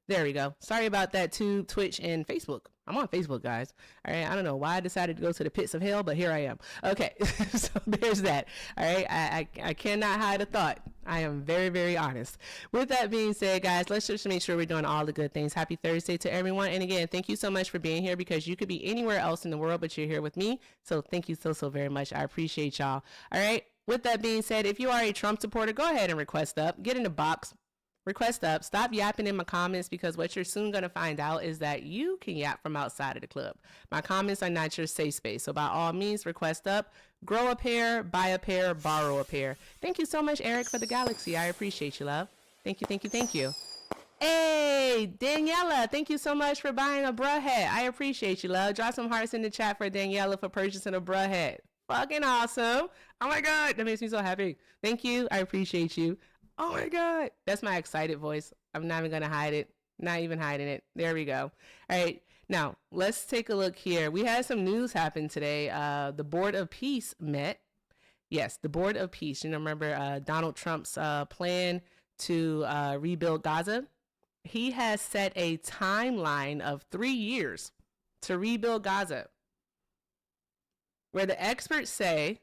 There we go. Sorry about that too, Twitch and Facebook. I'm on Facebook, guys. All right. I don't know why I decided to go to the pits of hell, but here I am. Okay. So there's that. All right. I cannot hide a thought. I am very, very honest. With that being said, guys, let's just make sure we're doing all the good things. Happy Thursday to everyone. And again, thank you so much for being here, because you could be anywhere else in the world, but you're here with me. So thank you so very much. I appreciate y'all. All right. With that being said, if you are a Trump supporter, go ahead and request up. Get in the box. Request up. Stop yapping in my comments, because what you're soon going to find out is that you can yap from outside of the club. My comments are not your safe space. So by all means, request up. Grow a pair, buy a pair, borrow a pair. Thank you so much, Eric, for the galaxy. I appreciate you, love. Thank you, thank you, thank you. Hey, Daniela, thank you so much for buying a bruh hat. I appreciate you, love. Drop some hearts in the chat for Daniela for purchasing a bruh hat. Fucking awesome. Oh my God, that makes me so happy. Thank you. I appreciate you. Oh my God. That's my excited voice. I'm not even going to hide it. Not even hiding it. There we go. All right. Now, let's take a look here. We had some news happen today. The Board of Peace met. Yes, the Board of Peace. You know, remember Donald Trump's plan to rebuild Gaza? He has set a timeline of 3 years to rebuild Gaza, where the experts say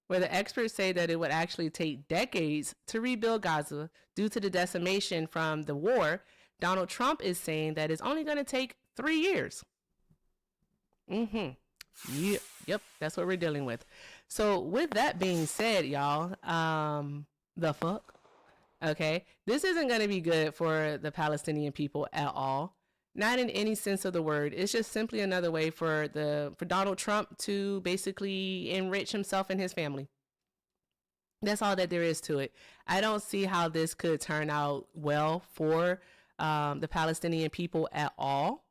that it would actually take decades to rebuild Gaza due to the decimation from the war. Donald Trump is saying that it's only going to take 3 years. Yeah, yep, that's what we're dealing with. So with that being said, y'all, the fuck? Okay, this isn't going to be good for the Palestinian people at all. Not in any sense of the word. It's just simply another way for Donald Trump to basically enrich himself and his family. That's all that there is to it. I don't see how this could turn out well for the Palestinian people at all.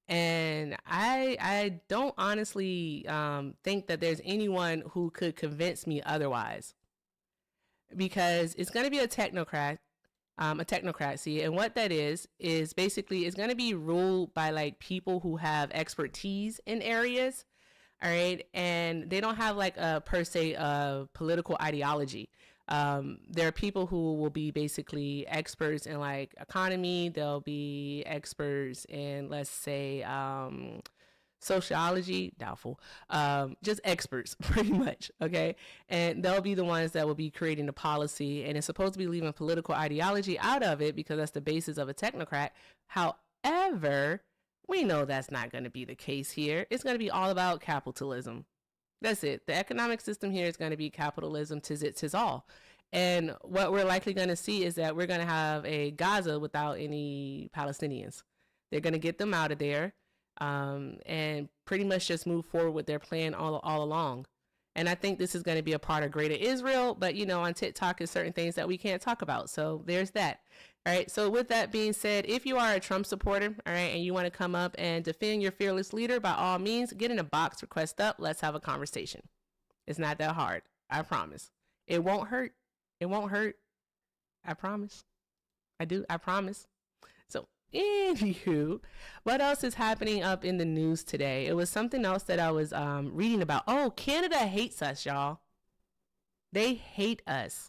And I don't honestly think that there's anyone who could convince me otherwise, because it's going to be a technocracy. And what that is basically it's going to be ruled by like people who have expertise in areas. All right. And they don't have like a per se political ideology. There are people who will be basically experts in like economy. They'll be experts in, let's say, sociology, doubtful, just experts pretty much. Okay. And they'll be the ones that will be creating the policy, and it's supposed to be leaving political ideology out of it because that's the basis of a technocrat. However, we know that's not going to be the case here. It's going to be all about capitalism. That's it. The economic system here is going to be capitalism. Tis it, tis all. And what we're likely going to see is that we're going to have a Gaza without any Palestinians. They're going to get them out of there. And pretty much just move forward with their plan all along. And I think this is going to be a part of greater Israel, but you know, on TikTok is certain things that we can't talk about. So there's that. All right. So with that being said, if you are a Trump supporter, all right, and you want to come up and defend your fearless leader, by all means, get in a box, request up. Let's have a conversation. It's not that hard. I promise. It won't hurt. It won't hurt. I promise. I do. I promise. Anywho, what else is happening up in the news today? It was something else that I was reading about. Oh, Canada hates us, y'all. They hate us.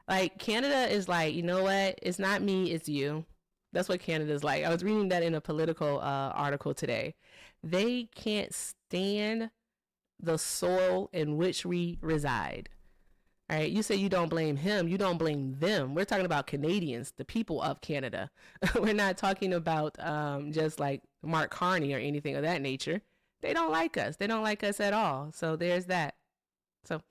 Like, Canada is like, you know what? It's not me, it's you. That's what Canada's like. I was reading that in a political article today. They can't stand the soil in which we reside. All right, you say you don't blame him, you don't blame them. We're talking about Canadians, the people of Canada. We're not talking about just like Mark Carney or anything of that nature. They don't like us. They don't like us at all. So there's that. So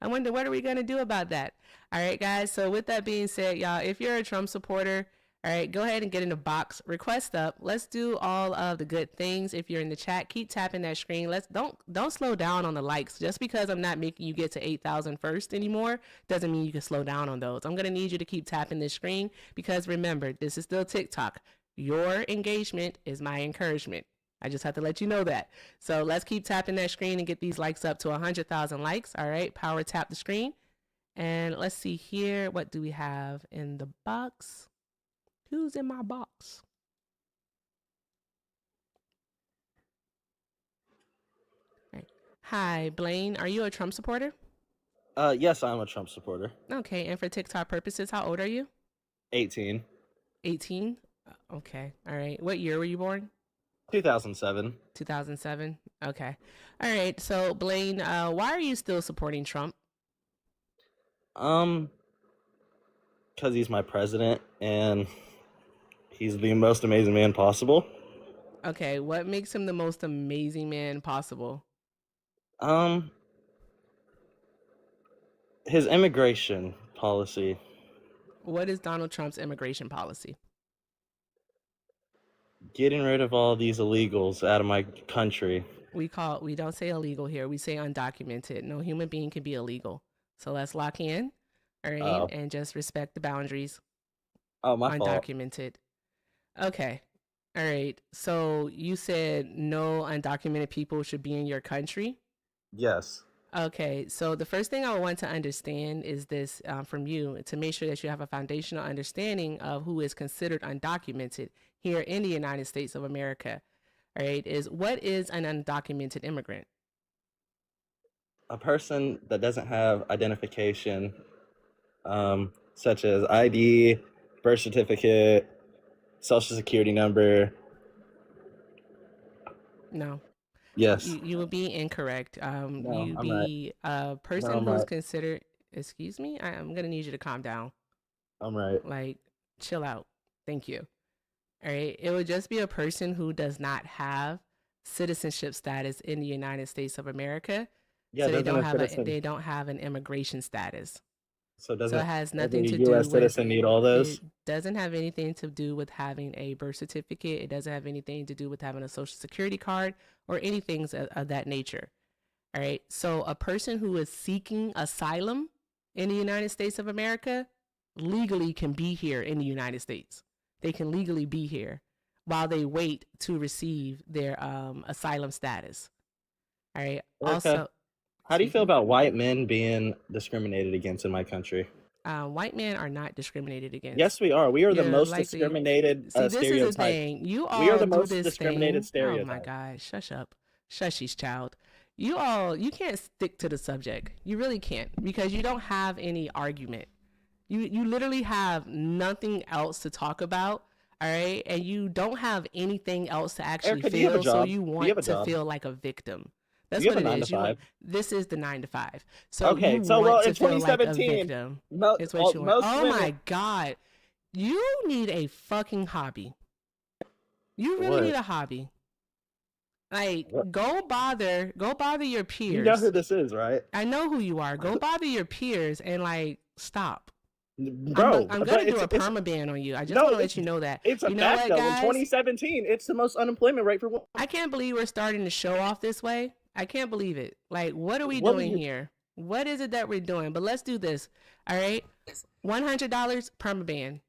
I wonder, what are we going to do about that? All right, guys. So with that being said, y'all, if you're a Trump supporter, all right, go ahead and get in the box, request up. Let's do all of the good things. If you're in the chat, keep tapping that screen. Don't slow down on the likes. Just because I'm not making you get to 8,000 first anymore doesn't mean you can slow down on those. I'm going to need you to keep tapping this screen, because remember, this is still TikTok. Your engagement is my encouragement. I just have to let you know that. So let's keep tapping that screen and get these likes up to 100,000 likes. All right, power tap the screen. And let's see here. What do we have in the box? Who's in my box? Right. Hi, Blaine. Are you a Trump supporter? Yes, I'm a Trump supporter. Okay, and for TikTok purposes, how old are you? 18. 18? Okay. All right. What year were you born? 2007. 2007. Okay. All right. So, Blaine, why are you still supporting Trump? Um, because he's my president and he's the most amazing man possible. Okay. What makes him the most amazing man possible? Um, his immigration policy. What is Donald Trump's immigration policy? Getting rid of all these illegals out of my country. We don't say illegal here. We say undocumented. No human being can be illegal. So let's lock in, all right, Oh, and just respect the boundaries. oh, my fault. Undocumented. Okay. All right. So you said no undocumented people should be in your country. Yes. Okay, so the first thing I want to understand is this from you to make sure that you have a foundational understanding of who is considered undocumented here in the United States of America. All right, is what is an undocumented immigrant? A person that doesn't have identification, such as ID, birth certificate, social security number. No, Yes. you would be incorrect. No, You I'm right. be a No, person I'm who's right. considered. Excuse me, I'm gonna need you to calm down. I'm right. Like, chill out. Thank you. All right. It would just be a person who does not have citizenship status in the United States of America. Yeah, So doesn't a they citizen, don't have an immigration status. so So it doesn't has nothing every to do U.S. with citizen need all it those? doesn't have anything to do with having a birth certificate. It doesn't have anything to do with having a social security card or anything of that nature. All right. So a person who is seeking asylum in the United States of America legally can be here in the United States. They can legally be here while they wait to receive their asylum status. All right. Erica, Also, how do you excuse feel me. about white men being discriminated against in my country? White men are not discriminated against. Yes, we are. We are the You're most likely. discriminated See, this is the stereotype. thing. You We are all the do most this discriminated thing. Oh my stereotype. God. Shush up. Shushies, child. You can't stick to the subject. You really can't because you don't have any argument. You literally have nothing else to talk about. All right. And you don't have anything else to actually Erica, do you have a feel. So job? you Do you have want a to job? feel like a victim. Do That's you have what a it nine to is. five? This is the 9 to 5. So you Okay, so well, want in to feel like a 2017, victim. Is what you want. most Oh women. my God. You need a fucking hobby. You really What? need a hobby. Like, What? go bother your You know who peers. this is, right? I know who you are. Go bother your peers and like stop. Bro, I'm but gonna do a it's perma ban on you. I just no, want to let you know that. it's a You know fact what, though. In guys? 2017, it's the most unemployment rate for women. I can't believe we're starting to show off this way. I can't believe it. Like, what are we What were doing you? here? What is it that we're doing? But let's do this. All right. $100 perma ban.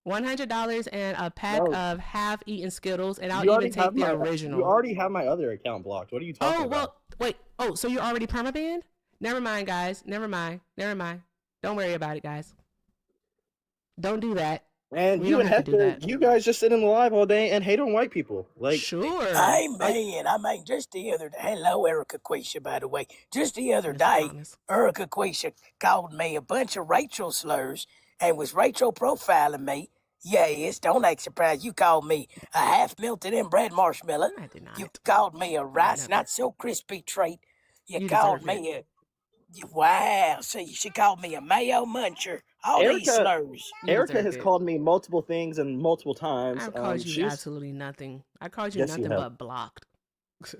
$100 and a pack No, of half-eaten Skittles, and I'll you even already have take the my you original. already have my other account blocked. What are you talking Oh about? well, wait. Oh, so you're already perma banned? Never mind, guys. Never mind. Never mind. Don't worry about it, guys. Don't do that. And We you don't and have to do Hector, that. you guys just sit in the live all day and hate on white people. Like, Sure. Hey I man, I mean, just the other day, hello Erica Quisha, by the way. Just the other Mr. day, Thomas. Erica Quisha called me a bunch of Rachel slurs and was Rachel profiling me. Yes, don't act surprised. You called me a half melted inbred marshmallow. I did You not. called me a rice Never. not so crispy treat. You You called deserve it. me a wow. See, she called me a mayo muncher. All these Erica, slurs. You Erica deserve has it. called me multiple things and multiple times. I've called you She's absolutely nothing. I called you yes, you nothing have. but blocked.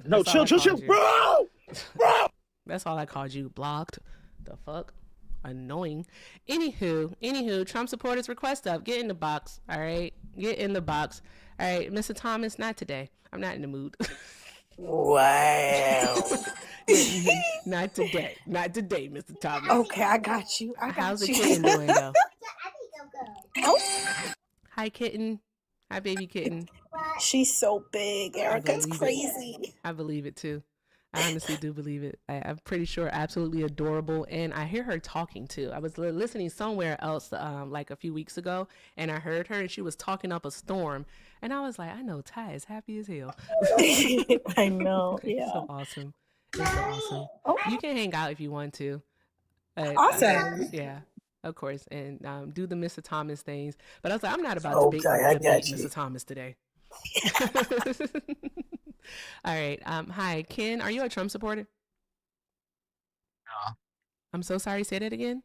No, That's all chill, I chill, chill, called you. bro, bro. That's all I called you. Blocked. The fuck? Annoying. Anywho, Trump supporters request up. Get in the box. All right. Get in the box. All right, Mr. Thomas, not today. I'm not in the mood. Wow. Not today. Not today, Mr. Thomas. Okay, I got you. I How's the got kitten you. doing though? Oh, Hi, kitten. Hi, baby kitten. she's so big, I Erica. It's believe it. crazy. I believe it too. I honestly do believe it. I'm pretty sure absolutely adorable. And I hear her talking too. I was listening somewhere else like a few weeks ago, and I heard her and she was talking up a storm. And I was like, I know Ty is happy as hell. I know. It's Yeah. so awesome. It's so awesome. Oh, You can hang out if you want to. awesome. Yeah. of course, and do the Mr. Thomas things. But I was like, I'm not about to Okay, I debate got you. Mr. Thomas today. All right. Hi, Ken. Are you a Trump supporter? Yeah. I'm so sorry. Say that again.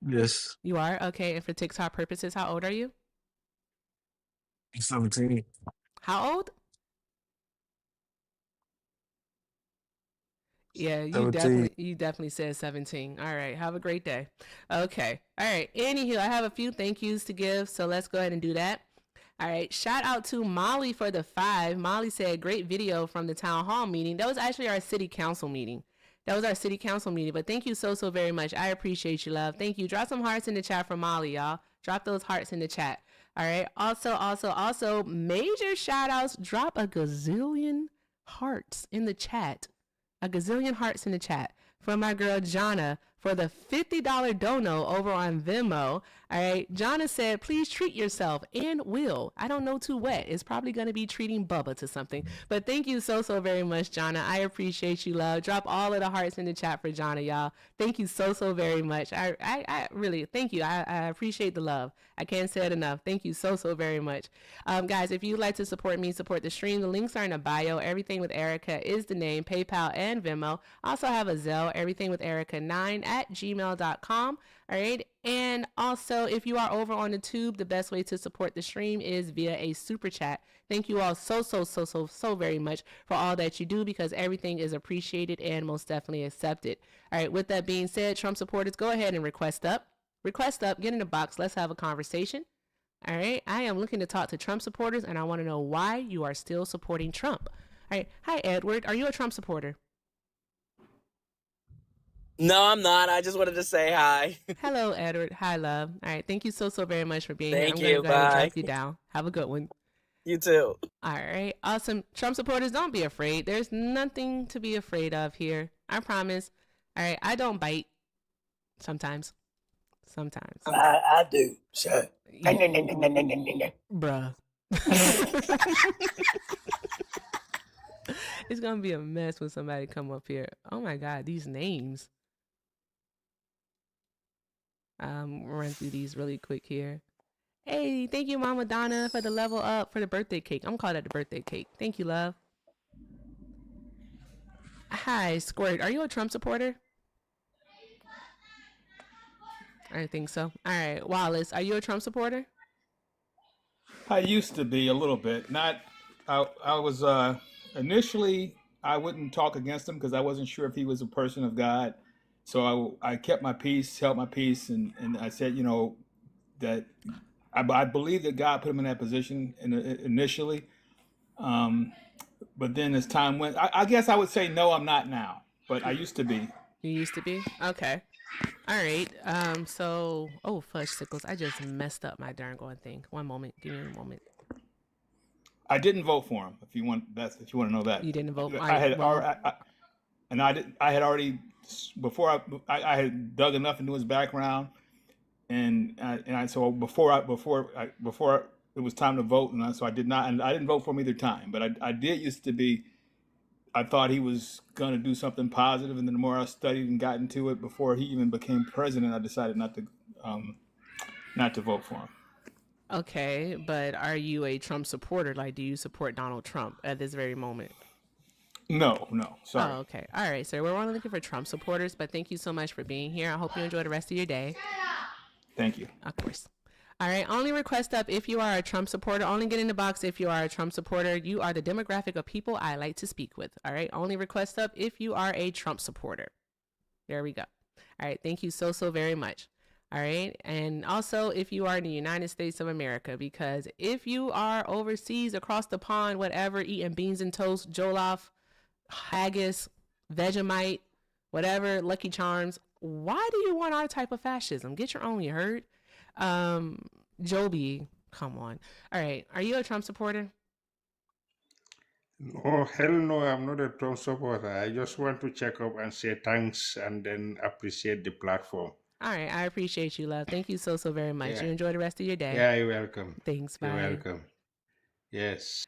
Yes. You are? Okay. And for TikTok purposes, how old are you? 17. How old? Yeah, 17. you definitely said 17. All right. Have a great day. Okay. All right. Anywho, I have a few thank yous to give, so let's go ahead and do that. All right. Shout out to Molly for the 5. Molly said, great video from the town hall meeting. That was actually our city council meeting. But thank you so very much. I appreciate you, love. Thank you. Drop some hearts in the chat for Molly, y'all. Drop those hearts in the chat. All right. Also, major shout outs. Drop a gazillion hearts in the chat. A gazillion hearts in the chat for my girl Jonna for the $50 dono over on Venmo. All right. Jonna said, please treat yourself and will. I don't know too wet. It's probably going to be treating Bubba to something. But thank you so very much, Jonna. I appreciate you, love. Drop all of the hearts in the chat for Jonna, y'all. Thank you so very much. I really, thank you. I appreciate the love. I can't say it enough. Thank you so very much. Guys, if you'd like to support me, support the stream, the links are in the bio. Everything with Erica is the name, PayPal and Venmo. I also have a Zelle, everythingwitherica9@gmail.com. All right. And also, if you are over on the tube, the best way to support the stream is via a super chat. Thank you all so very much for all that you do, because everything is appreciated and most definitely accepted. All right. With that being said, Trump supporters, go ahead and request up, get in the box. Let's have a conversation. All right. I am looking to talk to Trump supporters, and I want to know why you are still supporting Trump. All right. Hi, Edward. Are you a Trump supporter? No, I'm not. I just wanted to say hi. Hello, Edward. Hi, love. All right. Thank you so very much for being here. Thank I'm going to you. go ahead and Bye. drop you down. Have a good one. You too. All right. Awesome. Trump supporters, don't be afraid. There's nothing to be afraid of here. I promise. All right. I don't bite. Sometimes. I do, sir. Bruh. It's going to be a mess when somebody come up here. Oh my God, these names. Run through these really quick here. Hey, thank you, Mama Donna, for the level up for the birthday cake. I'm calling it the birthday cake. Thank you, love. Hi, Squirt. Are you a Trump supporter? I think so. All right, Wallace, are you a Trump supporter? I used to be a little bit. Not. I was initially. I wouldn't talk against him because I wasn't sure if he was a person of God. So I kept my peace, held my peace, and I said, that I believe that God put him in that position initially. But then as time went, I guess I would say no, I'm not now, but I used to be. You used to be? Okay. All right. So, oh, fudge sickles. I just messed up my darn going thing. One moment. Give me a moment. I didn't vote for him. If you want to know that. You didn't vote. I had already before I had dug enough into his background, so before it was time to vote, and so I didn't vote for him either time. But I did used to be. I thought he was going to do something positive, and then the more I studied and got into it, before he even became president, I decided not to vote for him. Okay, but are you a Trump supporter? Like, do you support Donald Trump at this very moment? No, sorry. Oh, okay. All right, sir. We're only looking for Trump supporters, but thank you so much for being here. I hope you enjoy the rest of your day. Thank you. Of course. All right, only request up if you are a Trump supporter. Only get in the box if you are a Trump supporter. You are the demographic of people I like to speak with. All right, only request up if you are a Trump supporter. There we go. All right, thank you so very much. All right, and also if you are in the United States of America, because if you are overseas, across the pond, whatever, eating beans and toast, jollof, haggis, Vegemite, whatever, Lucky Charms, why do you want our type of fascism? Get your own, you heard? Joby, come on. All right, are you a Trump supporter? Oh, hell no, I'm not a Trump supporter. I just want to check up and say thanks and then appreciate the platform. All right, I appreciate you, love. Thank you so very much. Yeah. You enjoy the rest of your day. Yeah, you're welcome. Thanks, bye. You're welcome. Yes.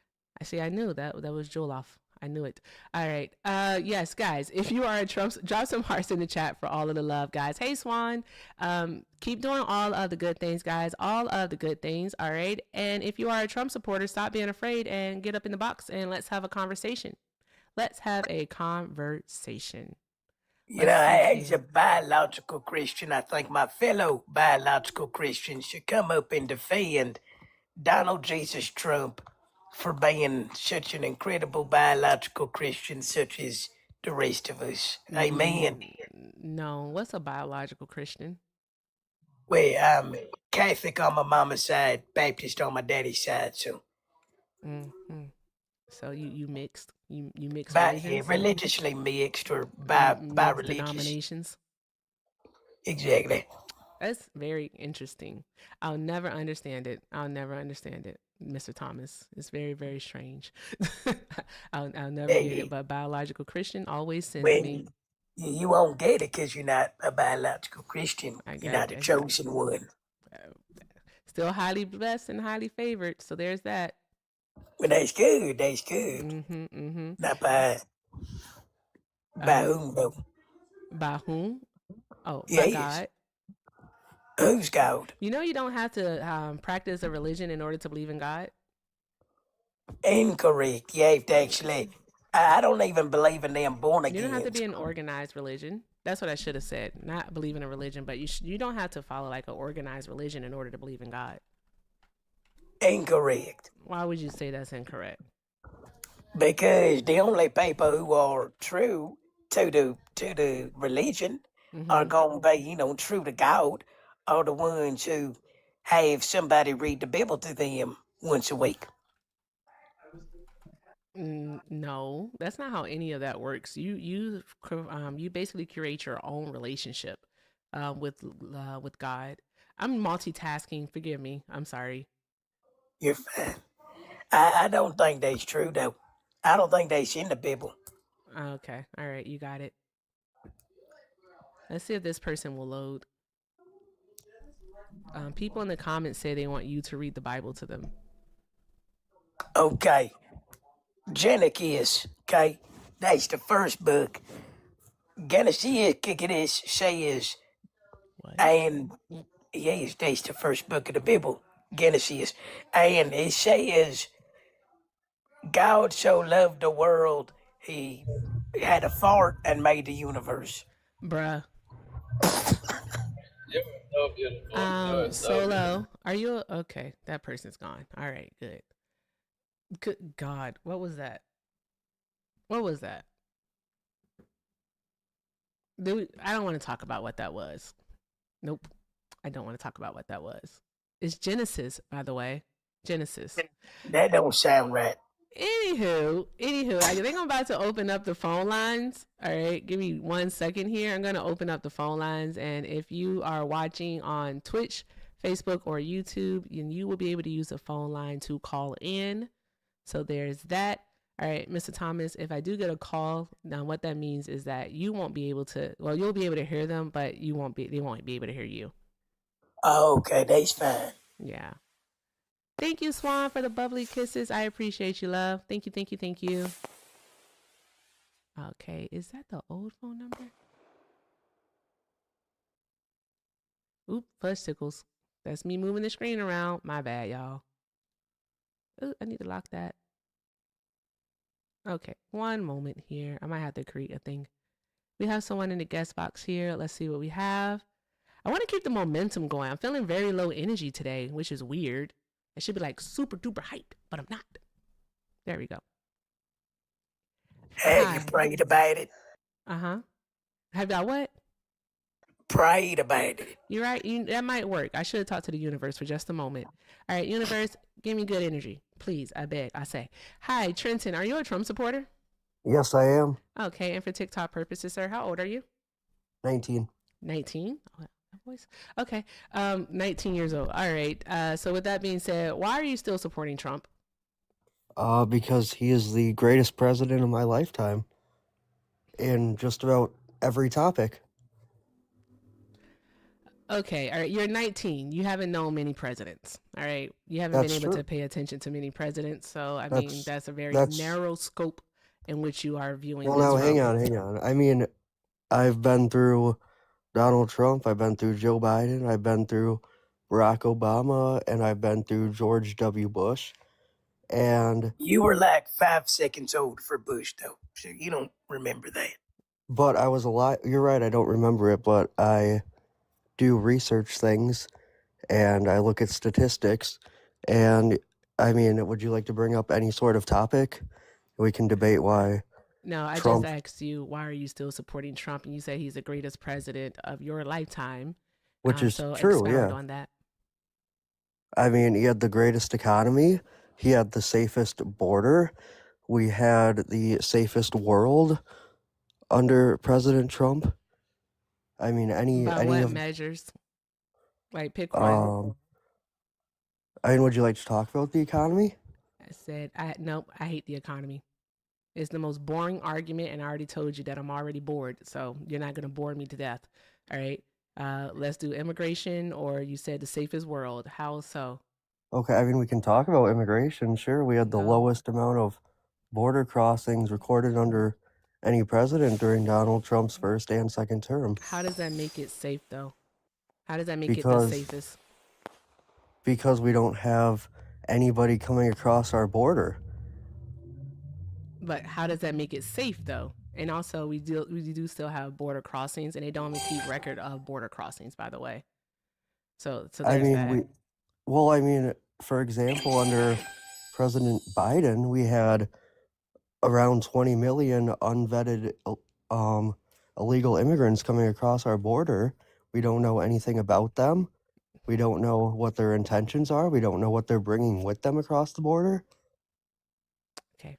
I knew that was Jollof. I knew it. All right. Yes, guys, if you are a Trump, drop some hearts in the chat for all of the love, guys. Hey, Swan. Keep doing all of the good things, guys. All of the good things. All right. And if you are a Trump supporter, stop being afraid and get up in the box and let's have a conversation. Let's have a conversation. You know, as a biological Christian, I think my fellow biological Christians should come up and defend Donald Jesus Trump for being such an incredible biological Christian, such as the rest of us. Amen. No, what's a biological Christian? Well, I'm Catholic on my mama's side, Baptist on my daddy's side, so. Mm-hmm. So you mixed. You mixed Yeah, religions? religiously mixed or by Mixed religious. denominations? Exactly. That's very interesting. I'll never understand it. I'll never understand it, Mr. Thomas. It's very, very strange. I'll never get it. But biological Christian always sends me. You won't get it because you're not a biological Christian. You're not a chosen one. Still highly blessed and highly favored. So there's that. Well, that's good. That's good. Mm-hmm, mm-hmm. Not by whom, though? By whom? Oh, yes. by God. Who's God? You know you don't have to practice a religion in order to believe in God? Incorrect. You have to actually... I don't even believe in them born again. You don't have to be an organized religion. That's what I should have said. Not believe in a religion, but you don't have to follow like an organized religion in order to believe in God. Incorrect. Why would you say that's incorrect? Because the only people who are true to the religion are going to be, true to God, are the ones who have somebody read the Bible to them once a week. No, that's not how any of that works. You basically curate your own relationship with God. I'm multitasking. Forgive me. I'm sorry. You're fine. I don't think that's true, though. I don't think that's in the Bible. Okay. All right. You got it. Let's see if this person will load. People in the comments say they want you to read the Bible to them. Okay. Genesis, okay? That's the first book. Genesis, says, What? and yes, that's the first book of the Bible, Genesis. And it says, God so loved the world, he had a fart and made the universe. Bruh. So beautiful. Solo, are you okay? That person's gone. All right, good. Good God, what was that? What was that? I don't want to talk about what that was. Nope, I don't want to talk about what that was. It's Genesis, by the way. Genesis. That don't sound right. Anywho, I think I'm about to open up the phone lines. All right, give me 1 second here. I'm going to open up the phone lines. And if you are watching on Twitch, Facebook, or YouTube, you will be able to use the phone line to call in. So there's that. All right, Mr. Thomas, if I do get a call, now what that means is that you won't be able to, well, you'll be able to hear them, but they won't be able to hear you. Oh, okay, that's fine. Yeah. Thank you, Swan, for the bubbly kisses. I appreciate you, love. Thank you, thank you, thank you. Okay, is that the old phone number? Oop, fudge tickles. That's me moving the screen around. My bad, y'all. Ooh, I need to lock that. Okay, 1 moment here. I might have to create a thing. We have someone in the guest box here. Let's see what we have. I want to keep the momentum going. I'm feeling very low energy today, which is weird. I should be like super duper hyped, but I'm not. There we go. Have you prayed about it? Uh-huh. Have I what? Prayed about it. You're right. That might work. I should have talked to the universe for just a moment. All right, universe, give me good energy. Please, I beg, I say. Hi, Trenton, are you a Trump supporter? Yes, I am. Okay, and for TikTok purposes, sir, how old are you? 19. 19? Oh, that voice. Okay, 19 years old. All right. So with that being said, why are you still supporting Trump? Because he is the greatest president of my lifetime in just about every topic. Okay, all right, you're 19. You haven't known many presidents, all right? You haven't been able to pay attention to many presidents, so I mean, that's a very narrow scope in which you are viewing Well, this now from. hang on. I mean, I've been through Donald Trump, I've been through Joe Biden, I've been through Barack Obama, and I've been through George W. Bush. And You were like 5 seconds old for Bush, though, so you don't remember that. but I was alive. You're right, I don't remember it, but I do research things and I look at statistics. And I mean, would you like to bring up any sort of topic? We can debate why No, I just Trump. asked you, why are you still supporting Trump? And you said he's the greatest president of your lifetime. Which is So true, expound yeah. on that. I mean, he had the greatest economy. He had the safest border. We had the safest world under President Trump. I mean, By any what of measures? Like, pick one. I mean, would you like to talk about the economy? I said, nope, I hate the economy. It's the most boring argument, and I already told you that I'm already bored, so you're not going to bore me to death. All right? Let's do immigration, or you said the safest world. How so? Okay, I mean, we can talk about immigration. Sure, we had the No. lowest amount of border crossings recorded under any president during Donald Trump's first and second term. How does that make it safe, though? How does that make it the Because safest? because we don't have anybody coming across our border. But how does that make it safe, though? And also, we do still have border crossings, and they don't even keep record of border crossings, by the way. So I there's mean, that. For example, under President Biden, we had around 20 million unvetted illegal immigrants coming across our border. We don't know anything about them. We don't know what their intentions are. We don't know what they're bringing with them across the border. Okay.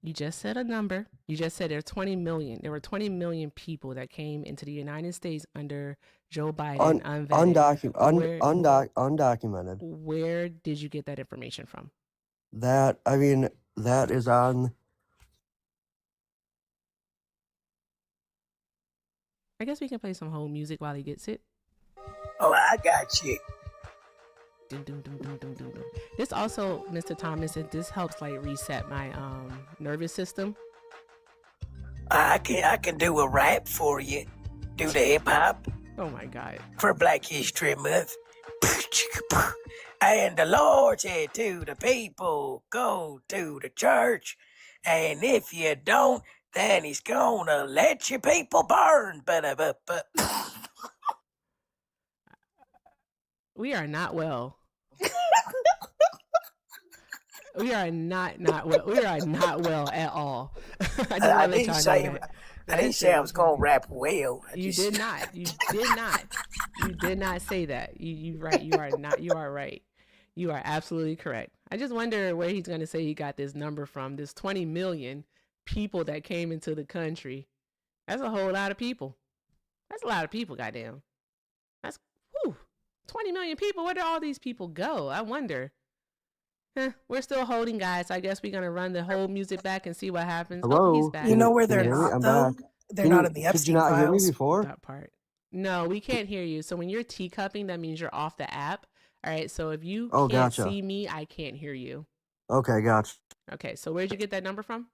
You just said a number. You just said there are 20 million. There were 20 million people that came into the United States under Joe Biden, unvetted. Undocumented. Where did you get that information from? That is on. I guess we can play some home music while he gets it. Oh, I got you. Dum, dum, dum, dum, dum, dum, dum. This also, Mr. Thomas, this helps like reset my nervous system. I can do a rap for you. Do the hip hop. Oh my God. For Black History Month. And the Lord said to the people, go to the church. And if you don't, then he's gonna let your people burn. We are not well. We are not well. We are not well at all. I didn't say I was gonna rap well. You did not. You did not. You did not say that. You right. You are not. You are right. You are absolutely correct. I just wonder where he's gonna say he got this number from. This 20 million people that came into the country. That's a whole lot of people. That's a lot of people. Goddamn. That's 20 million people. Where did all these people go? I wonder. We're still holding, guys. I guess we're gonna run the whole music back and see what happens. Hello? Oh, he's back. You know where they're Can you hear me? not, I'm though? back. They're not in the Did you Epstein not hear me files. before? That part. No, we can't hear you. So when you're teacupping, that means you're off the app. All right. So if you can't Gotcha. see me, I can't hear you. Okay, gotcha. Okay. So where'd you get that number from?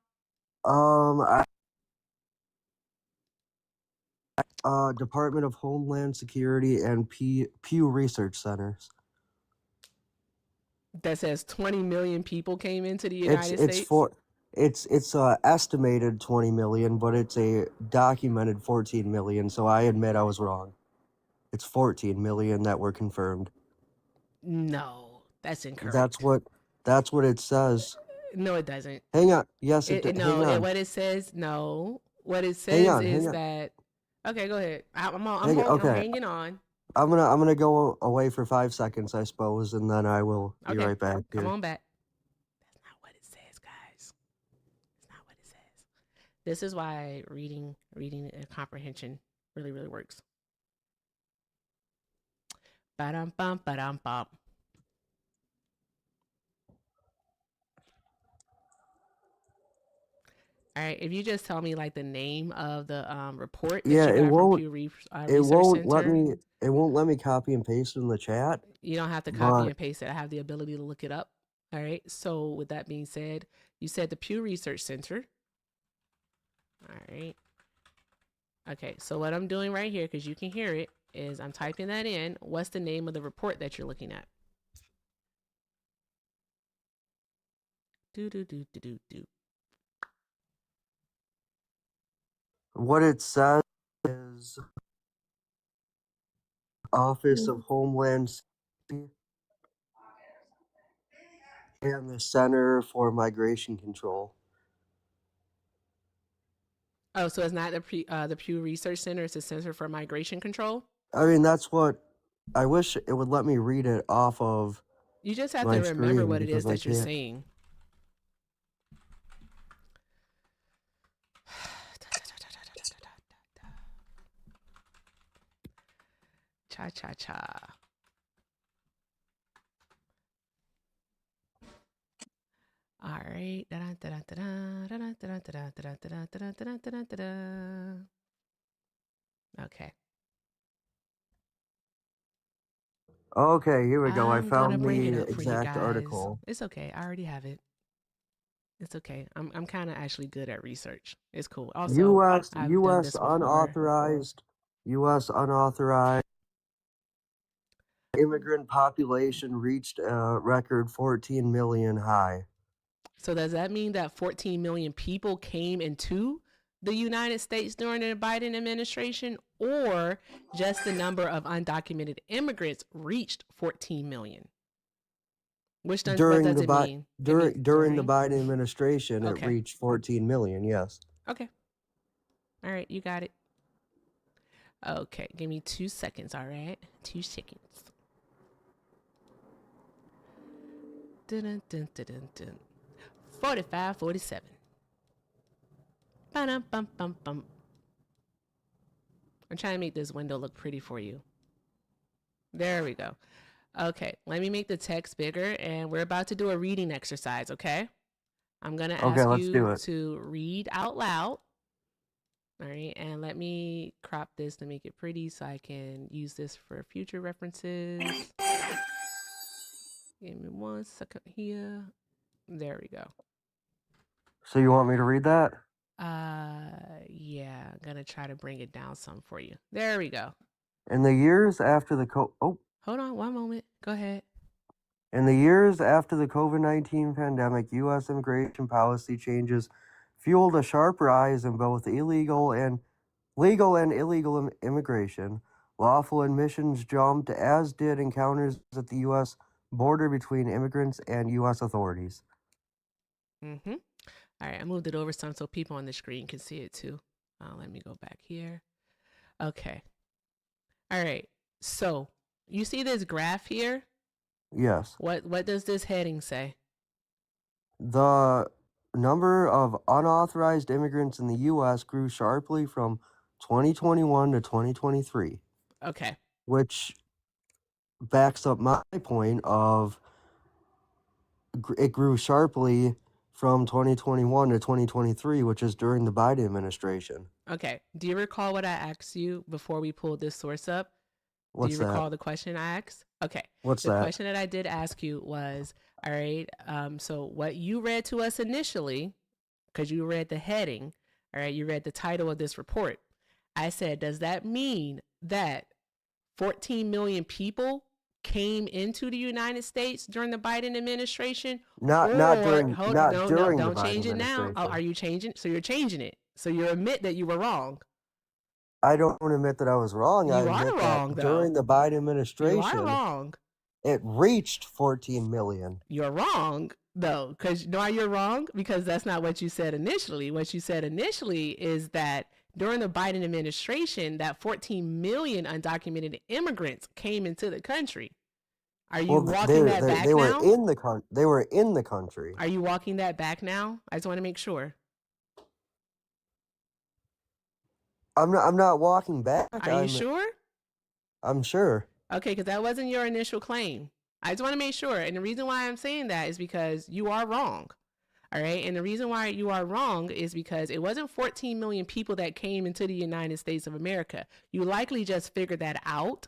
Department of Homeland Security and Pew Research Centers. That says 20 million people came into the United States. It's estimated 20 million, but it's a documented 14 million. So I admit I was wrong. It's 14 million that were confirmed. No, that's incorrect. That's what it says. No, it doesn't. Hang on. Yes, it does. No, hang on. what it says. No, what it says is that. Okay, go ahead. I'm hanging on. I'm gonna go away for 5 seconds, I suppose, and then I will be right back. Come on back. That's not what it says, guys. That's not what it says. This is why reading and comprehension really, really works. Ba-dum bum, ba-dum bum. All right, if you just tell me like the name of the report that you got from Pew Research Center. It won't let me copy and paste it in the chat. You don't have to copy and paste it. I have the ability to look it up. All right. So with that being said, you said the Pew Research Center. All right. Okay, so what I'm doing right here, because you can hear it, is I'm typing that in. What's the name of the report that you're looking at? Do. What it says is Office of Homeland Security and the Center for Migration Control. Oh, so it's not the Pew Research Center, it's the Center for Migration Control? I mean, that's what I wish it would let me read it off of You just have my to remember screen what it is because I that you're can't. saying. Cha. All right. Okay. Okay, here we go. I I'm gonna found bring it the up for you exact guys. article. It's okay. I already have it. It's okay. I'm kind of actually good at research. It's cool. Also, I've done this before. U.S. unauthorized immigrant population reached a record 14 million high. So does that mean that 14 million people came into the United States during the Biden administration, or just the number of undocumented immigrants reached 14 million? What does it mean? During the Biden administration, Okay. it reached 14 million. Yes. Okay. All right, you got it. Okay, give me 2 seconds. All right, 2 seconds. Dun. 45, 47. Bum. I'm trying to make this window look pretty for you. There we go. Okay, let me make the text bigger, and we're about to do a reading exercise, okay? I'm going to ask you to read out loud. All right, and let me crop this to make it pretty so I can use this for future references. Give me 1 second here. There we go. So you want me to read that? Yeah, I'm gonna try to bring it down some for you. There we go. In the years after the Hold on 1 moment. Go ahead. In the years after the COVID-19 pandemic, U.S. immigration policy changes fueled a sharp rise in both legal and illegal immigration. Lawful admissions jumped, as did encounters at the U.S. border between immigrants and U.S. authorities. Mm-hmm. All right, I moved it over some so people on the screen can see it too. Let me go back here. Okay. All right. So you see this graph here? Yes. What does this heading say? The number of unauthorized immigrants in the U.S. grew sharply from 2021 to 2023. Okay. Which backs up my point of it grew sharply from 2021 to 2023, which is during the Biden administration. Okay. Do you recall what I asked you before we pulled this source up? What's Do you recall that? the question I asked? Okay. What's the that? question that I did ask you was, all right, so what you read to us initially, because you read the heading, all right, you read the title of this report. I said, does that mean that 14 million people came into the United States during the Biden administration? Not during don't the change Biden it now. Oh, administration. are you changing? So you're changing it. So you admit that you were wrong. I don't admit that I was wrong. I You admit are wrong, that though. during the Biden You administration, are wrong. it reached 14 million. You're wrong, though, because you're wrong because that's not what you said initially. What you said initially is that during the Biden administration, that 14 million undocumented immigrants came into the country. Are you walking that back they now? They were in the country. Are you walking that back now? I just want to make sure. I'm not walking back. Are you sure? I'm sure. Okay, because that wasn't your initial claim. I just want to make sure. And the reason why I'm saying that is because you are wrong. All right. And the reason why you are wrong is because it wasn't 14 million people that came into the United States of America. You likely just figured that out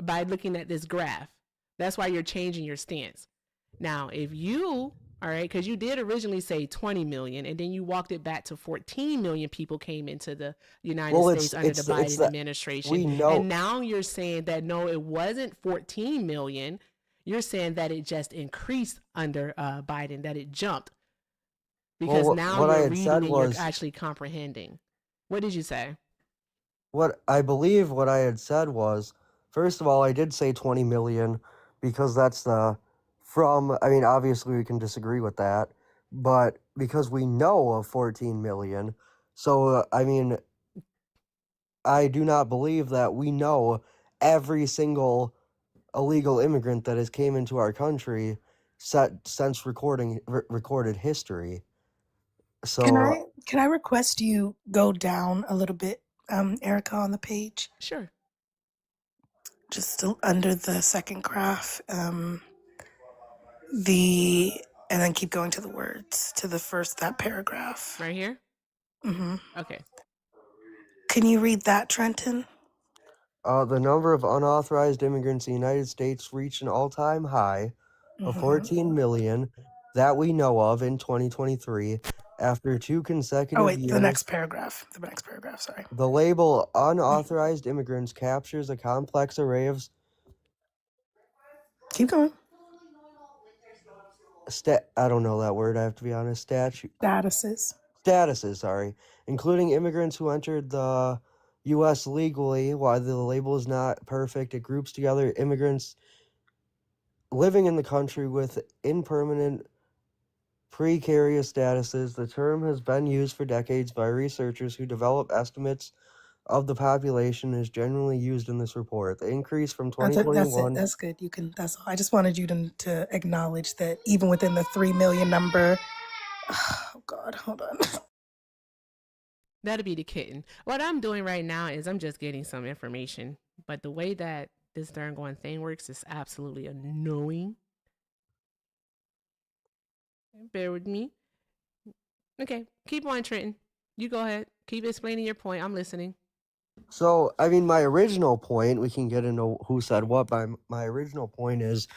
by looking at this graph. That's why you're changing your stance. Now, if you All right, because you did originally say 20 million, and then you walked it back to 14 million people came into the United Well, States under the Biden that administration. we know. And now you're saying that no, it wasn't 14 million. You're saying that it just increased under Biden, that it jumped. Because Well, now what I you're had said reading and you're was actually comprehending. What did you say? what I believe what I had said was, first of all, I did say 20 million because that's I mean, obviously we can disagree with that, but because we know of 14 million, so I mean, I do not believe that we know every single illegal immigrant that has came into our country since recorded history. So Can I request you go down a little bit, Erica, on the page? Sure. Just under the second graph, and then keep going to the words to that paragraph. Right here? Mm-hmm. Okay. Can you read that, Trenton? the number of unauthorized immigrants in the United States reached an all-time high of 14 million that we know of in 2023 after 2 consecutive years. The next paragraph, sorry. The label unauthorized immigrants captures a complex array of Keep going. I don't know that word, I have to be honest. Statuses, sorry, including immigrants who entered the U.S. legally. While the label is not perfect, it groups together immigrants living in the country with impermanent, precarious statuses. The term has been used for decades by researchers who develop estimates of the population and is generally used in this report. The increase from 2021... That's good. That's all. I just wanted you to acknowledge that even within the 3 million number... Oh, God, hold on. That'll be the kitten. What I'm doing right now is I'm just getting some information. But the way that this darn going thing works is absolutely annoying. Bear with me. Okay, keep on, Trenton. You go ahead. Keep explaining your point. I'm listening. So, I mean, my original point, we can get into who said what, but my original point is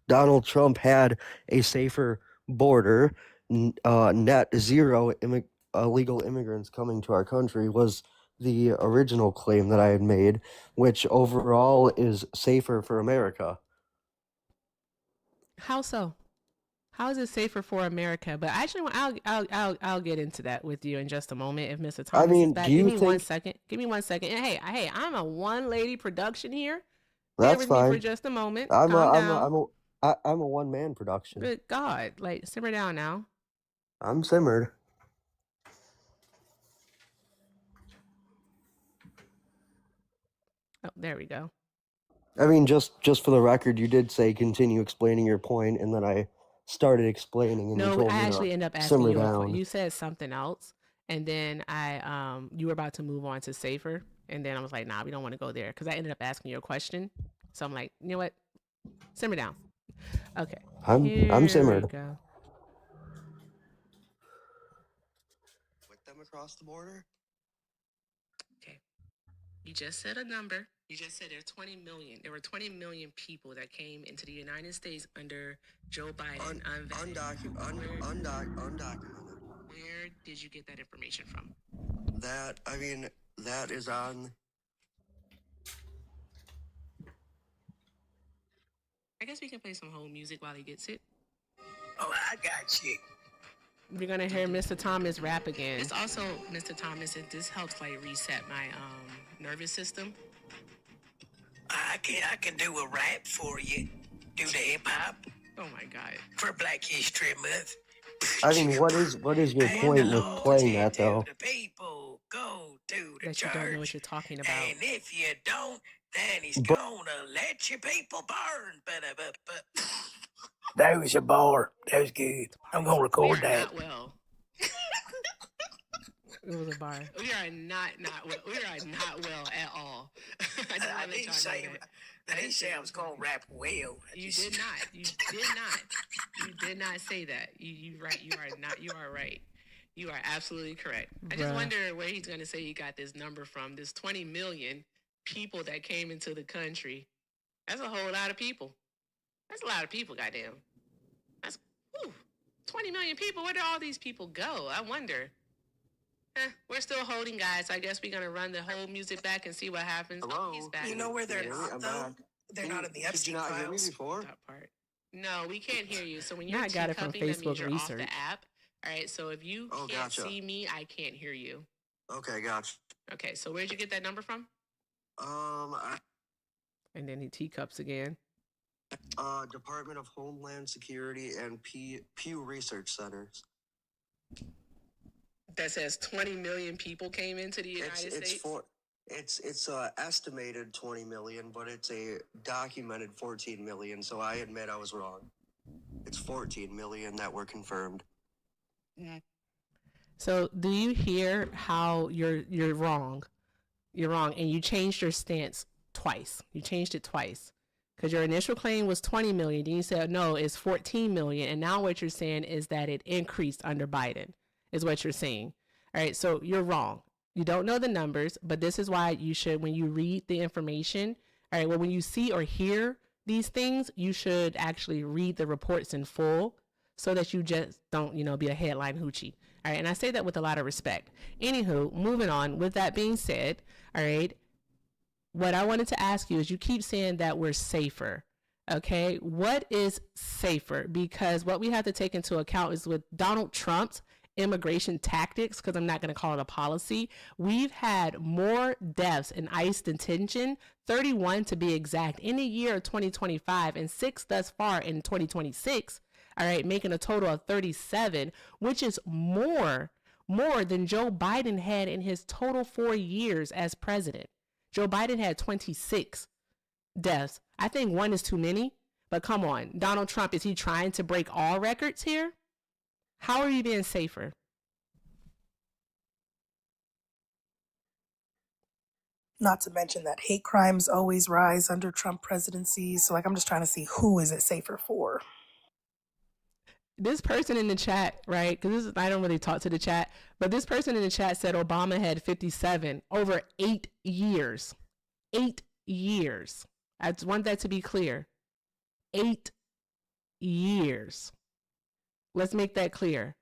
Donald Trump had a safer border, net zero illegal immigrants coming to our country was the original claim that I had made, which overall is safer for America. How so? How is it safer for America? But actually, I'll get into that with you in just a moment. If Mr. Thomas is back, give me 1 second. Give me 1 second. And hey, I'm a one-lady production here. That's Bear with fine. me for just a moment. I'm a one-man production. Good God, like simmer down now. I'm simmered. Oh, there we go. I mean, just for the record, you did say continue explaining your point, and then I started explaining, and you told me I actually ended up asking you. down. You said something else, and then you were about to move on to safer, and then I was like, nah, we don't want to go there because I ended up asking you a question. So I'm like, you know what? Simmer down. Okay. I'm simmered. We go. With them across the border? Okay. You just said a number. You just said there are 20 million. There were 20 million people that came into the United States under Joe Biden. Undocumented. Where did you get that information from? That is on... I guess we can play some whole music while he gets it. Oh, I got you. We're gonna hear Mr. Thomas rap again. It's also, Mr. Thomas, this helps like reset my nervous system. I can do a rap for you. Do the hip hop. Oh my God. For Black History Month. I mean, what is your point with playing that though? The people go to the that church. You don't know what you're talking about. And if you don't, then he's gonna let your people burn. That was a bar. That was good. I'm gonna record that. Not well. It was a bar. We are not well. We are not well at all. I didn't say I was gonna rap well. You did not. You did not say that. You right. You are not. You are right. You are absolutely correct. I just wonder where he's gonna say he got this number from. This 20 million people that came into the country. That's a whole lot of people. That's a lot of people. Goddamn. That's. Whew. 20 million people. Where did all these people go? I wonder. We're still holding, guys. I guess we're going to run the whole music back and see what happens. Hello? Oh, he's back. You know where they're Can you hear me? not, I'm though? back. They're not in the Did you Epstein not hear me files. before? That part. No, we can't hear you. So when you're I got it from teacupping, that means Facebook you're off research. the app. All right. So if you Oh, can't gotcha. see me, I can't hear you. Okay, gotcha. Okay. So where'd you get that number from? And then he teacups again. Department of Homeland Security and Pew Research Centers. That says 20 million people came into the United States. It's estimated 20 million, but it's a documented 14 million. So I admit I was wrong. It's 14 million that were confirmed. So do you hear how you're wrong? You're wrong, and you changed your stance twice. You changed it twice because your initial claim was 20 million. Then you said no, it's 14 million, and now what you're saying is that it increased under Biden. Is what you're saying. All right, so you're wrong. You don't know the numbers, but this is why you should, when you read the information, all right, well, when you see or hear these things, you should actually read the reports in full so that you just don't, be a headline hoochie. All right, and I say that with a lot of respect. Anywho, moving on. With that being said, all right, what I wanted to ask you is you keep saying that we're safer. Okay, what is safer? Because what we have to take into account is with Donald Trump's immigration tactics, because I'm not going to call it a policy, we've had more deaths in ICE detention, 31 to be exact, in the year of 2025 and 6 thus far in 2026, all right, making a total of 37, which is more than Joe Biden had in his total 4 years as president. Joe Biden had 26 deaths. I think 1 is too many, but come on, Donald Trump, is he trying to break all records here? How are you being safer? Not to mention that hate crimes always rise under Trump presidency. So, I'm just trying to see who is it safer for. This person in the chat, right? Because I don't really talk to the chat, but this person in the chat said Obama had 57 over 8 years. 8 years. I just want that to be clear. 8 years. Let's make that clear.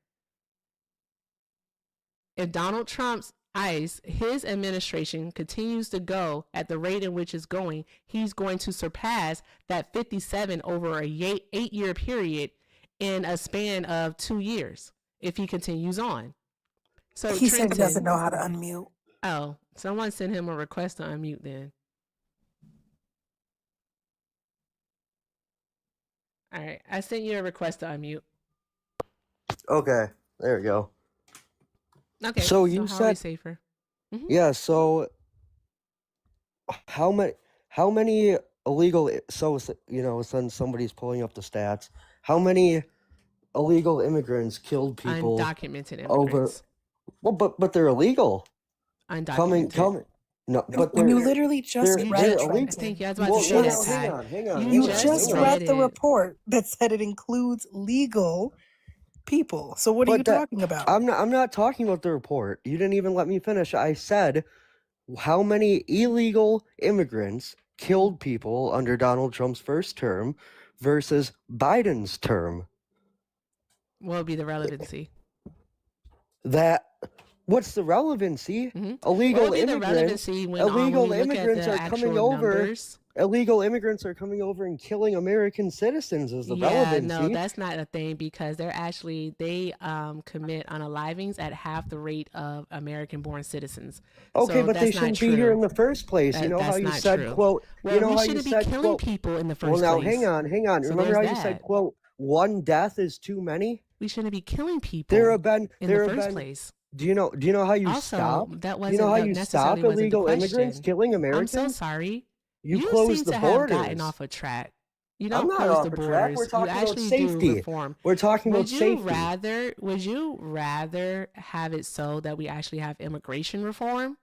If Donald Trump's ICE, his administration continues to go at the rate in which it's going, he's going to surpass that 57 over a 8-year period in a span of 2 years if he continues on. So He said Trenton, he doesn't know how to unmute. Oh, someone send him a request to unmute then. All right, I sent you a request to unmute. Okay, there we go. Okay, So you how are we said, safer? Mhm. yeah. So how many illegal? So since somebody's pulling up the stats, how many illegal immigrants killed people Undocumented over? immigrants. Well, but they're illegal. Undocumented. Coming. No, but You they're literally just they're read they're it, illegal. Thank you. I was You about to say Well, that, just, hang Ty. on. You you just just read read the it. report that said it includes legal people. So what are you But talking about? I'm not talking about the report. You didn't even let me finish. I said how many illegal immigrants killed people under Donald Trump's first term versus Biden's term. What would be the relevancy? What's the relevancy? Mhm. What Illegal would be the immigrants. relevancy when Illegal we look at immigrants the are coming actual over. numbers? Illegal immigrants are coming over and killing American citizens is the Yeah, relevancy. no, that's not a thing because they commit unalivings at half the rate of American-born citizens. Okay, So but they that's not shouldn't be here true. in the first place. You know how That's you not said, true. quote, Well, you know we how you shouldn't be said, killing quote, people in the well, first now place. hang on. So Remember there's how you said, that. quote, one death is too many? We shouldn't be killing people There have been, in the first place. do you know how you Also, stop? that Do you know wasn't how that you necessarily stop wasn't the illegal immigrants question. killing I'm Americans? so sorry. You You close seem the to have borders. gotten off a track. You I'm don't not close off the a track. We're borders. You talking about actually do safety. reform. We're talking about Would you safety. rather have it so that we actually have immigration reform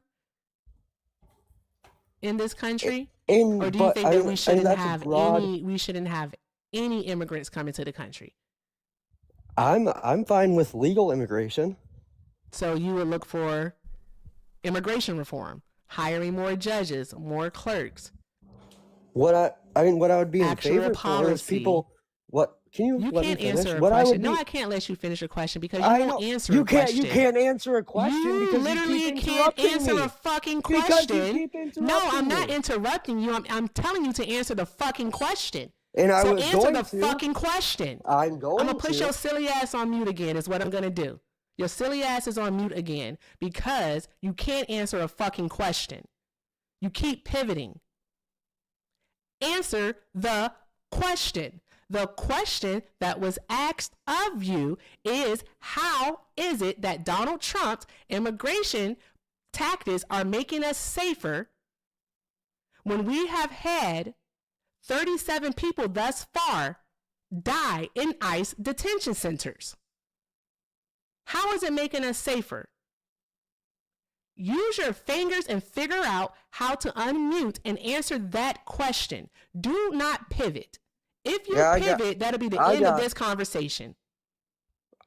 in this country? Or do you think that we shouldn't have any immigrants coming to the country? I'm fine with legal immigration. So you would look for immigration reform, hiring more judges, more clerks. What I would be in Actual favor for is policy. people What? Can you You let me can't finish? answer a What I would question. be, No, I can't let you finish a question because you I won't know answer you a can't. question. You can't answer a question You because literally you keep can't interrupting answer me. a fucking Because you question. keep No, interrupting I'm not me. interrupting you. I'm telling you to answer the fucking question. And I So was answer going the to. fucking question. I'm I'm going gonna push to. your silly ass on mute again. Is what I'm gonna do. Your silly ass is on mute again because you can't answer a fucking question. You keep pivoting. Answer the question. The question that was asked of you is, how is it that Donald Trump's immigration tactics are making us safer when we have had 37 people thus far die in ICE detention centers? How is it making us safer? Use your fingers and figure out how to unmute and answer that question. Do not pivot. If you pivot, that'll be the end of this conversation.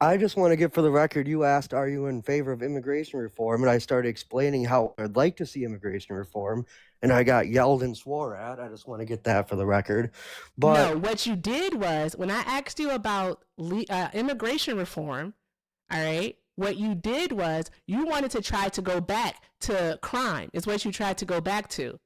I just want to get for the record, you asked, are you in favor of immigration reform? And I started explaining how I'd like to see immigration reform, and I got yelled and swore at. I just want to get that for the record. But no, what you did was, when I asked you about immigration reform, all right, what you did was you wanted to try to go back to crime, is what you tried to go back to.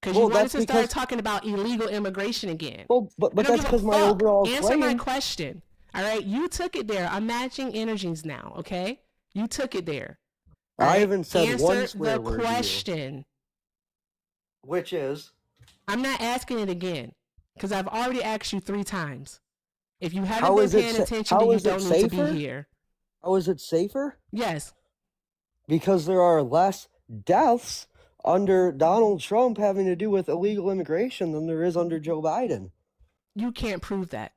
Because you wanted to start talking about illegal immigration again. Well, but that's because my overall Answer my question. All right, you took it there. I'm matching energies now, okay? You took it there. I haven't said Answer one swear the word question. Which is? I'm not asking it again because I've already asked you 3 times. If you haven't been paying attention, then you don't need to be here. How is it safer? Yes. Because there are less deaths under Donald Trump having to do with illegal immigration than there is under Joe Biden. You can't prove that.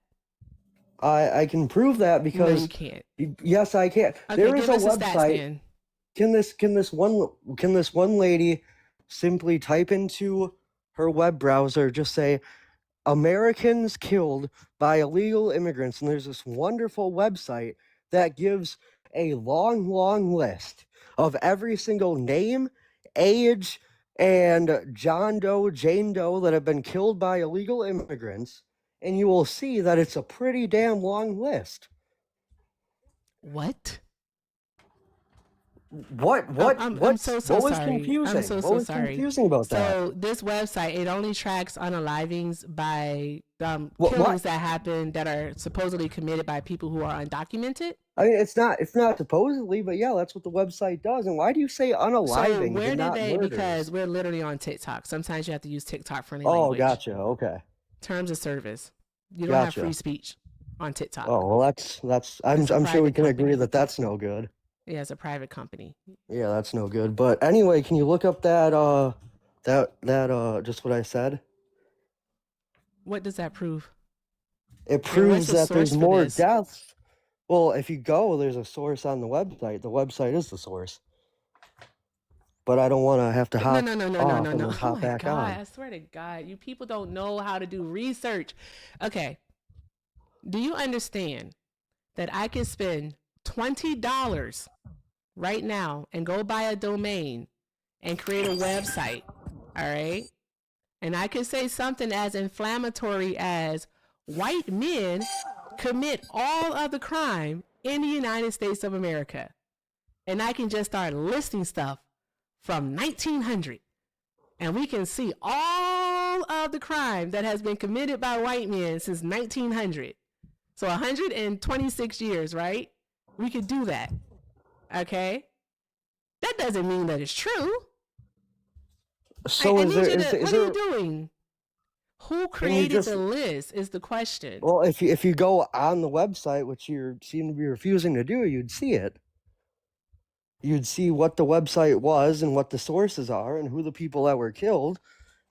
I can prove that because no, you can't. Yes, I can. Okay, there is give a us the stats, website. then. Can this one lady simply type into her web browser, just say Americans killed by illegal immigrants, and there's this wonderful website that gives a long list of every single name, age, and John Doe, Jane Doe that have been killed by illegal immigrants, and you will see that it's a pretty damn long list. What? I'm so sorry. What was confusing? I'm so what was sorry. confusing about that? So this website, it only tracks unalivings by killings that happen that are supposedly committed by people who are undocumented. I mean, it's not supposedly, but yeah, that's what the website does. And why do you say unaliving? So where and did not they? murders? Because we're literally on TikTok. Sometimes you have to use TikTok friendly Oh, language. gotcha. Okay. Terms of service. You don't have free speech on TikTok. Oh well, that's. I'm sure we can agree that that's no good. Yeah, it's a private company. Yeah, that's no good. But anyway, can you look up that just what I said? What does that prove? It proves that there's more this? deaths. Well, if you go, there's a source on the website. The website is the source. But I don't want to have to hop No. off and then Oh hop my back God, on. I swear to God, you people don't know how to do research. Okay. Do you understand that I can spend $20 right now and go buy a domain and create a website, all right? And I can say something as inflammatory as white men commit all of the crime in the United States of America. And I can just start listing stuff from 1900. And we can see all of the crime that has been committed by white men since 1900. So 126 years, right? We could do that. Okay? That doesn't mean that it's true. So what are you doing? Who created the list is the question. Well, if you go on the website, which you seem to be refusing to do, you'd see it. You'd see what the website was and what the sources are and who the people that were killed.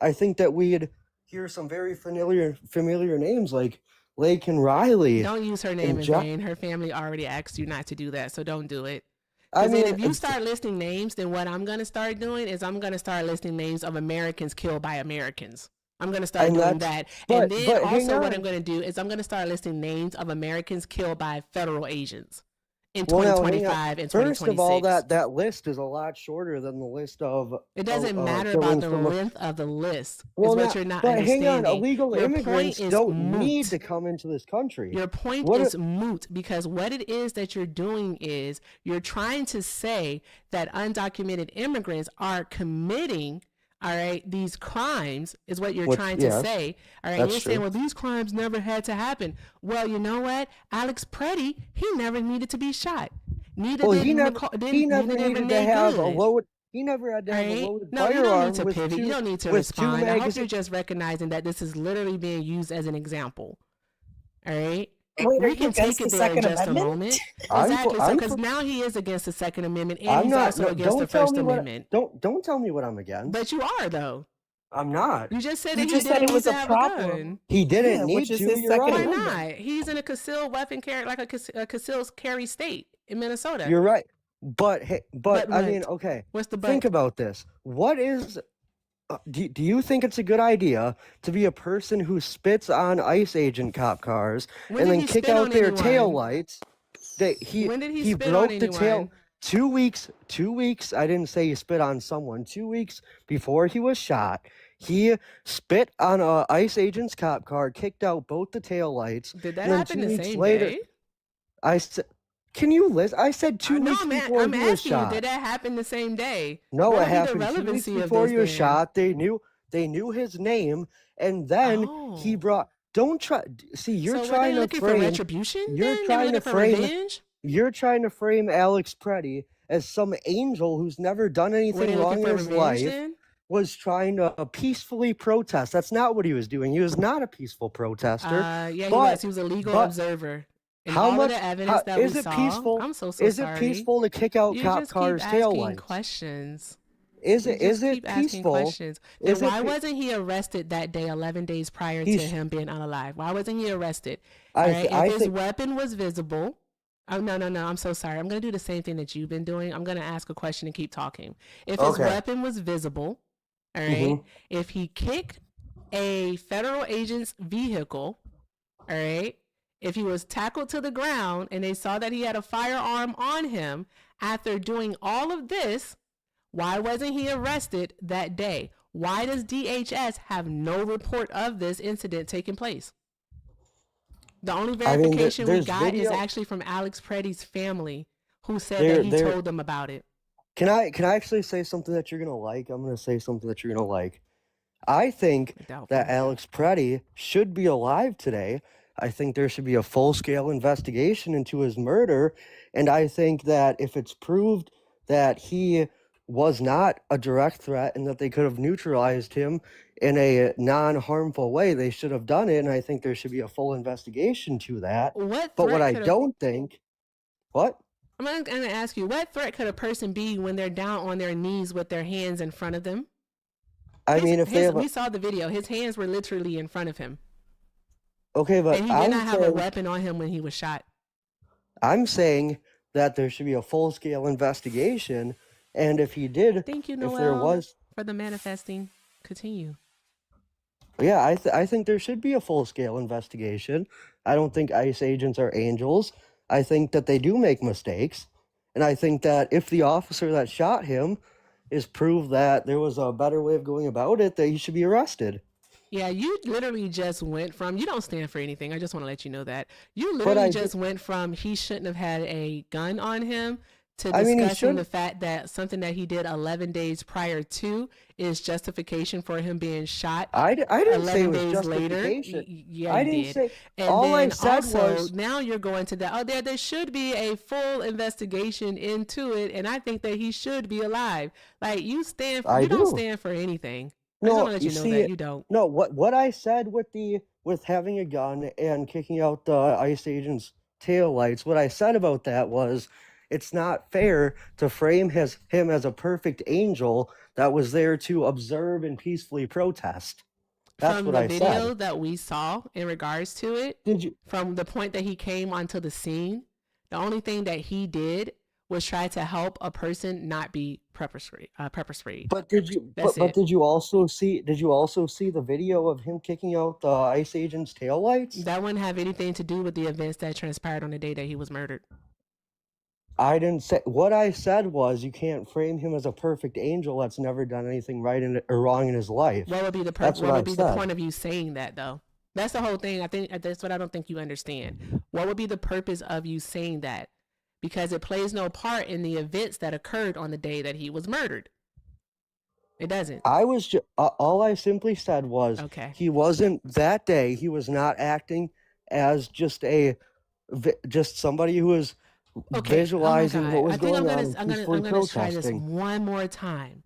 I think that we'd hear some very familiar names like Lake and Riley. Don't use her name in vain. Her family already asked you not to do that, so don't do it. I mean, then if you start listing names, then what I'm going to start doing is I'm going to start listing names of Americans killed by Americans. I'm going to start doing that. And then also what I'm going to do is I'm going to start listing names of Americans killed by federal agents. in Well, now, hang on. 2025 and First of all, 2026. that list is a lot shorter than the list of It doesn't matter about killings the from. length of the list. Well, Is what now, you're not but hang on, understanding. illegal Your point immigrants is don't need moot. to come into this country. Your point What is if- moot because what it is that you're doing is you're trying to say that undocumented immigrants are committing, all right, these crimes is what you're Which- trying to yes, say. All right, that's you're saying, true. well, these crimes never had to happen. Well, you know what? Alex Preddy, he never needed to be shot. Neither Well, did he never neither did needed to Renee have a Good. load. He never had to have a Right? loaded No, you don't firearm need to with pivot. two. You don't need to with two respond. I hope you're magazines. just recognizing that this is literally being used as an example. All right? Wait, are We you can take against it the there in Second just a Amendment? moment. I'm Exactly. for- So, I'm because for- now he is against the Second Amendment, and I'm he's not. also No, against the don't tell First me Amendment. don't tell me what I'm against. But you are, though. I'm not. You just said You that he just said didn't it was need to a have problem. a gun. He didn't Yeah, need which is to. his You're Second right. Why Amendment. not? He's in a concealed weapon carry, like a concealed carry state in Minnesota. You're right. But hey, But I mean, what? okay. What's the Think but? about this. What is? Do you think it's a good idea to be a person who spits on ICE agent cop cars When and did then he kick spit out on their anyone? taillights? That When did he spit on broke the tail. anyone? 2 weeks. 2 weeks. I didn't say he spit on someone. 2 weeks before he was shot, he spit on a ICE agent's cop car, kicked out both the taillights. Did that and then happen 2 the weeks same later, day? I said, "Can you listen?" I said 2 No, weeks man, before I'm he was asking you, shot. did that happen the same day? No, What it would be the happened 2 weeks relevancy of before this he was then? shot. They knew his name, and then he Oh. brought. Don't try. See, you're So were they trying to looking for frame. retribution You're then? They were trying looking to for frame. revenge? You're trying to frame Alex Preddy as some angel who's never done Were they anything looking wrong in for his revenge life. then? Was trying to peacefully protest. That's not what he was doing. He was not a peaceful protester. Yeah, he but was. He was a legal but observer. And how all much? of the evidence that Is we it saw, peaceful? I'm so Is it sorry. peaceful to kick out You cop just cars' keep asking taillights? questions. Is You it just keep asking peaceful? questions. Then Is it why pe- wasn't he arrested that day, 11 days prior to He's- him being unalive? Why wasn't he arrested? I All th- right, I if his think- weapon was visible, oh no, I'm so sorry. I'm gonna do the same thing that you've been doing. I'm gonna ask a question and keep talking. If his Okay. weapon was visible, all right, Mhm. if he kicked a federal agent's vehicle, all right, if he was tackled to the ground and they saw that he had a firearm on him after doing all of this, why wasn't he arrested that day? Why does DHS have no report of this incident taking place? The only I mean, verification we there's got is video- actually from Alex Preddy's family, who said There- that he there- told them about it. Can I actually say something that you're gonna like? I'm gonna say something that you're gonna like. I think Doubtful. that Alex Preddy should be alive today. I think there should be a full-scale investigation into his murder, and I think that if it's proved that he was not a direct threat and that they could have neutralized him in a non-harmful way, they should have done it, and I think there should be a full investigation to that. What But what threat I could a- don't think, what? I'm going to ask you, what threat could a person be when they're down on their knees with their hands in front of them? I mean, if they have We saw the video. His hands were literally in front of him. okay, but And he did I'm not have a saying, weapon on him when he was shot. I'm saying that there should be a full-scale investigation, and if he did, Thank you, if Noel, there was, for the manifesting. Continue. yeah, I think there should be a full-scale investigation. I don't think ICE agents are angels. I think that they do make mistakes, and I think that if the officer that shot him is proved that there was a better way of going about it, that he should be arrested. Yeah, you literally just went from, you don't stand for anything. I just want to let you know that. You But literally I just went from he shouldn't have had a gun on him to I mean, he discussing the should- fact that something that he did 11 days prior to is justification for him being shot I didn't say it 11 was days later. justification. Yeah, I you didn't did. say. And All then I said also, was now you're going to that. Oh, there should be a full investigation into it, and I think that he should be alive. Like you stand, I you don't do. stand for anything. I just No, want to let you know see, that you don't. no. What I said with having a gun and kicking out the ICE agent's taillights, what I said about that was, it's not fair to frame him as a perfect angel that was there to observe and peacefully protest. That's From what the I video said. that we saw in regards to it, Did you? from the point that he came onto the scene, the only thing that he did was try to help a person not be pepper sprayed. But did you? That's But it. did you also see? Did you also see the video of him kicking out the ICE agent's taillights? That wouldn't have anything to do with the events that transpired on the day that he was murdered. I didn't say what I said was you can't frame him as a perfect angel that's never done anything right or wrong in his life. What would be the That's what what would I be the said. point of you saying that though? That's the whole thing. I think that's what I don't think you understand. What would be the purpose of you saying that? Because it plays no part in the events that occurred on the day that he was murdered. It doesn't. I was just all I simply said was Okay. he wasn't that day. He was not acting as just somebody who was Okay. visualizing Oh my what God. was I think going on I'm and peacefully gonna try this protesting. one more time.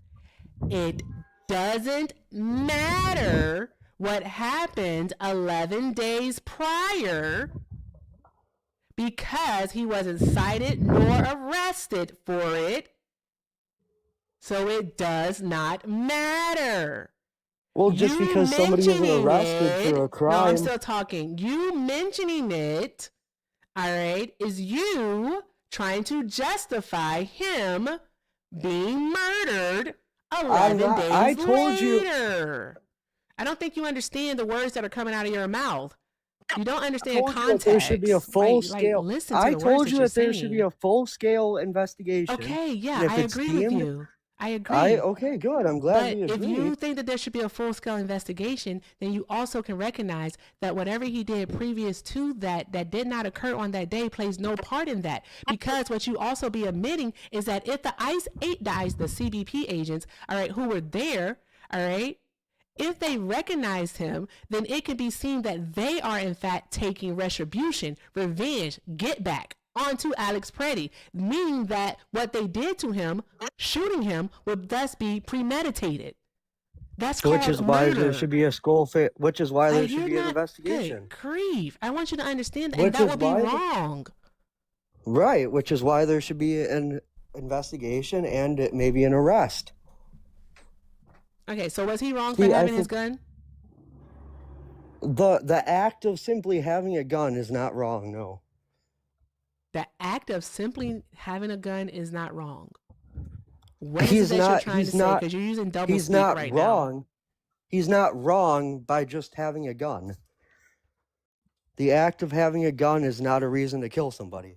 It doesn't matter what happened 11 days prior because he wasn't cited nor arrested for it. So it does not matter. Well, just You because somebody isn't mentioning arrested for a it, no, I'm crime, still talking. You mentioning it, all right, is you trying to justify him being murdered 11 days I told you. later. I don't think you understand the words that are coming out of your mouth. You don't I understand told you that there should be a context. full Like scale. listen to I the words told that you you're that there should be saying. a full scale investigation. Okay, yeah, And if I it's agree with deemed, you. I agree. okay, good. I'm glad But we if agree. you think that there should be a full-scale investigation, then you also can recognize that whatever he did previous to that did not occur on that day plays no part in that. Because what you also be admitting is that if the the CBP agents, all right, who were there, all right, if they recognized him, then it can be seen that they are in fact taking retribution, revenge, get back onto Alex Preddy, meaning that what they did to him, shooting him, would thus be premeditated. That's called Which is why murder. there should be a skull fit. Which is why there should You're be an not investigation. good grief. I want you to understand that, and Which that is would be why wrong. Right, which is why there should be an investigation and maybe an arrest. Okay, so was he wrong for See, I having his think gun? the act of simply having a gun is not wrong. No, The act of simply having a gun is not wrong. What is he's it that you're not. trying to He's say? not. Because you're using double He's speak not right now. wrong. He's not wrong by just having a gun. The act of having a gun is not a reason to kill somebody.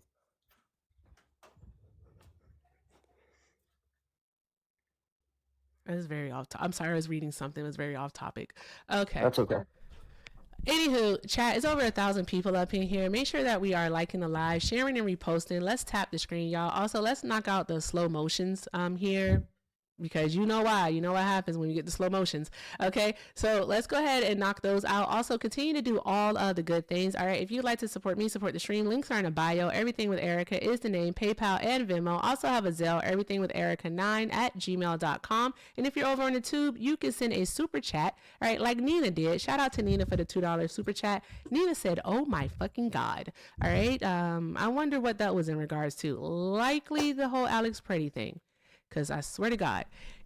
That is very off. I'm sorry, I was reading something. It was very off topic. Okay. That's okay. Anywho, chat, it's over 1,000 people up in here. Make sure that we are liking the live, sharing and reposting. Let's tap the screen, y'all. Also, let's knock out the slow motions here. Because you know why. You know what happens when you get the slow motions. Okay, so let's go ahead and knock those out. Also, continue to do all of the good things. All right, if you'd like to support me, support the stream, links are in the bio. Everything with Erica is the name, PayPal and Venmo. Also have a Zelle, everythingwitherica9@gmail.com. And if you're over on the tube, you can send a super chat, all right, like Nina did. Shout out to Nina for the $2 super chat. Nina said, oh my fucking God. All right, I wonder what that was in regards to. Likely the whole Alex Preddy thing. Because I swear to God.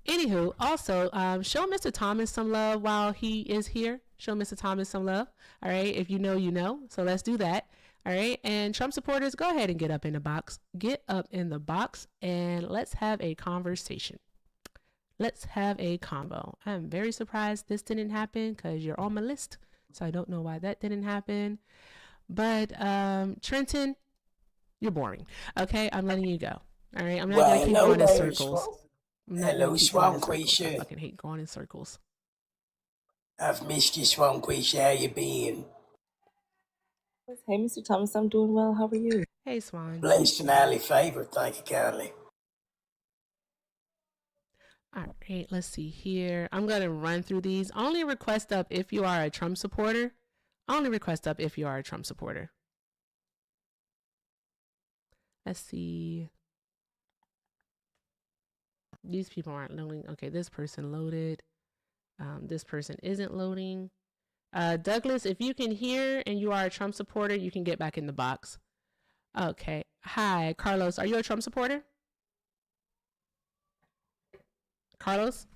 Anywho, also, show Mr. Thomas some love while he is here. Show Mr. Thomas some love. All right. If you know, you know. So let's do that. All right. And Trump supporters, go ahead and get up in the box. Get up in the box and let's have a conversation. Let's have a convo. I'm very surprised this didn't happen because you're on my list. So I don't know why that didn't happen. But Trenton, you're boring. Okay. I'm letting you go. All right, I'm not gonna keep going in circles. Hello, Swanquisha. I fucking hate going in circles. I've missed you, Swanquisha. How you been? Hey, Mr. Thomas, I'm doing well. How are you? Hey, Swan. Blessed and highly favored, thank you kindly. All right, let's see here. I'm gonna run through these. Only request up if you are a Trump supporter. Only request up if you are a Trump supporter. Let's see. These people aren't loading. Okay, this person loaded. This person isn't loading. Douglas, if you can hear and you are a Trump supporter, you can get back in the box. Okay. Hi, Carlos. Are you a Trump supporter? Carlos?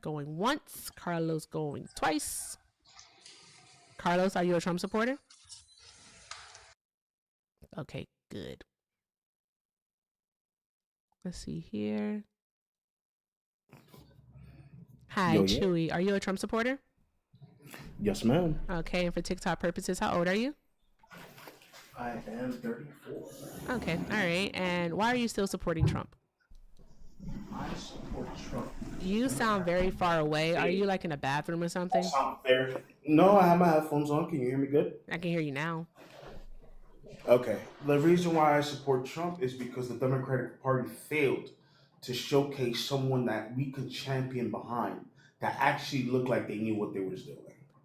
Going once. Carlos going twice. Carlos, are you a Trump supporter? Okay, good. Let's see here. Hi, Yo, yeah. Chewy. Are you a Trump supporter? Yes, ma'am. Okay, and for TikTok purposes, how old are you? I am 34. Okay, all right. And why are you still supporting Trump? I support Trump. You sound very far away. Are you like in a bathroom or something? No, I have my headphones on. Can you hear me good? I can hear you now. Okay. The reason why I support Trump is because the Democratic Party failed to showcase someone that we could champion behind that actually looked like they knew what they was doing.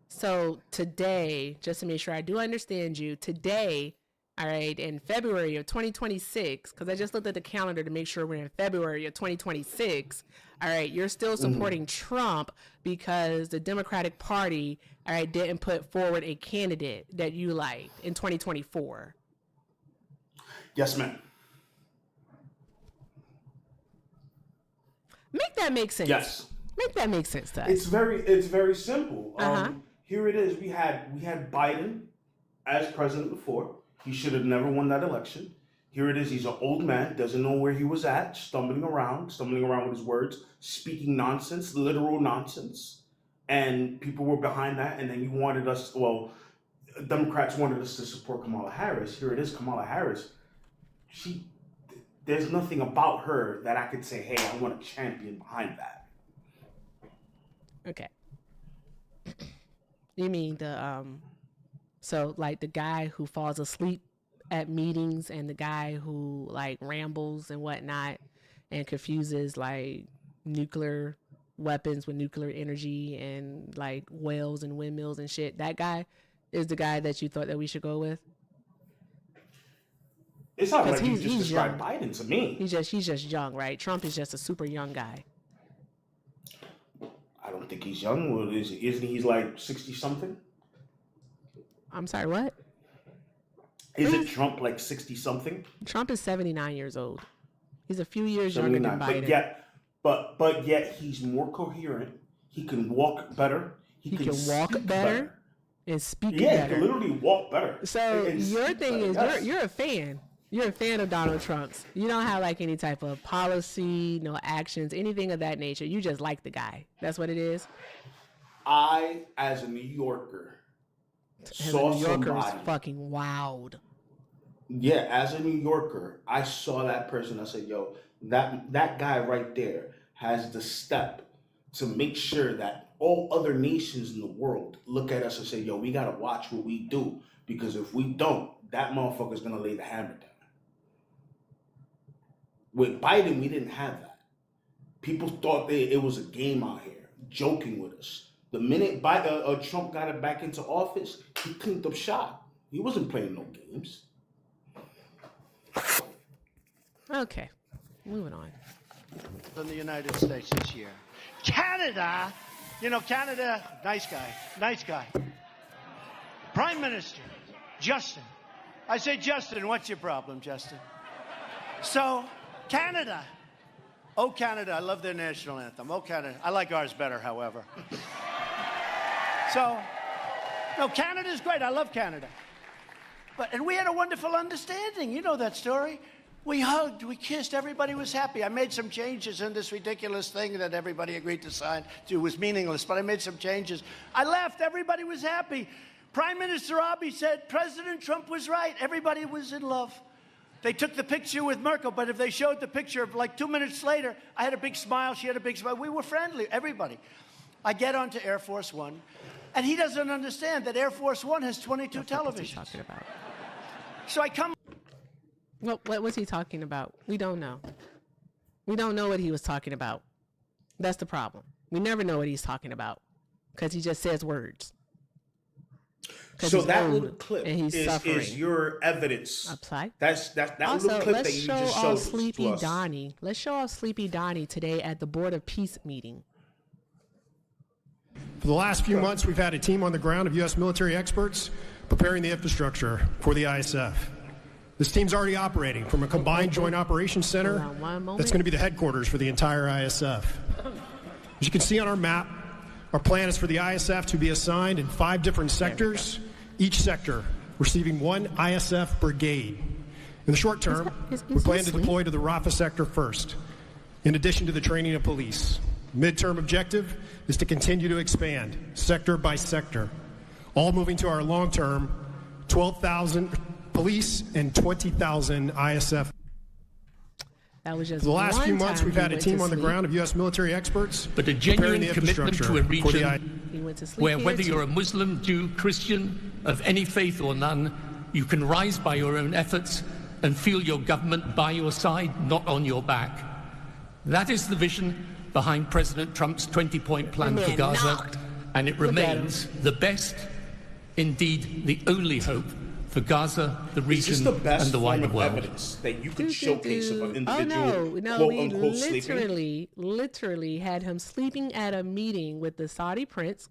So today, just to make sure I do understand you, today, all right, in February of 2026, because I just looked at the calendar to make sure we're in February of 2026, all right, you're still supporting Trump because the Democratic Party, all right, didn't put forward a candidate that you liked in 2024. Yes, ma'am. Make that make sense. Yes. Make that make sense to us. It's very simple. Here it is. We had Biden as president before. He should have never won that election. Here it is. He's an old man, doesn't know where he was at, stumbling around with his words, speaking nonsense, literal nonsense. And people were behind that. And then you wanted us, Democrats wanted us to support Kamala Harris. Here it is, Kamala Harris. There's nothing about her that I could say, hey, I want a champion behind that. Okay. You mean so like the guy who falls asleep at meetings and the guy who like rambles and whatnot and confuses like nuclear weapons with nuclear energy and like whales and windmills and shit. That guy is the guy that you thought that we should go with? It's not like you just described Biden to me. He's just young, right? Trump is just a super young guy. I don't think he's young. Well, isn't he like 60 something? I'm sorry, what? Isn't Trump like 60 something? Trump is 79 years old. He's a few years younger than Biden. But yet he's more coherent. He can walk better. He can walk better and speak better. Yeah, he can literally walk better. So your thing is you're a fan. You're a fan of Donald Trump's. You don't have like any type of policy, no actions, anything of that nature. You just like the guy. That's what it is. I, as a New Yorker, saw somebody. Is fucking wild. Yeah, as a New Yorker, I saw that person. I said, "Yo, that guy right there has the step to make sure that all other nations in the world look at us and say, yo, we gotta watch what we do, because if we don't, that motherfucker's gonna lay the hammer down." With Biden, we didn't have that. People thought it was a game out here, joking with us. The minute Trump got it back into office, he cleaned up shop. He wasn't playing no games. Okay, moving on. In the United States this year. Canada, Canada, nice guy. Prime Minister, Justin. I say, Justin, what's your problem, Justin? So, Canada. Oh, Canada, I love their national anthem. Oh, Canada. I like ours better, however. So, no, Canada's great. I love Canada. And we had a wonderful understanding. You know that story. We hugged, we kissed, everybody was happy. I made some changes in this ridiculous thing that everybody agreed to sign to. It was meaningless, but I made some changes. I left, everybody was happy. Prime Minister Abiy said President Trump was right. Everybody was in love. They took the picture with Merkel, but if they showed the picture like 2 minutes later, I had a big smile, she had a big smile. We were friendly, everybody. I get onto Air Force One, and he doesn't understand that Air Force One has 22 televisions. Talking about? So I come. What was he talking about? We don't know. We don't know what he was talking about. That's the problem. We never know what he's talking about because he just says words. So that little clip is your evidence. Apply. That also, little clip let's that you show just off showed Sleepy to us. Donnie. Let's show off Sleepy Donnie today at the Board of Peace meeting. For the last few months, we've had a team on the ground of U.S. military experts preparing the infrastructure for the ISF. This team's already operating from a combined joint operations center that's going to be the headquarters for the entire ISF. As you can see on our map, our plan is for the ISF to be assigned in 5 different sectors, each sector receiving 1 ISF brigade. In the short term, we plan to deploy to the Rafah sector first, in addition to the training of police. Midterm objective is to continue to expand sector by sector, all moving to our long-term 12,000 police, and 20,000 ISF. That was just For the last few one months, time we've he had a went team to on the sleep. ground of U.S. military experts but a preparing genuine the commitment to a infrastructure for the region He went to sleep where here whether too. you're a Muslim, Jew, Christian, of any faith or none, you can rise by your own efforts and feel your government by your side, not on your back. That is the vision behind President Trump's 20-point plan for Man Gaza, knocked. and it Look at him. remains the best, indeed the only hope for Gaza, the Is this region, the best and the form wider of world. evidence that you could showcase of an individual, no, quote we unquote, sleeping? literally had him sleeping at a meeting with the Saudi prince.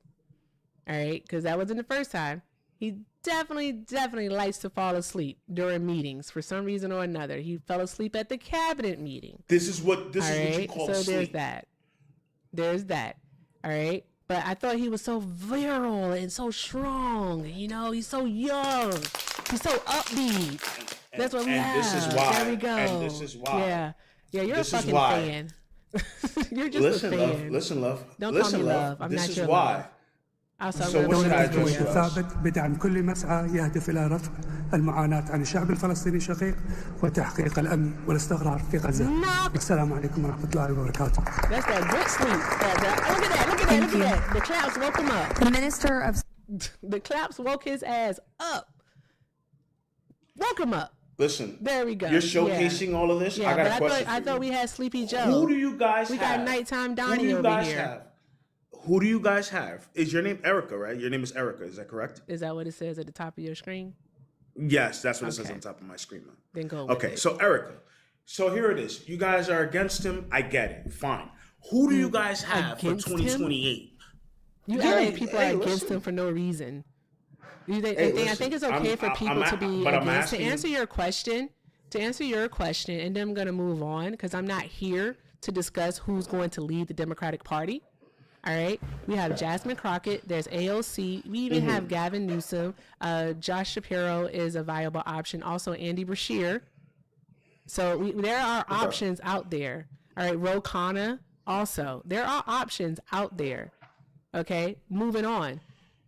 All right, because that wasn't the first time. He definitely likes to fall asleep during meetings for some reason or another. He fell asleep at the cabinet meeting. This is what you Alright, call so sleep. there's that. All right, but I thought he was so virile and so strong. You know, he's so young. He's so upbeat. That's what we and have. this is why. There we go. And this is why. Yeah, you're This a is fucking why. fan. You're just Listen, a fan. love. Don't listen, call me love. I'm this not is your why. love. Also, So what should I address you as? ثابت بدعم كل مسعى يهدف إلى رفع المعاناة عن الشعب الفلسطيني الشقيق وتحقيق الأمن والاستقرار في غزة. والسلام عليكم ورحمة الله وبركاته. That's that good sleep. Look at that. The claps woke him up. The Minister of The claps woke his ass up. Woke him up. Listen, There we go. you're showcasing all of this. Yeah, I got but a question. I thought we had Sleepy Joe. Who do you guys We have? got nighttime Who do Donnie you over guys here. have? Who do you guys have? Is your name Erica, right? Your name is Erica, is that correct? Is that what it says at the top of your screen? Yes, that's what it says Okay. on top of my screen. Man. Then go with Okay, it. so Erica. So here it is. You guys are against him. I get it. Fine. Who do you guys have for Against him? 2028? You Hey, act like people hey, are against listen. him for no reason. You think, Hey, I think it's okay for people to be but I'm against. To asking you- answer your question, and then I'm going to move on because I'm not here to discuss who's going to lead the Democratic Party. All right, we have Jasmine Crockett. There's AOC. We even have Gavin Newsom. Josh Shapiro is a viable option. Also, Andy Brashear. So there are options out there. All right, Ro Khanna also. There are options out there. Okay, moving on.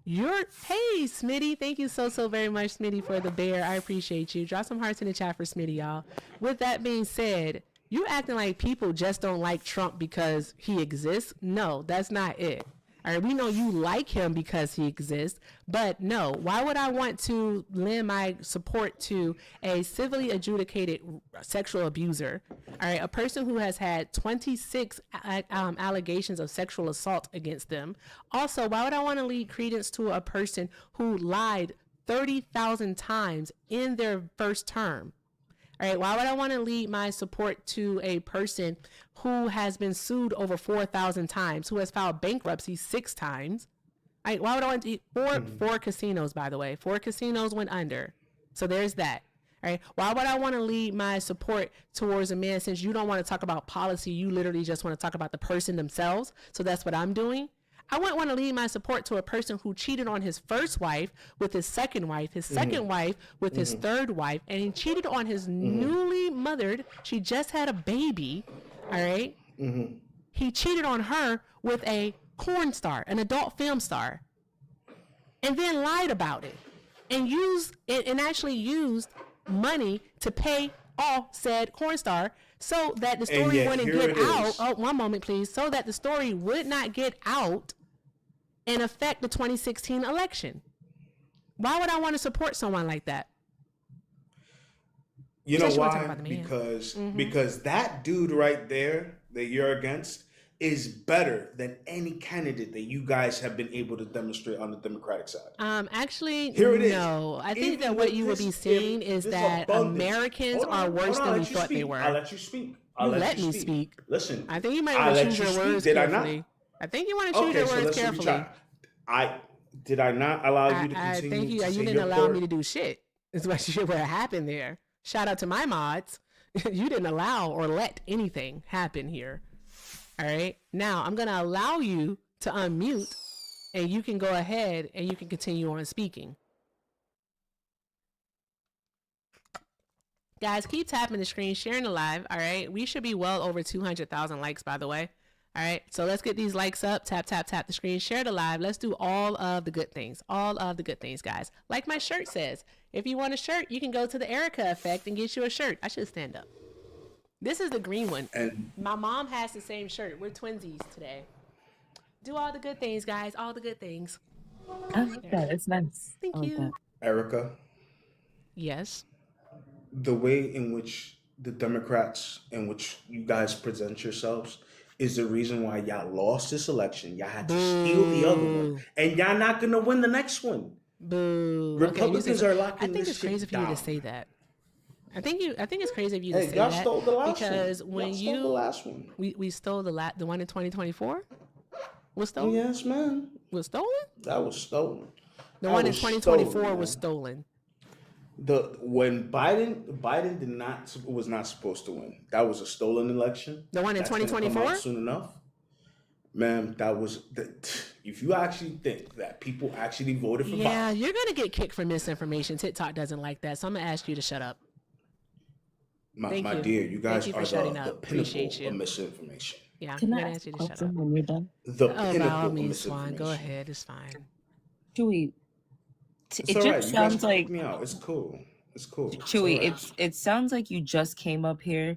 Hey, Smitty. Thank you so very much, Smitty, for the bear. I appreciate you. Drop some hearts in the chat for Smitty, y'all. With that being said, you acting like people just don't like Trump because he exists. No, that's not it. All right, we know you like him because he exists, but no, why would I want to lend my support to a civilly adjudicated sexual abuser? All right, a person who has had 26 allegations of sexual assault against them. Also, why would I want to lead credence to a person who lied 30,000 times in their first term? All right, why would I want to lead my support to a person who has been sued over 4,000 times, who has filed bankruptcy 6 times? All right, why would I want to four casinos, by the way? 4 casinos went under. So there's that. All right, why would I want to lead my support towards a man, since you don't want to talk about policy, you literally just want to talk about the person themselves? So that's what I'm doing. I wouldn't want to lead my support to a person who cheated on his first wife with his second wife, his second wife with his third wife, and he cheated on his newly mothered, she just had a baby, all right? He cheated on her with a porn star, an adult film star, and then lied about it and actually used money to pay off said porn star so that the story wouldn't get out. Oh, one moment, please. So that the story would not get out and affect the 2016 election. Why would I want to support someone like that? You know Especially when we're talking why? about the man. Because that dude right there that you're against is better than any candidate that you guys have been able to demonstrate on the Democratic side. Actually, Here it is. no. I think Even that what with you would this- be seeing is this that abundance- Americans Hold on, are worse hold on, than I'll we let you thought they speak. were. I'll let you speak. You let me speak. Listen. I think you might I'll want to let choose you your speak. words Did I not? carefully. I think you want to choose your words let's see what carefully. you try. Did I not allow you to I continue? think you to say didn't your allow part? me to do shit. Is what happened there. Shout out to my mods. You didn't allow or let anything happen here. All right. Now I'm gonna allow you to unmute, and you can go ahead and you can continue on speaking. Guys, keep tapping the screen, sharing the live. All right. We should be well over 200,000 likes, by the way. All right, so let's get these likes up. Tap, tap, tap the screen. Share the live. Let's do all of the good things. All of the good things, guys. Like my shirt says, if you want a shirt, you can go to the Erica Effect and get you a shirt. I should stand up. This is the green one. And my mom has the same shirt. We're twinsies today. Do all the good things, guys. All the good things. I like that. It's nice. Thank I like you. that. Erica, Yes. the way in which the Democrats, in which you guys present yourselves, is the reason why y'all lost this election. Y'all had to steal the other one, and y'all not gonna win the next one. Boo. Republicans are locking I think this it's crazy shit for you down. to say that. I think it's crazy of you to Hey, say y'all that stole the last because one. when Y'all stole the last one. we stole the one in 2024 was stolen. Yes, man. Was stolen? That was stolen. The That one in was 2024 stolen, was man. stolen. When Biden was not supposed to win. That was a stolen election. The one in That's gonna come 2024? out soon enough. Ma'am, if you actually think that people actually voted for Yeah, Biden, you're gonna get kicked for misinformation. TikTok doesn't like that, so I'm gonna ask you to shut up. my Thank you. dear, you guys Thank you for are shutting the up. pinnacle Appreciate you. of misinformation. Yeah, Can I'm I gonna ask ask you a to shut up. question when you're done? The Oh, by pinnacle all of means, Swan, misinformation. go ahead. It's fine. Chewy, It's it all right. just You guys sounds can like kick me out. It's cool. It's cool. It's Chewy. all right. It sounds like you just came up here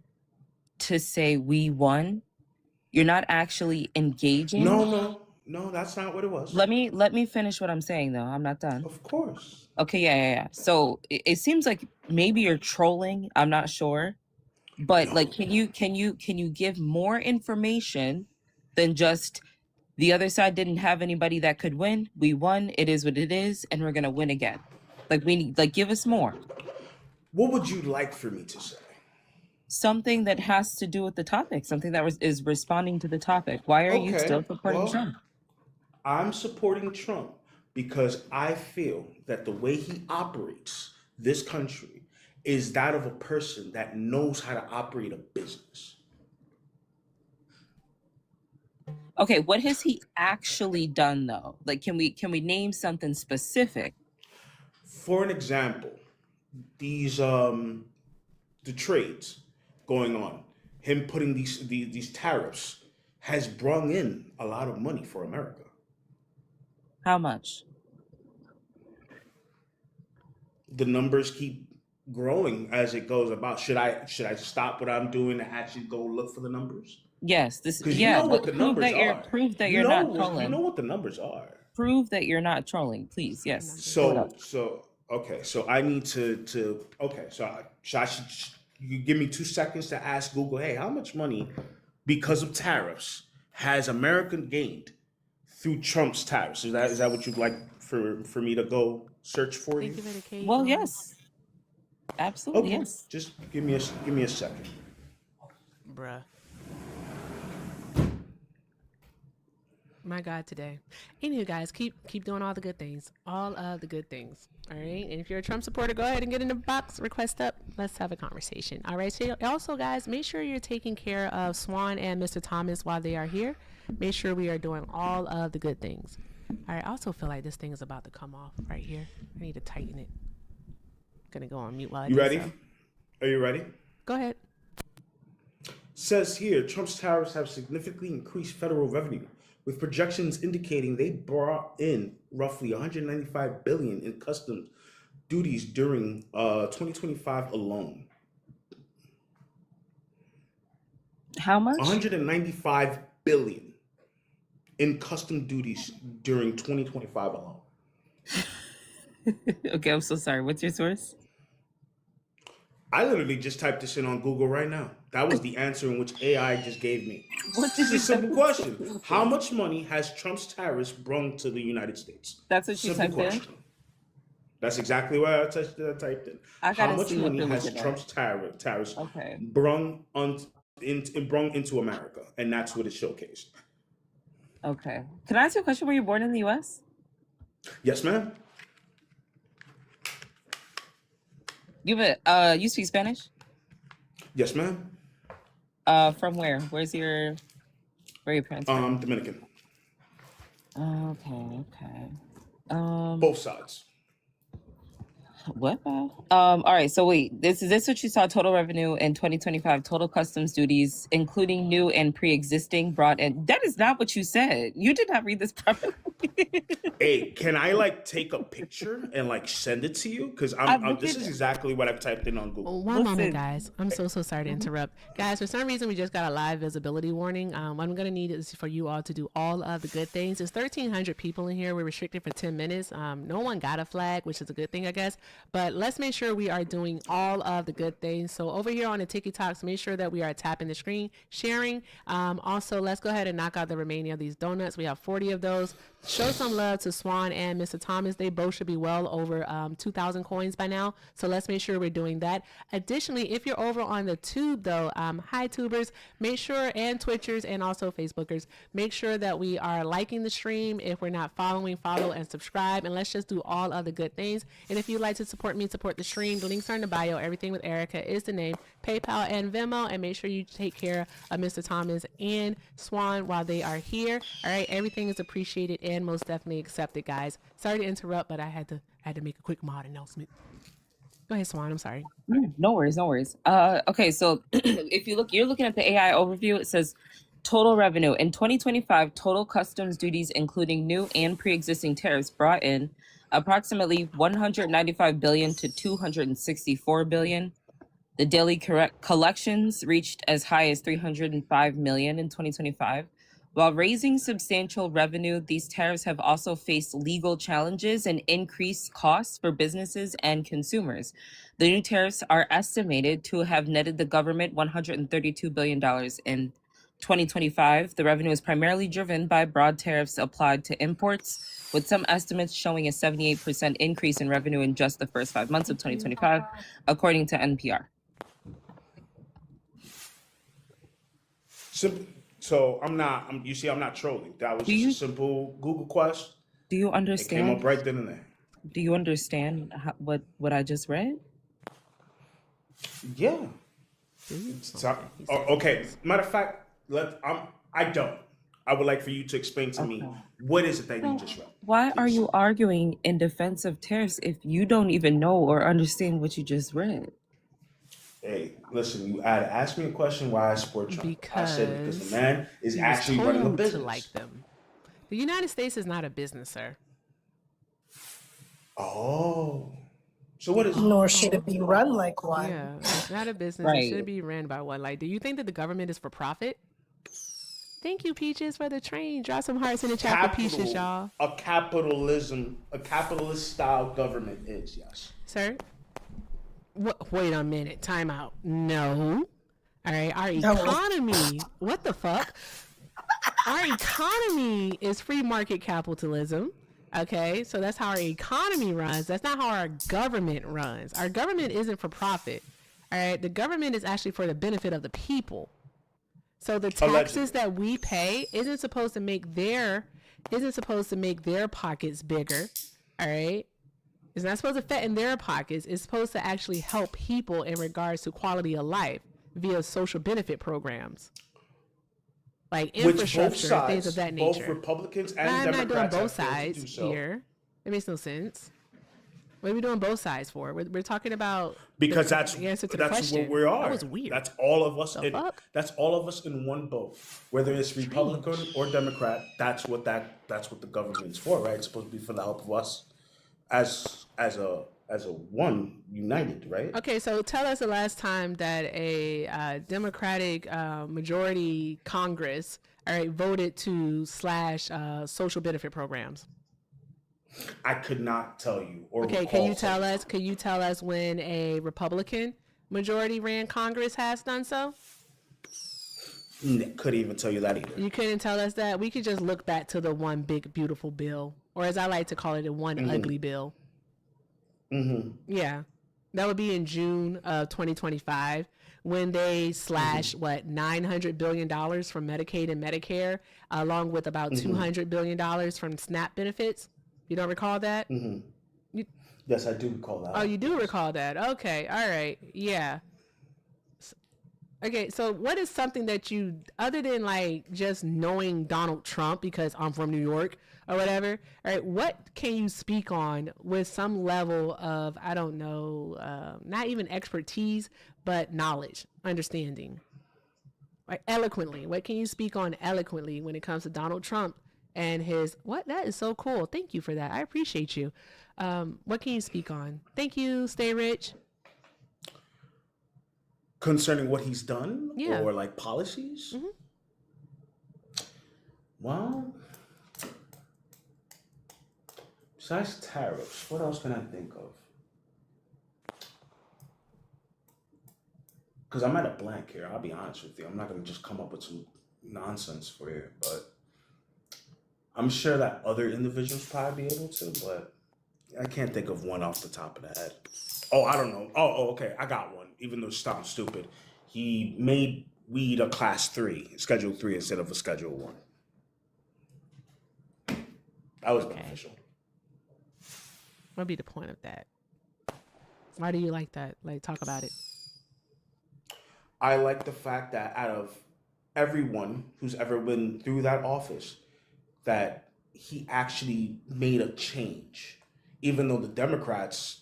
to say we won. You're not actually engaging. No, that's not what it was. Let me finish what I'm saying though. I'm not done. Of course. Okay, yeah. So it seems like maybe you're trolling. I'm not sure, but like, can you give more information than just the other side didn't have anybody that could win. We won. It is what it is, and we're gonna win again. Like we need, give us more. What would you like for me to say? Something that has to do with the topic. Something that is responding to the topic. Why are you still supporting Trump? I'm supporting Trump because I feel that the way he operates this country is that of a person that knows how to operate a business. Okay, what has he actually done though? Like, can we name something specific? For an example, these the trades going on, him putting these tariffs has brought in a lot of money for America. How much? The numbers keep growing as it goes about. Should I stop what I'm doing and actually go look for the numbers? Yes, Because you know what the numbers are. Prove that you're not trolling. You know what the numbers are. Prove that you're not trolling, please. Yes. So I need to okay. So you give me 2 seconds to ask Google, hey, how much money because of tariffs has America gained through Trump's tariffs? Is that what you'd like for me to go search for you? Well, yes. Absolutely, Okay. yes. Just give me a second. Bruh. My God, today. Anywho, guys, keep doing all the good things. All of the good things. All right. And if you're a Trump supporter, go ahead and get in the box, request up. Let's have a conversation. All right. So also, guys, make sure you're taking care of Swan and Mr. Thomas while they are here. Make sure we are doing all of the good things. All right. I also feel like this thing is about to come off right here. I need to tighten it. Gonna go on mute while I do You ready? so. Are you ready? Go ahead. Says here, Trump's tariffs have significantly increased federal revenue, with projections indicating they brought in roughly $195 billion in customs duties during 2025 alone. How much? $195 billion in custom duties during 2025 alone. Okay, I'm so sorry. What's your source? I literally just typed this in on Google right now. That was the answer in which AI just gave me. What did It's you a simple question. How much money has Trump's tariffs brought to the United States? That's what you Simple typed in? question. That's exactly what I typed in. I How gotta much see what money they're has looking at. Trump's tariffs Okay. brought into America? And that's what it showcased. Okay. Can I ask you a question? Were you born in the U.S.? Yes, ma'am. You speak Spanish? Yes, ma'am. From where? Where are your parents from? Dominican. Okay. Both sides. What? All right. So wait, is this what you saw? Total revenue in 2025, total customs duties, including new and pre-existing, brought in. That is not what you said. You did not read this properly. Hey, can I like take a picture and like send it to you? Because this is exactly what I've typed in on Google. One moment, guys. I'm so sorry to interrupt. Guys, for some reason, we just got a live visibility warning. What I'm going to need is for you all to do all of the good things. There's 1,300 people in here. We're restricted for 10 minutes. No one got a flag, which is a good thing, I guess. But let's make sure we are doing all of the good things. So over here on the TikToks, make sure that we are tapping the screen, sharing. Also, let's go ahead and knock out the remaining of these donuts. We have 40 of those. Show some love to Swan and Mr. Thomas. They both should be well over 2,000 coins by now. So let's make sure we're doing that. Additionally, if you're over on the tube though, hi tubers, make sure, and Twitchers and also Facebookers, make sure that we are liking the stream. If we're not following, follow and subscribe. And let's just do all of the good things. And if you'd like to support me, support the stream, the links are in the bio. Everything with Erica is the name, PayPal and Venmo. And make sure you take care of Mr. Thomas and Swan while they are here. All right, everything is appreciated and most definitely accepted, guys. Sorry to interrupt, but I had to make a quick mod announcement. Go ahead, Swan. I'm sorry. No worries. Okay, so if you look, you're looking at the AI overview. It says total revenue in 2025, total customs duties, including new and pre-existing tariffs, brought in approximately 195 billion to 264 billion. The daily collections reached as high as 305 million in 2025. While raising substantial revenue, these tariffs have also faced legal challenges and increased costs for businesses and consumers. The new tariffs are estimated to have netted the government $132 billion in 2025. The revenue is primarily driven by broad tariffs applied to imports, with some estimates showing a 78% increase in revenue in just the first 5 months of 2025, according to NPR. So I'm not trolling. That was just a simple Google quest. Do you understand? It came up right then and there. Do you understand what I just read? Yeah. Okay. Matter of fact, I don't. I would like for you to explain to me what is it that you just read. Why are you arguing in defense of tariffs if you don't even know or understand what you just read? Hey, listen, you had to ask me a question why I support Trump. I said because the man is actually running a business. To like them. The United States is not a business, sir. Oh. So what is Nor should it be run like one. Yeah, it's not a business. Right. It should be ran by one. Like, do you think that the government is for profit? Thank you, Peaches, for the train. Drop some hearts in the chat for Peaches, y'all. A capitalist style government is, yes. Sir? Wait a minute. Time out. No. All right. Our economy. What the fuck? Our economy is free market capitalism. Okay. So that's how our economy runs. That's not how our government runs. Our government isn't for profit. All right. The government is actually for the benefit of the people. So the taxes that we pay isn't supposed to make their pockets bigger. All right. It's not supposed to fatten their pockets. It's supposed to actually help people in regards to quality of life via social benefit programs. Like infrastructure, things of that nature. Both Republicans and I'm Democrats not doing both sides here. It makes no sense. What are we doing both sides for? We're talking about because that's what we are. That was weird. That's all of us. That's all of us in one boat. Whether it's Republican or Democrat, that's what the government's for, right? It's supposed to be for the help of us as a one united, right? Okay, so tell us the last time that a Democratic majority Congress, all right, voted to slash social benefit programs. I could not tell you. Or okay, can you tell us? Can you tell us when a Republican majority ran Congress has done so? Couldn't even tell you that either. You couldn't tell us that? We could just look back to the one big beautiful bill, or as I like to call it, a one ugly bill. Yeah, that would be in June of 2025 when they slashed $900 billion from Medicaid and Medicare, along with about $200 billion from SNAP benefits. You don't recall that? Yes, I do recall that. Oh, you do recall that? Okay, all right, yeah. Okay, so what is something that you, other than like just knowing Donald Trump because I'm from New York or whatever, all right, what can you speak on with some level of, I don't know, not even expertise, but knowledge, understanding? Like eloquently, what can you speak on eloquently when it comes to Donald Trump and his, what? That is so cool. Thank you for that. I appreciate you. What can you speak on? Thank you, Stay Rich. Concerning what he's done Yeah. or like policies? Well, besides tariffs, what else can I think of? Because I'm at a blank here, I'll be honest with you. I'm not going to just come up with some nonsense for you, but I'm sure that other individuals probably be able to, but I can't think of one off the top of the head. Oh, I don't know. Oh, okay. I got one, even though it sounds stupid. He made weed a class 3, schedule 3 instead of a schedule 1. That was beneficial. What would be the point of that? Why do you like that? Like, talk about it. I like the fact that out of everyone who's ever been through that office, that he actually made a change. Even though the Democrats,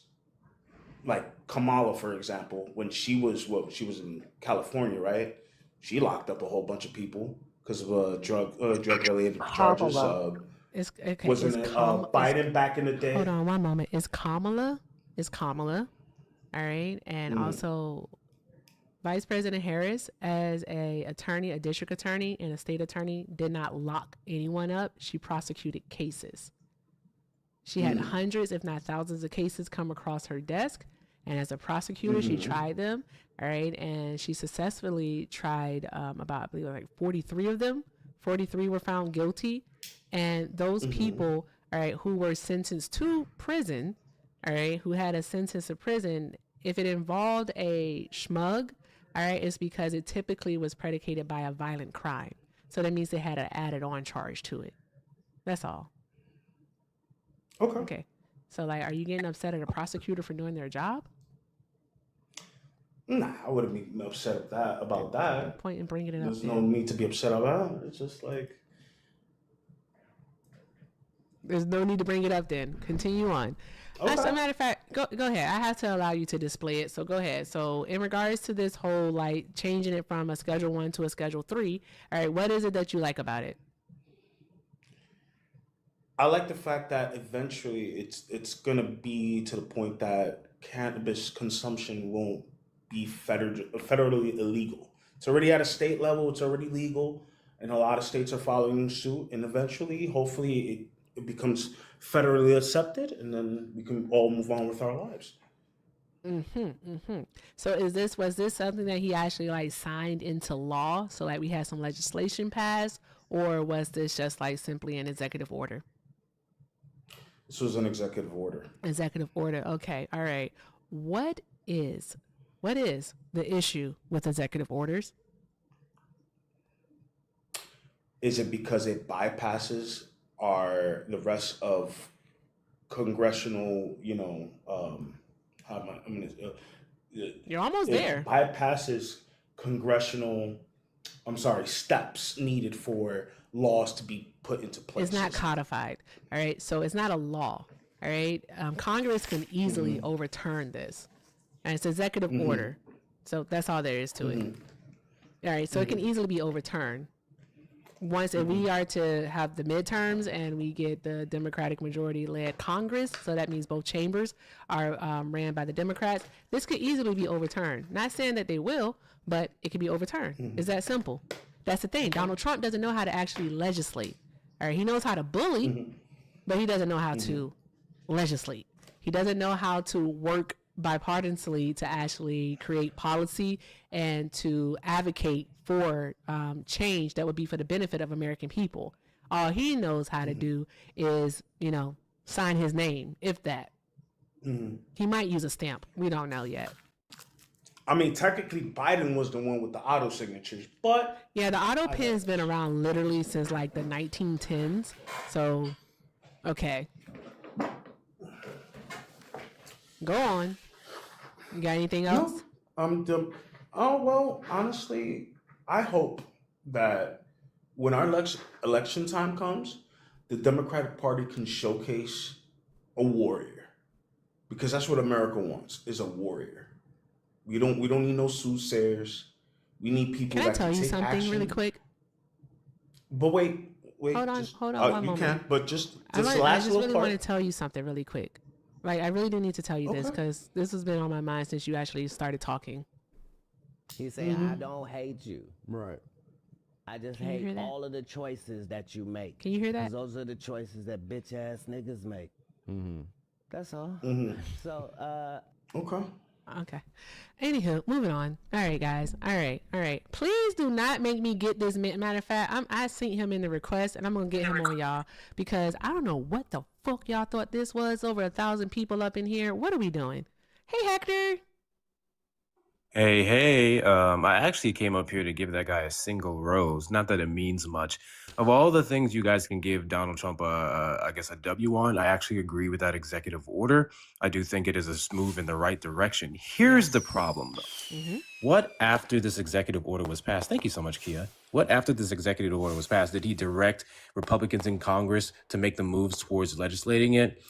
like Kamala, for example, when she was in California, right? She locked up a whole bunch of people because of drug-related charges. Wasn't it Biden back in the day? Hold on one moment. Is Kamala, all right? And also Vice President Harris, as a district attorney and a state attorney, did not lock anyone up. She prosecuted cases. She had hundreds, if not thousands, of cases come across her desk. And as a prosecutor, she tried them. All right. And she successfully tried about, I believe, like 43 of them. 43 were found guilty. And those people, all right, who were sentenced to prison, all right, who had a sentence of prison, if it involved a schmug, all right, it's because it typically was predicated by a violent crime. So that means they had an added on charge to it. That's all. Okay. So, like, are you getting upset at a prosecutor for doing their job? Nah, I wouldn't be upset about that. Point in bringing it up. There's no need to be upset about it. It's just like... There's no need to bring it up then. Continue on. Okay. As a matter of fact, go ahead. I have to allow you to display it, so go ahead. So in regards to this whole, like, changing it from a Schedule 1 to a Schedule 3, all right, what is it that you like about it? I like the fact that eventually it's going to be to the point that cannabis consumption won't be federally illegal. It's already at a state level. It's already legal, and a lot of states are following suit. And eventually, hopefully, it becomes federally accepted, and then we can all move on with our lives. So was this something that he actually like signed into law? So like we had some legislation passed, or was this just like simply an executive order? This was an executive order. Executive order. Okay. All right. What is the issue with executive orders? Is it because it bypasses the rest of congressional, you're almost there. Bypasses congressional, steps needed for laws to be put into place. It's not codified. All right. So it's not a law. All right. Congress can easily overturn this. And it's executive order. So that's all there is to it. All right. So it can easily be overturned. Once if we are to have the midterms and we get the Democratic majority-led Congress, so that means both chambers are ran by the Democrats, this could easily be overturned. Not saying that they will, but it can be overturned. It's that simple. That's the thing. Donald Trump doesn't know how to actually legislate. All right, he knows how to bully, but he doesn't know how to legislate. He doesn't know how to work bipartisanly to actually create policy and to advocate for change that would be for the benefit of American people. All he knows how to do is, sign his name, if that. He might use a stamp. We don't know yet. I mean, technically, Biden was the one with the auto signatures, but... Yeah, the auto pen's been around literally since, like, the 1910s. So, okay. Go on. You got anything else? No, Oh, well, honestly, I hope that when our election time comes, the Democratic Party can showcase a warrior, because that's what America wants, is a warrior. We don't need no soothsayers. We need people Can I that tell can you take something really action. quick? But wait, just Hold on one you moment. can, but just I the last just little really want to part. tell you something really quick. Like, I really do need to tell you this Okay. because this has been on my mind since you actually started talking. He's saying, I don't hate you. Right. I just Can you hate hear that? all of the choices that you make. Can you hear that? 'Cause those are the choices that bitch ass niggas make. That's all. So, Okay. Okay. Anywho, moving on. All right, guys. All right. Please do not make me get this. Matter of fact, I sent him in the request, and I'm gonna get him on y'all because I don't know what the fuck y'all thought this was. Over 1,000 people up in here. What are we doing? Hey, Hector. Hey, I actually came up here to give that guy a single rose. Not that it means much. Of all the things you guys can give Donald Trump, I guess a W on, I actually agree with that executive order. I do think it is a move in the right direction. Here's the problem, though. What after this executive order was passed? Thank you so much, Kia. What after this executive order was passed? Did he direct Republicans in Congress to make the moves towards legislating it?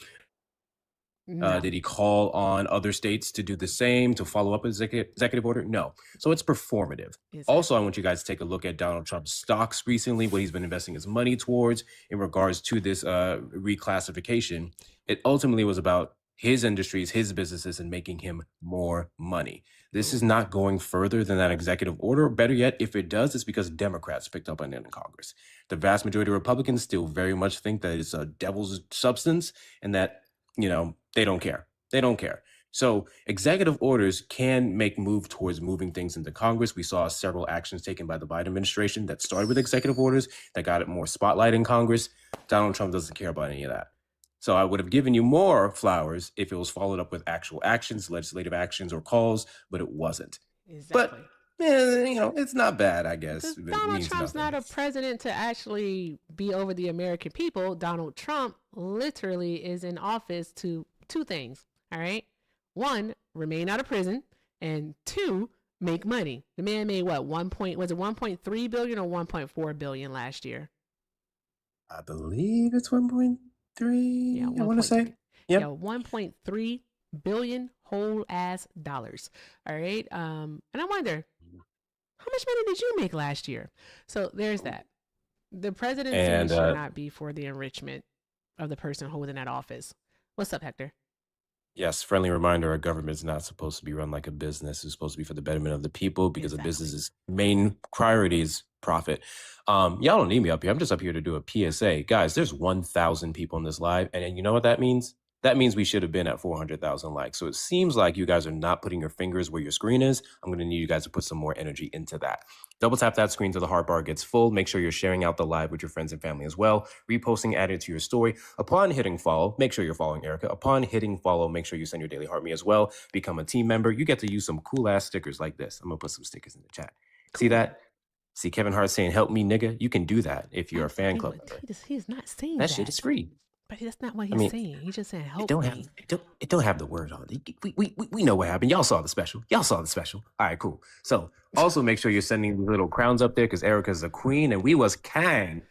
No. Did he call on other states to do the same, to follow up with executive order? No. So it's performative. Also, I want you guys to take a look at Donald Trump's stocks recently, what he's been investing his money towards in regards to this reclassification. It ultimately was about his industries, his businesses, and making him more money. This is not going further than that executive order. Better yet, if it does, it's because Democrats picked up on it in Congress. The vast majority of Republicans still very much think that it's a devil's substance and that, they don't care. They don't care. So executive orders can make move towards moving things into Congress. We saw several actions taken by the Biden administration that started with executive orders that got it more spotlight in Congress. Donald Trump doesn't care about any of that. So I would have given you more flowers if it was followed up with actual actions, legislative actions or calls, but it wasn't. Exactly. But, it's not bad, I guess. It Donald means Trump's nothing. not a president to actually be over the American people. Donald Trump literally is in office to two things. All right. One, remain out of prison, and two, make money. The man made what? Was it 1.3 billion or 1.4 billion last year? I believe it's 1.3. Yeah, I want to say. Yep. Yeah, 1.3 billion whole ass dollars. All right. And I wonder, how much money did you make last year? So there's that. The presidency And, should not be for the enrichment of the person holding that office. What's up, Hector? Yes, friendly reminder, our government is not supposed to be run like a business. It's supposed to be for the betterment of the people because a business's main priority is profit. Y'all don't need me up here. I'm just up here to do a PSA. Guys, there's 1,000 people in this live. And you know what that means? That means we should have been at 400,000 likes. So it seems like you guys are not putting your fingers where your screen is. I'm going to need you guys to put some more energy into that. Double tap that screen till the heart bar gets full. Make sure you're sharing out the live with your friends and family as well. Reposting, add it to your story. Upon hitting follow, make sure you're following Erica. Upon hitting follow, make sure you send your daily heart me as well. Become a team member. You get to use some cool ass stickers like this. I'm going to put some stickers in the chat. See that? See Kevin Hart saying, help me, nigga. You can do that if you're a fan club member. He's not saying That shit is free. But that's not what he's saying. He's just saying help me. It don't have the word on it. We know what happened. Y'all saw the special. All right, cool. So also make sure you're sending the little crowns up there because Erica's a queen and we was kind.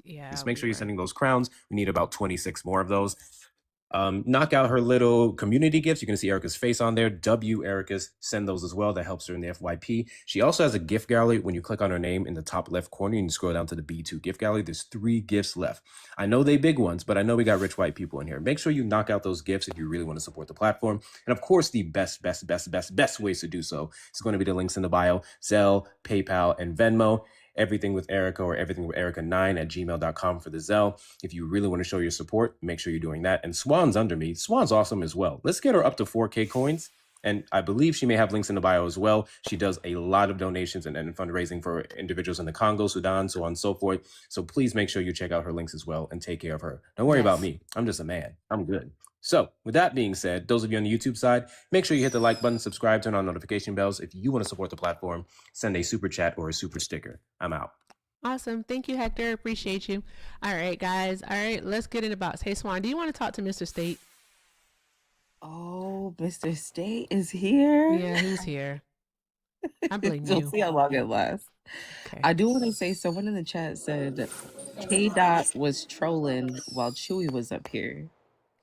Yeah. Just make sure you're sending those crowns. We need about 26 more of those. Knock out her little community gifts. You can see Erica's face on there. W Erica's, send those as well. That helps her in the FYP. She also has a gift gallery. When you click on her name in the top left corner, you can scroll down to the B2 gift gallery. There's 3 gifts left. I know they big ones, but I know we got rich white people in here. Make sure you knock out those gifts if you really want to support the platform. And of course, the best ways to do so is going to be the links in the bio: Zelle, PayPal, and Venmo. Everything with Erica or everything with Erica9@gmail.com for the Zelle. If you really want to show your support, make sure you're doing that. And Swan's under me. Swan's awesome as well. Let's get her up to 4K coins. And I believe she may have links in the bio as well. She does a lot of donations and fundraising for individuals in the Congo, Sudan, so on and so forth. So please make sure you check out her links as well and take care of her. Don't worry about me. I'm just a man. I'm good. So with that being said, those of you on the YouTube side, make sure you hit the like button, subscribe, turn on notification bells. If you want to support the platform, send a super chat or a super sticker. I'm out. Awesome. Thank you, Hector. Appreciate you. All right, guys. All right, let's get in the box. Hey, Swan, do you want to talk to Mr. State? Oh, Mr. State is here? Yeah, he's here. I blame We'll you. see how long it lasts. Okay. I do want to say someone in the chat said K Dot was trolling while Chewy was up here.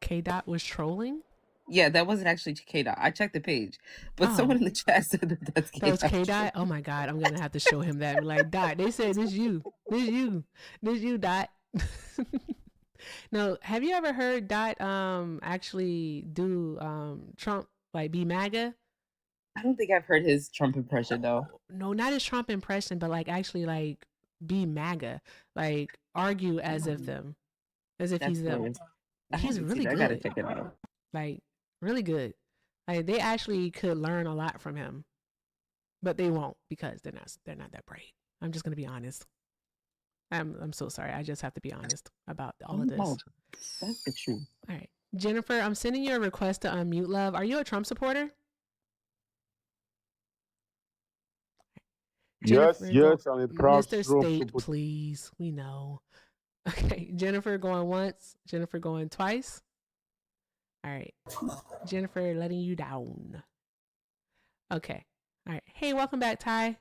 K Dot was trolling? Yeah, that wasn't actually K Dot. I checked the page, but someone in the chat said that that's K That was Dot. K Dot? Oh my God. I'm going to have to show him that. And be like, Dot, they said this you. This you, Dot. No, have you ever heard Dot actually do Trump, like be MAGA? I don't think I've heard his Trump impression though. No, not his Trump impression, but like actually like be MAGA, like argue as if he's them. hilarious. I He's haven't really seen it. good. I gotta check it out. Like really good. Like they actually could learn a lot from him, but they won't because they're not that bright. I'm just gonna be honest. I'm so sorry. I just have to be honest about all of this. No, that's the truth. All right, Jennifer, I'm sending you a request to unmute, love. Are you a Trump supporter? Jennifer, Yes, I'm a proud Mr. Trump State, supporter. please. We know. Okay, Jennifer going once. Jennifer going twice. All right, Jennifer letting you down. Okay. All right. Hey, welcome back, Ty.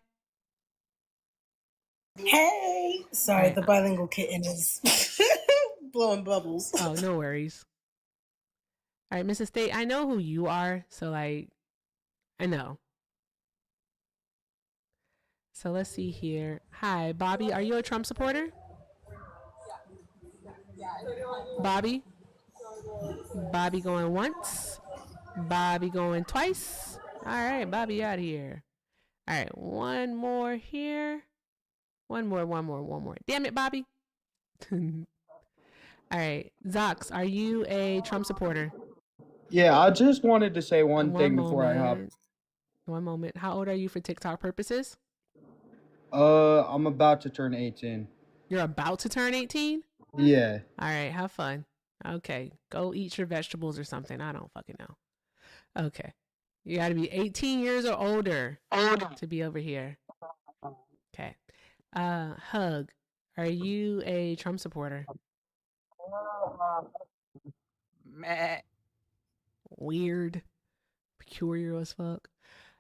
Hey, sorry, the bilingual kitten is blowing bubbles. Oh, no worries. All right, Mrs. State, I know who you are, so like, I know. So let's see here. Hi, Bobby. Are you a Trump supporter? Bobby? Bobby going once. Bobby going twice. All right, Bobby out here. All right, one more here. One more. Damn it, Bobby. All right, Zox, are you a Trump supporter? Yeah, I just wanted to say one thing before I hop. One moment. How old are you for TikTok purposes? I'm about to turn 18. You're about to turn 18? Yeah. All right, have fun. Okay, go eat your vegetables or something. I don't fucking know. Okay. You got to be 18 years or older to be over here. Okay. Hug, are you a Trump supporter? Meh. Weird. Peculiar as fuck.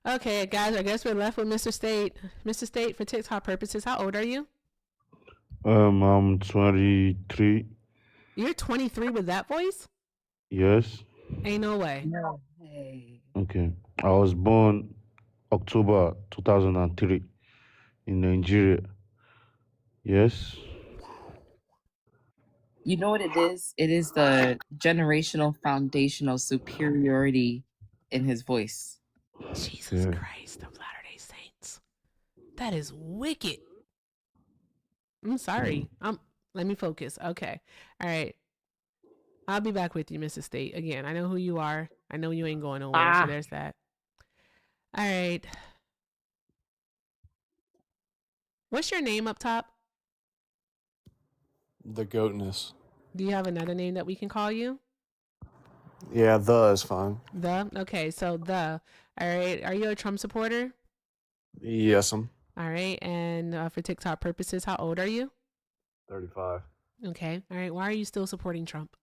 Okay, guys, I guess we're left with Mr. State. Mr. State, for TikTok purposes, how old are you? I'm 23. You're 23 with that voice? Yes. Ain't no way. No way. Okay. I was born October 2003 in Nigeria. Yes. You know what it is? It is the generational foundational superiority in his voice. Jesus Christ of Latter-day Saints. That is wicked. I'm sorry. Let me focus. Okay. All right. I'll be back with you, Mrs. State. Again, I know who you are. I know you ain't going nowhere, so there's that. All right. What's your name up top? The Goatness. Do you have another name that we can call you? Yeah, the is fine. The? Okay, so the. All right. Are you a Trump supporter? Yes, I'm All right. And for TikTok purposes, how old are you? 35. Okay. All right. Why are you still supporting Trump?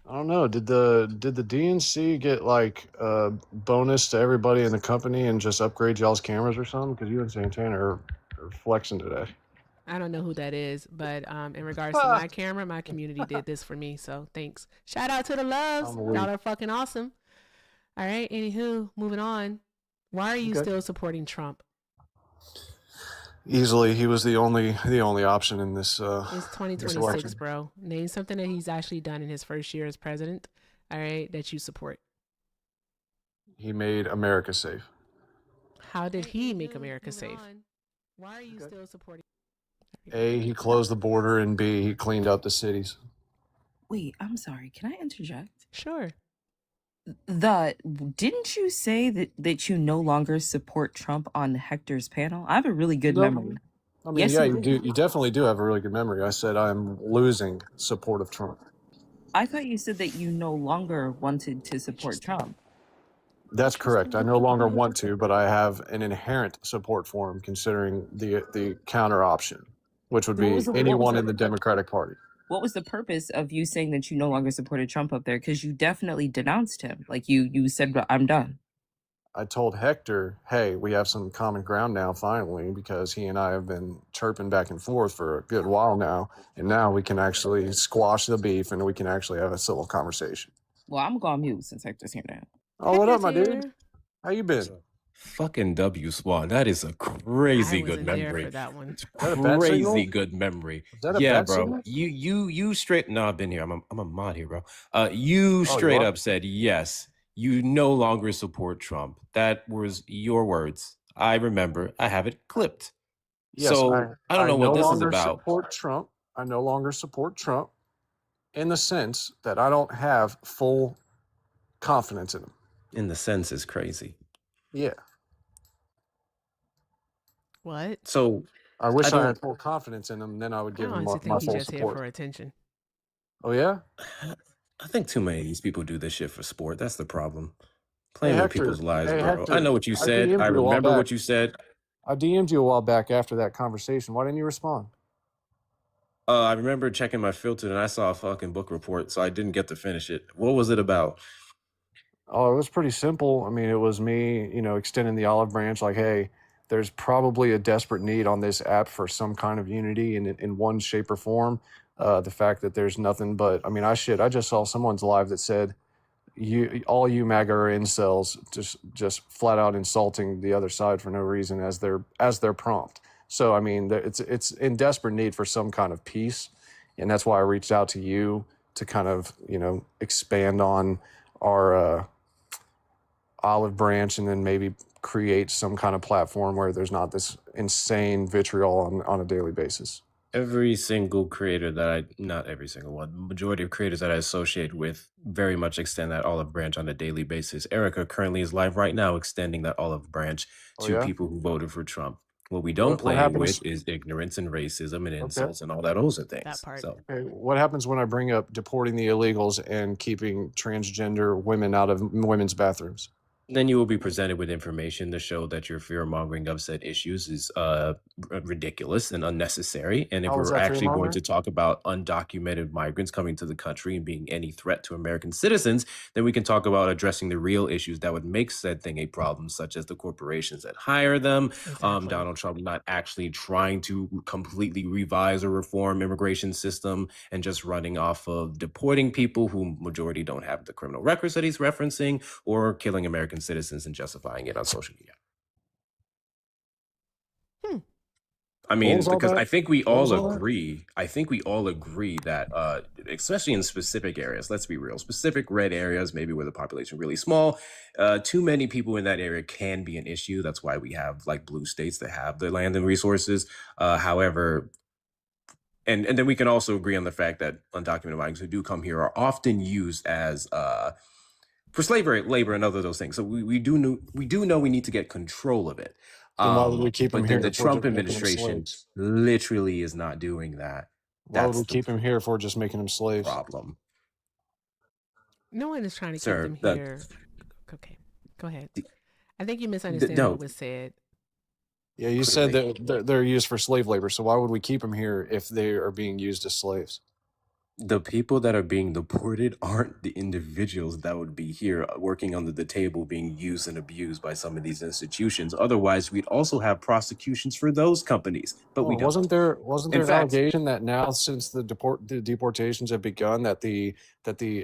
I don't know. Did the DNC get like a bonus to everybody in the company and just upgrade y'all's cameras or something? Because you and Santana are flexing today. I don't know who that is, but in regards to my camera, my community did this for me, so thanks. Shout out to the loves. Y'all are fucking awesome. All right, anywho, moving on. Why are you still supporting Trump? Easily, he was the only option in this. It's 2026, bro. Name something that he's actually done in his first year as president, all right, that you support. He made America safe. How did he make America safe? Why are you still supporting? A, he closed the border, and B, he cleaned up the cities. Wait, I'm sorry. Can I interject? Sure. Didn't you say that you no longer support Trump on Hector's panel? I have a really good memory. I mean, Yes, yeah, you you did. do. You definitely do have a really good memory. I said I'm losing support of Trump. I thought you said that you no longer wanted to support Trump. That's correct. I no longer want to, but I have an inherent support for him, considering the counter option, which would be anyone in the Democratic Party. What was the purpose of you saying that you no longer supported Trump up there? Because you definitely denounced him. Like you said, I'm done. I told Hector, hey, we have some common ground now, finally, because he and I have been chirping back and forth for a good while now. And now we can actually squash the beef and we can actually have a civil conversation. Well, I'm going to mute since Hector's here now. Oh, what up, my Hector's dude? here. How you been? Fucking W Squad. That is a crazy good wasn't there memory. for that one. Is that a bat Crazy signal? good memory. Is that a Yeah, bat bro. signal? You straight. No, I've been here. I'm a mod here, bro. You Oh, straight you are? up said yes. You no longer support Trump. That was your words. I remember. I have it clipped. Yes, So I don't know no what this is longer about. support Trump. I no longer support Trump in the sense that I don't have full confidence in him. In the sense is crazy. Yeah. What? So I wish I don't- had full confidence in him, then I would I give him honestly my think he's full just here support. for attention. Oh, yeah? I think too many of these people do this shit for sport. That's the problem. Hey, Playing with Hector. people's lives, Hey, bro. Hector. I know what you I said. DM'd I you a while remember back. what you said. I DM'd you a while back after that conversation. Why didn't you respond? I remember checking my filter and I saw a fucking book report, so I didn't get to finish it. What was it about? Oh, it was pretty simple. I mean, it was me, extending the olive branch like, hey, there's probably a desperate need on this app for some kind of unity in one shape or form. The fact that there's nothing but, I just saw someone's live that said, all you MAGA are incels, just flat out insulting the other side for no reason as their prompt. So, it's in desperate need for some kind of peace. And that's why I reached out to you to kind of, expand on our olive branch and then maybe create some kind of platform where there's not this insane vitriol on a daily basis. Every single creator not every single one, majority of creators that I associate with very much extend that olive branch on a daily basis. Erica currently is live right now extending that olive branch Oh, to yeah? people who voted for Trump. What we don't What play happens? with is ignorance and racism and Okay. insults and all that other things. That part. So Okay, what happens when I bring up deporting the illegals and keeping transgender women out of women's bathrooms? then you will be presented with information to show that your fear-mongering of said issues is ridiculous and unnecessary. And if How is we're that actually going fear-mongering? to talk about undocumented migrants coming to the country and being any threat to American citizens, then we can talk about addressing the real issues that would make said thing a problem, such as the corporations that hire them, Exactly. Donald Trump not actually trying to completely revise or reform immigration system and just running off of deporting people who majority don't have the criminal records that he's referencing, or killing American citizens and justifying it on social media. I What mean, was all because that? I think we What was all all that? agree. I think we all agree that, especially in specific areas, let's be real, specific red areas, maybe where the population really small, too many people in that area can be an issue. That's why we have like blue states that have the land and resources. However, and then we can also agree on the fact that undocumented migrants who do come here are often used as for slavery, labor, and other those things. So we do know we need to get control of it. Then why would we keep them But then here the if we're Trump just making them administration slaves? literally is not doing that. Why would That's we the keep them here if we're just making them slaves? problem, No one is trying to keep sir. them here. Okay, go ahead. I think you misunderstand No, what was said. Yeah, you said clearly. that they're used for slave labor, so why would we keep them here if they are being used as slaves? The people that are being deported aren't the individuals that would be here working under the table being used and abused by some of these institutions. Otherwise, we'd also have prosecutions for those companies, but we Well, don't. wasn't there In an fact, allegation that now since the deportations have begun that the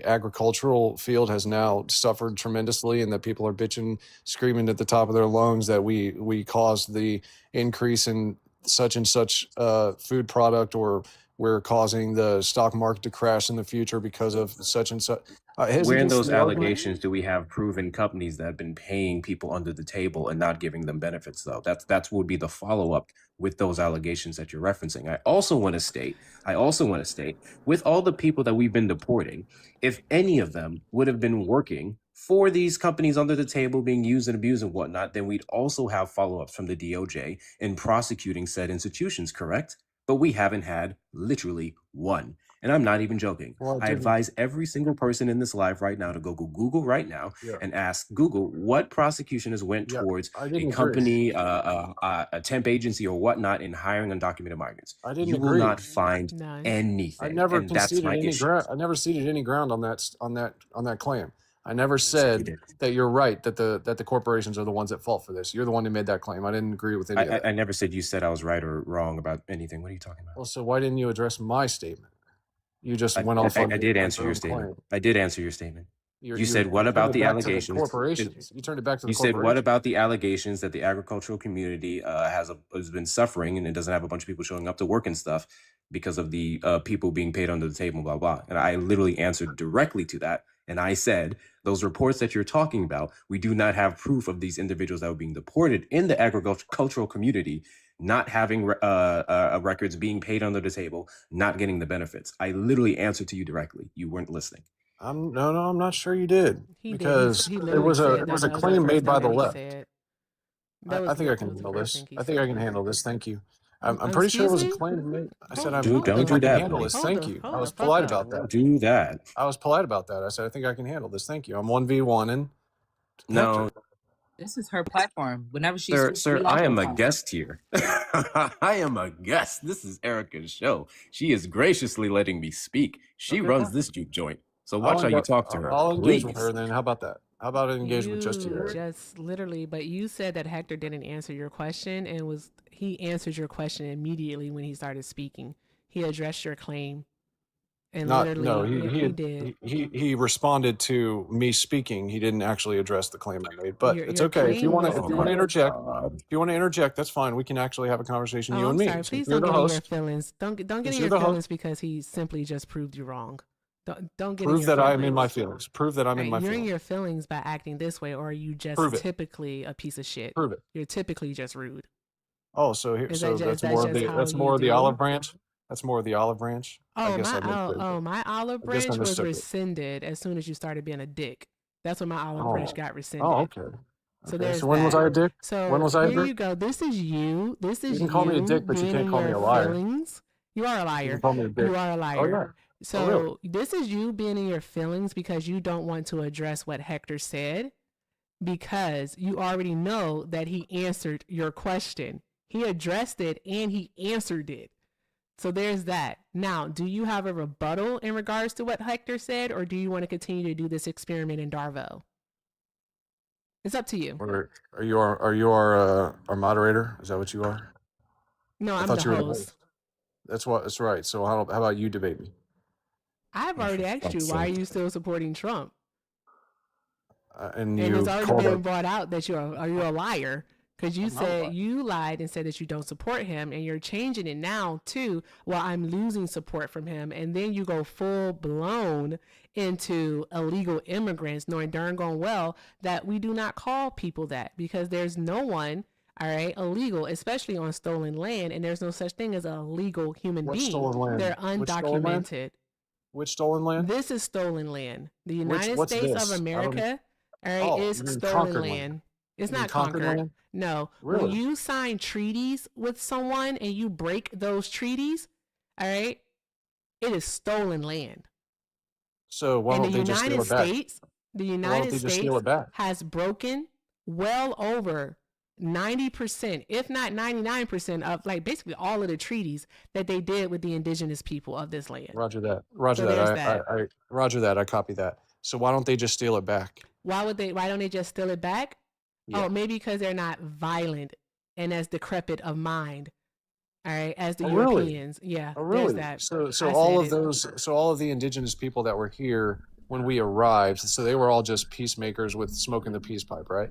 agricultural field has now suffered tremendously and that people are bitching, screaming at the top of their lungs that we caused the increase in such and such food product, or we're causing the stock market to crash in the future because of such and such. where Isn't in this those the argument? allegations do we have proven companies that have been paying people under the table and not giving them benefits, though? That's would be the follow-up with those allegations that you're referencing. I also want to state, with all the people that we've been deporting, if any of them would have been working for these companies under the table being used and abused and whatnot, then we'd also have follow-ups from the DOJ in prosecuting said institutions, correct? But we haven't had literally one. And I'm not even joking. Well, I advise every single person in this live right now to go Google right now Yeah. and ask Google what prosecution has went Yeah, towards I a didn't agree. company, a temp agency or whatnot in hiring undocumented migrants. I didn't You will agree. not find None. I anything, never and that's conceded my any issue. ground. I never ceded any ground on that claim. I never said that you're right, that the corporations are the ones at fault for this. You're the one who made that claim. I didn't agree with any of that. I never said you said I was right or wrong about anything. What are you talking about? Well, so why didn't you address my statement? You just went off on I did answer your statement. I did answer your statement. You said, what about the allegations? Corporations. You turned it back to the You said, what about the allegations that the agricultural community has been suffering and it doesn't have a bunch of people showing up to work and stuff because of the people being paid under the table, blah, blah. And I literally answered directly to that. And I said, those reports that you're talking about, we do not have proof of these individuals that were being deported in the agricultural community not having records, being paid under the table, not getting the benefits. I literally answered to you directly. You weren't listening. I'm not sure you did, because it was a claim made by the left. I think I can handle this. I think I can handle this. Thank you. I'm pretty sure it was a claim made. I said I think I can handle this. Thank you. I was polite about that. Do that. I was polite about that. I said I think I can handle this. Thank you. I'm 1v1 and no. This is her platform. Whenever she's Sir, I am a guest here. I am a guest. This is Erica's show. She is graciously letting me speak. She runs this juke joint. So watch how you talk to her. I'll engage with her then. How about that? How about an engagement just to her? Just literally, but you said that Hector didn't answer your question, and he answered your question immediately when he started speaking. He addressed your claim. And he did. He responded to me speaking. He didn't actually address the claim I made. But it's okay. If you want to interject, that's fine. We can actually have a conversation, you and me. Sorry. Please don't get in your feelings. Don't get in your feelings because he simply just proved you wrong. Don't get prove that I am in my feelings. Prove that I'm in my feelings. You're in your feelings by acting this way, or are you just typically a piece of shit? Prove it. You're typically just rude. Oh, so that's more of the olive branch. That's more of the olive branch. My olive branch was rescinded as soon as you started being a dick. That's when my olive branch got rescinded. Oh, okay. So when was I a dick? So when was I a dick? Here you go. This is you. You can call me a dick, but you can't call me a liar. You are a liar. You can call me a dick. You are a liar. Oh, yeah. So really? This is you being in your feelings because you don't want to address what Hector said, because you already know that he answered your question. He addressed it and he answered it. So there's that. Now, do you have a rebuttal in regards to what Hector said, or do you want to continue to do this experiment in Darvo? It's up to you. Are you our moderator? Is that what you are? No, I'm the host. That's right. So how about you debate me? I've already asked you, why are you still supporting Trump? And it's already been brought out that are you a liar? Because you said you lied and said that you don't support him, and you're changing it now to, well, I'm losing support from him. And then you go full blown into illegal immigrants, knowing darn gone well that we do not call people that, because there's no one, all right, illegal, especially on stolen land, and there's no such thing as a legal human being. Stolen land? They're undocumented. Which stolen land? This is stolen land. The United States of America, all right, is stolen land. It's not conquered. Land? No. Really? When you sign treaties with someone and you break those treaties, all right, it is stolen land. So why don't they just steal it back? The United States has broken well over 90%, if not 99% of basically all of the treaties that they did with the indigenous people of this land. Roger that. Roger that. I copy that. So why don't they just steal it back? Why don't they just steal it back? Yeah. Oh, maybe because they're not violent and as decrepit of mind. All right, as the Europeans. Really? Yeah. Oh, really? That. So all of the indigenous people that were here when we arrived, so they were all just peacemakers with smoking the peace pipe, right?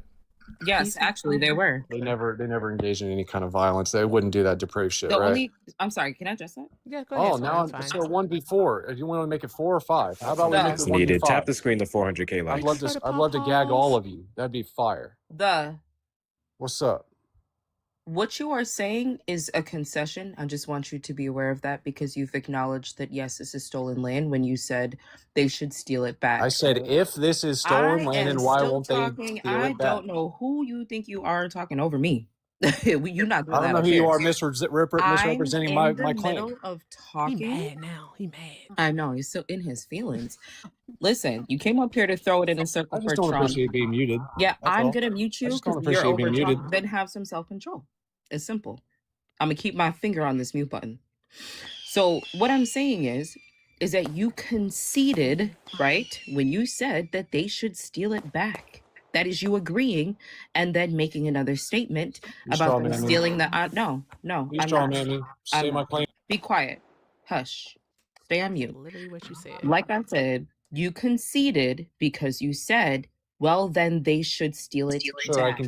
Yes, actually they were. They never engaged in any kind of violence. They wouldn't do that depraved shit, right? I'm sorry, can I address that? Yeah, go ahead. Oh, now so 1v4. If you want to make it 4 or 5, how about we make it 1v5? Needed. Tap the screen to 400K likes. I'd love to gag all of you. That'd be fire. What's up? What you are saying is a concession. I just want you to be aware of that, because you've acknowledged that, yes, this is stolen land when you said they should steal it back. I said, if this is stolen land, and why won't they steal it back? I don't know who you think you are talking over me. You're not doing that. I don't know who you are misrepresenting my claim. I'm in the middle of talking. He mad now. He mad. I know. He's still in his feelings. Listen, you came up here to throw it in a circle I just for don't Trump. appreciate being muted. Yeah, I'm going to mute you because you're over muted. Then have some self-control. It's simple. I'm going to keep my finger on this mute button. So what I'm saying is, is that you conceded, right, when you said that they should steal it back. That is you agreeing and then making another statement about them stealing the. No, I'm not. I'm not. Be quiet. Hush. Stay on mute. Literally what you said. Like I said, you conceded because you said, well, then they should steal it back.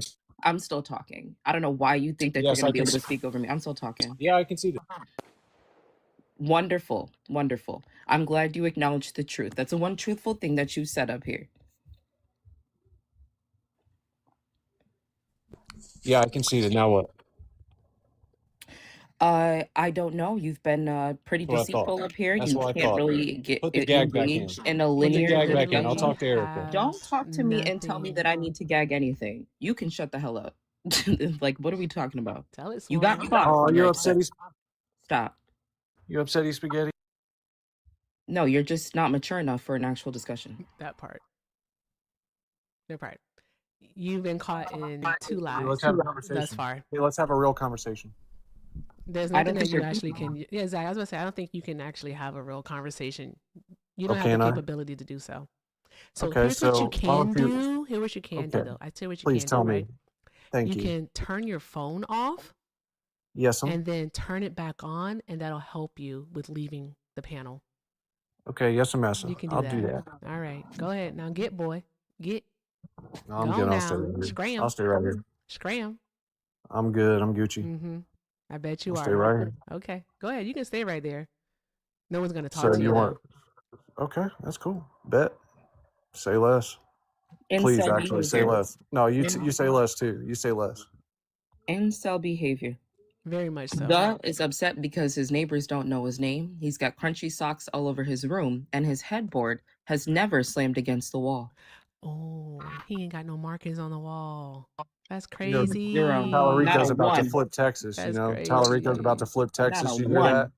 I'm still talking. I don't know why you think that you're going to be able to speak over me. I'm still talking. Yeah, I conceded. Wonderful. Wonderful. I'm glad you acknowledged the truth. That's the one truthful thing that you said up here. Yeah, I conceded. Now what? I don't know. You've been pretty deceitful up here. You can't really get engaged in a linear discussion. I'll talk to Erica. Don't talk to me and tell me that I need to gag anything. You can shut the hell up. Like, what are we talking about? Tell it. You got caught. Oh, you're upset. Stop. You upset, spaghetti? No, you're just not mature enough for an actual discussion. That part. That part. You've been caught in two lies Let's have a conversation. thus far. Hey, let's have a real conversation. There's nothing that you actually can. Yeah, Zach, I was going to say, I don't think you can actually have a real conversation. You don't have the capability to do so. So here's what you can do. Here's what you can do, though. I tell you what you Please can tell do, me. right? Thank you. You can turn your phone off. Yes, and then turn it back on, and that'll help you with leaving the panel. Okay, yes, ma'am. You can do I'll that. do that. All right, go ahead now. Get boy, get. No, I'm good. I'll stay right here. Scram. I'll stay right here. Scram. I'm good. I'm Gucci. Mm-hmm. I bet you I'll are. stay right here. Okay, go ahead. You can stay right there. No one's gonna talk to you. You want? Okay, that's cool. Bet. Say less. Please, actually, say less. No, you say less too. You say less. Incel behavior. Very much so. Duh is upset because his neighbors don't know his name. He's got crunchy socks all over his room, and his headboard has never slammed against the wall. Oh, he ain't got no markings on the wall. That's crazy. Tallarico's about to flip Texas. That's crazy. Tallarico's about to flip Texas. You hear that?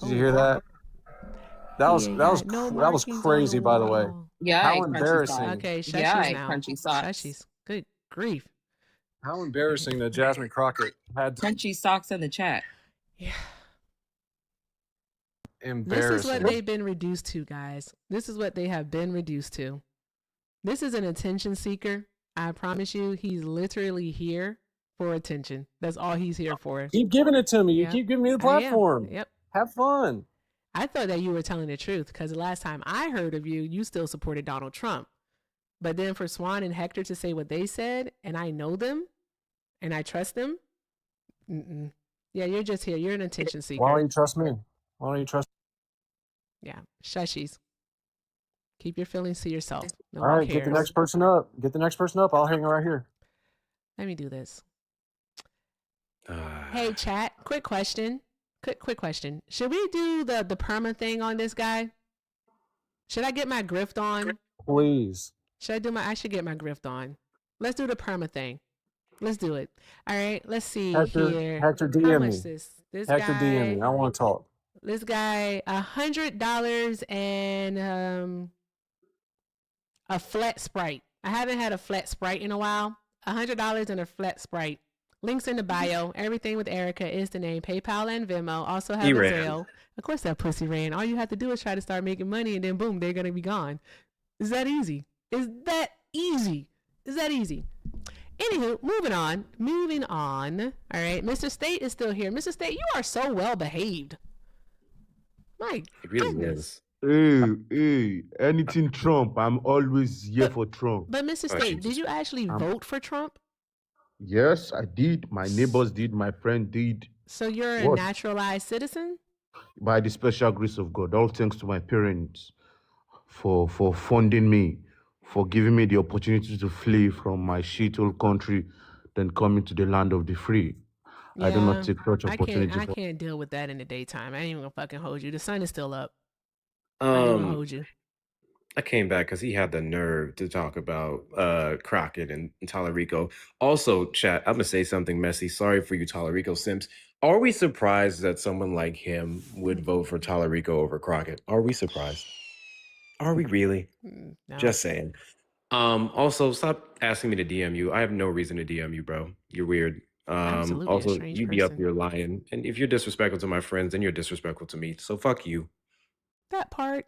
Did you hear that? That was crazy, by the way. Yeah, how embarrassing. Okay, shushies now. Crunchy socks. Shushies. Good grief. How embarrassing that Jasmine Crockett had crunchy socks in the chat. Yeah. Embarrassing. This is what they've been reduced to, guys. This is what they have been reduced to. This is an attention seeker. I promise you, he's literally here for attention. That's all he's here for. Keep giving it to me. You keep giving me the platform. Yep. Have fun. I thought that you were telling the truth because the last time I heard of you, you still supported Donald Trump. But then for Swan and Hector to say what they said, and I know them, and I trust them. Yeah, you're just here. You're an attention seeker. Why don't you trust me? Why don't you trust? Yeah, shushies. Keep your feelings to yourself. No All right, get the next person up. Get the next person up. I'll hang right here. Let me do this. Hey, chat. Quick question. Quick question. Should we do the perma thing on this guy? Should I get my grift on? Please. I should get my grift on. Let's do the perma thing. Let's do it. All right. Let's see Hector, here. Hector, How DM much me. This Hector, guy, DM me. I want to talk. This guy, $100 and a flat Sprite. I haven't had a flat Sprite in a while. $100 and a flat Sprite. Links in the bio. Everything with Erica is the name. PayPal and Venmo. Also have a Zelle. Of course that pussy ran. All you have to do is try to start making money and then boom, they're going to be gone. Is that easy? Is that easy? Anywho, moving on. All right. Mr. State is still here. Mr. State, you are so well behaved. My It really is. Hey, anything Trump. I'm always here for Trump. But Mr. State, did you actually vote for Trump? Yes, I did. My neighbors did. My friend did. So you're a naturalized citizen? By the special grace of God. All thanks to my parents for funding me, for giving me the opportunity to flee from my shithole country, then coming to the land of the free. Yeah, I do not take such opportunity. I can't deal with that in the daytime. I ain't even gonna fucking hold you. The sun is still up. I ain't gonna hold you. I came back because he had the nerve to talk about Crockett and Tallarico. Also, chat, I'm gonna say something messy. Sorry for you Tallarico simps. Are we surprised that someone like him would vote for Tallarico over Crockett? Are we surprised? Are we really? No. Just saying. Also, stop asking me to DM you. I have no reason to DM you, bro. You're weird. Absolutely a Also, strange you be up person. here lying. And if you're disrespectful to my friends, then you're disrespectful to me. So fuck you. That part.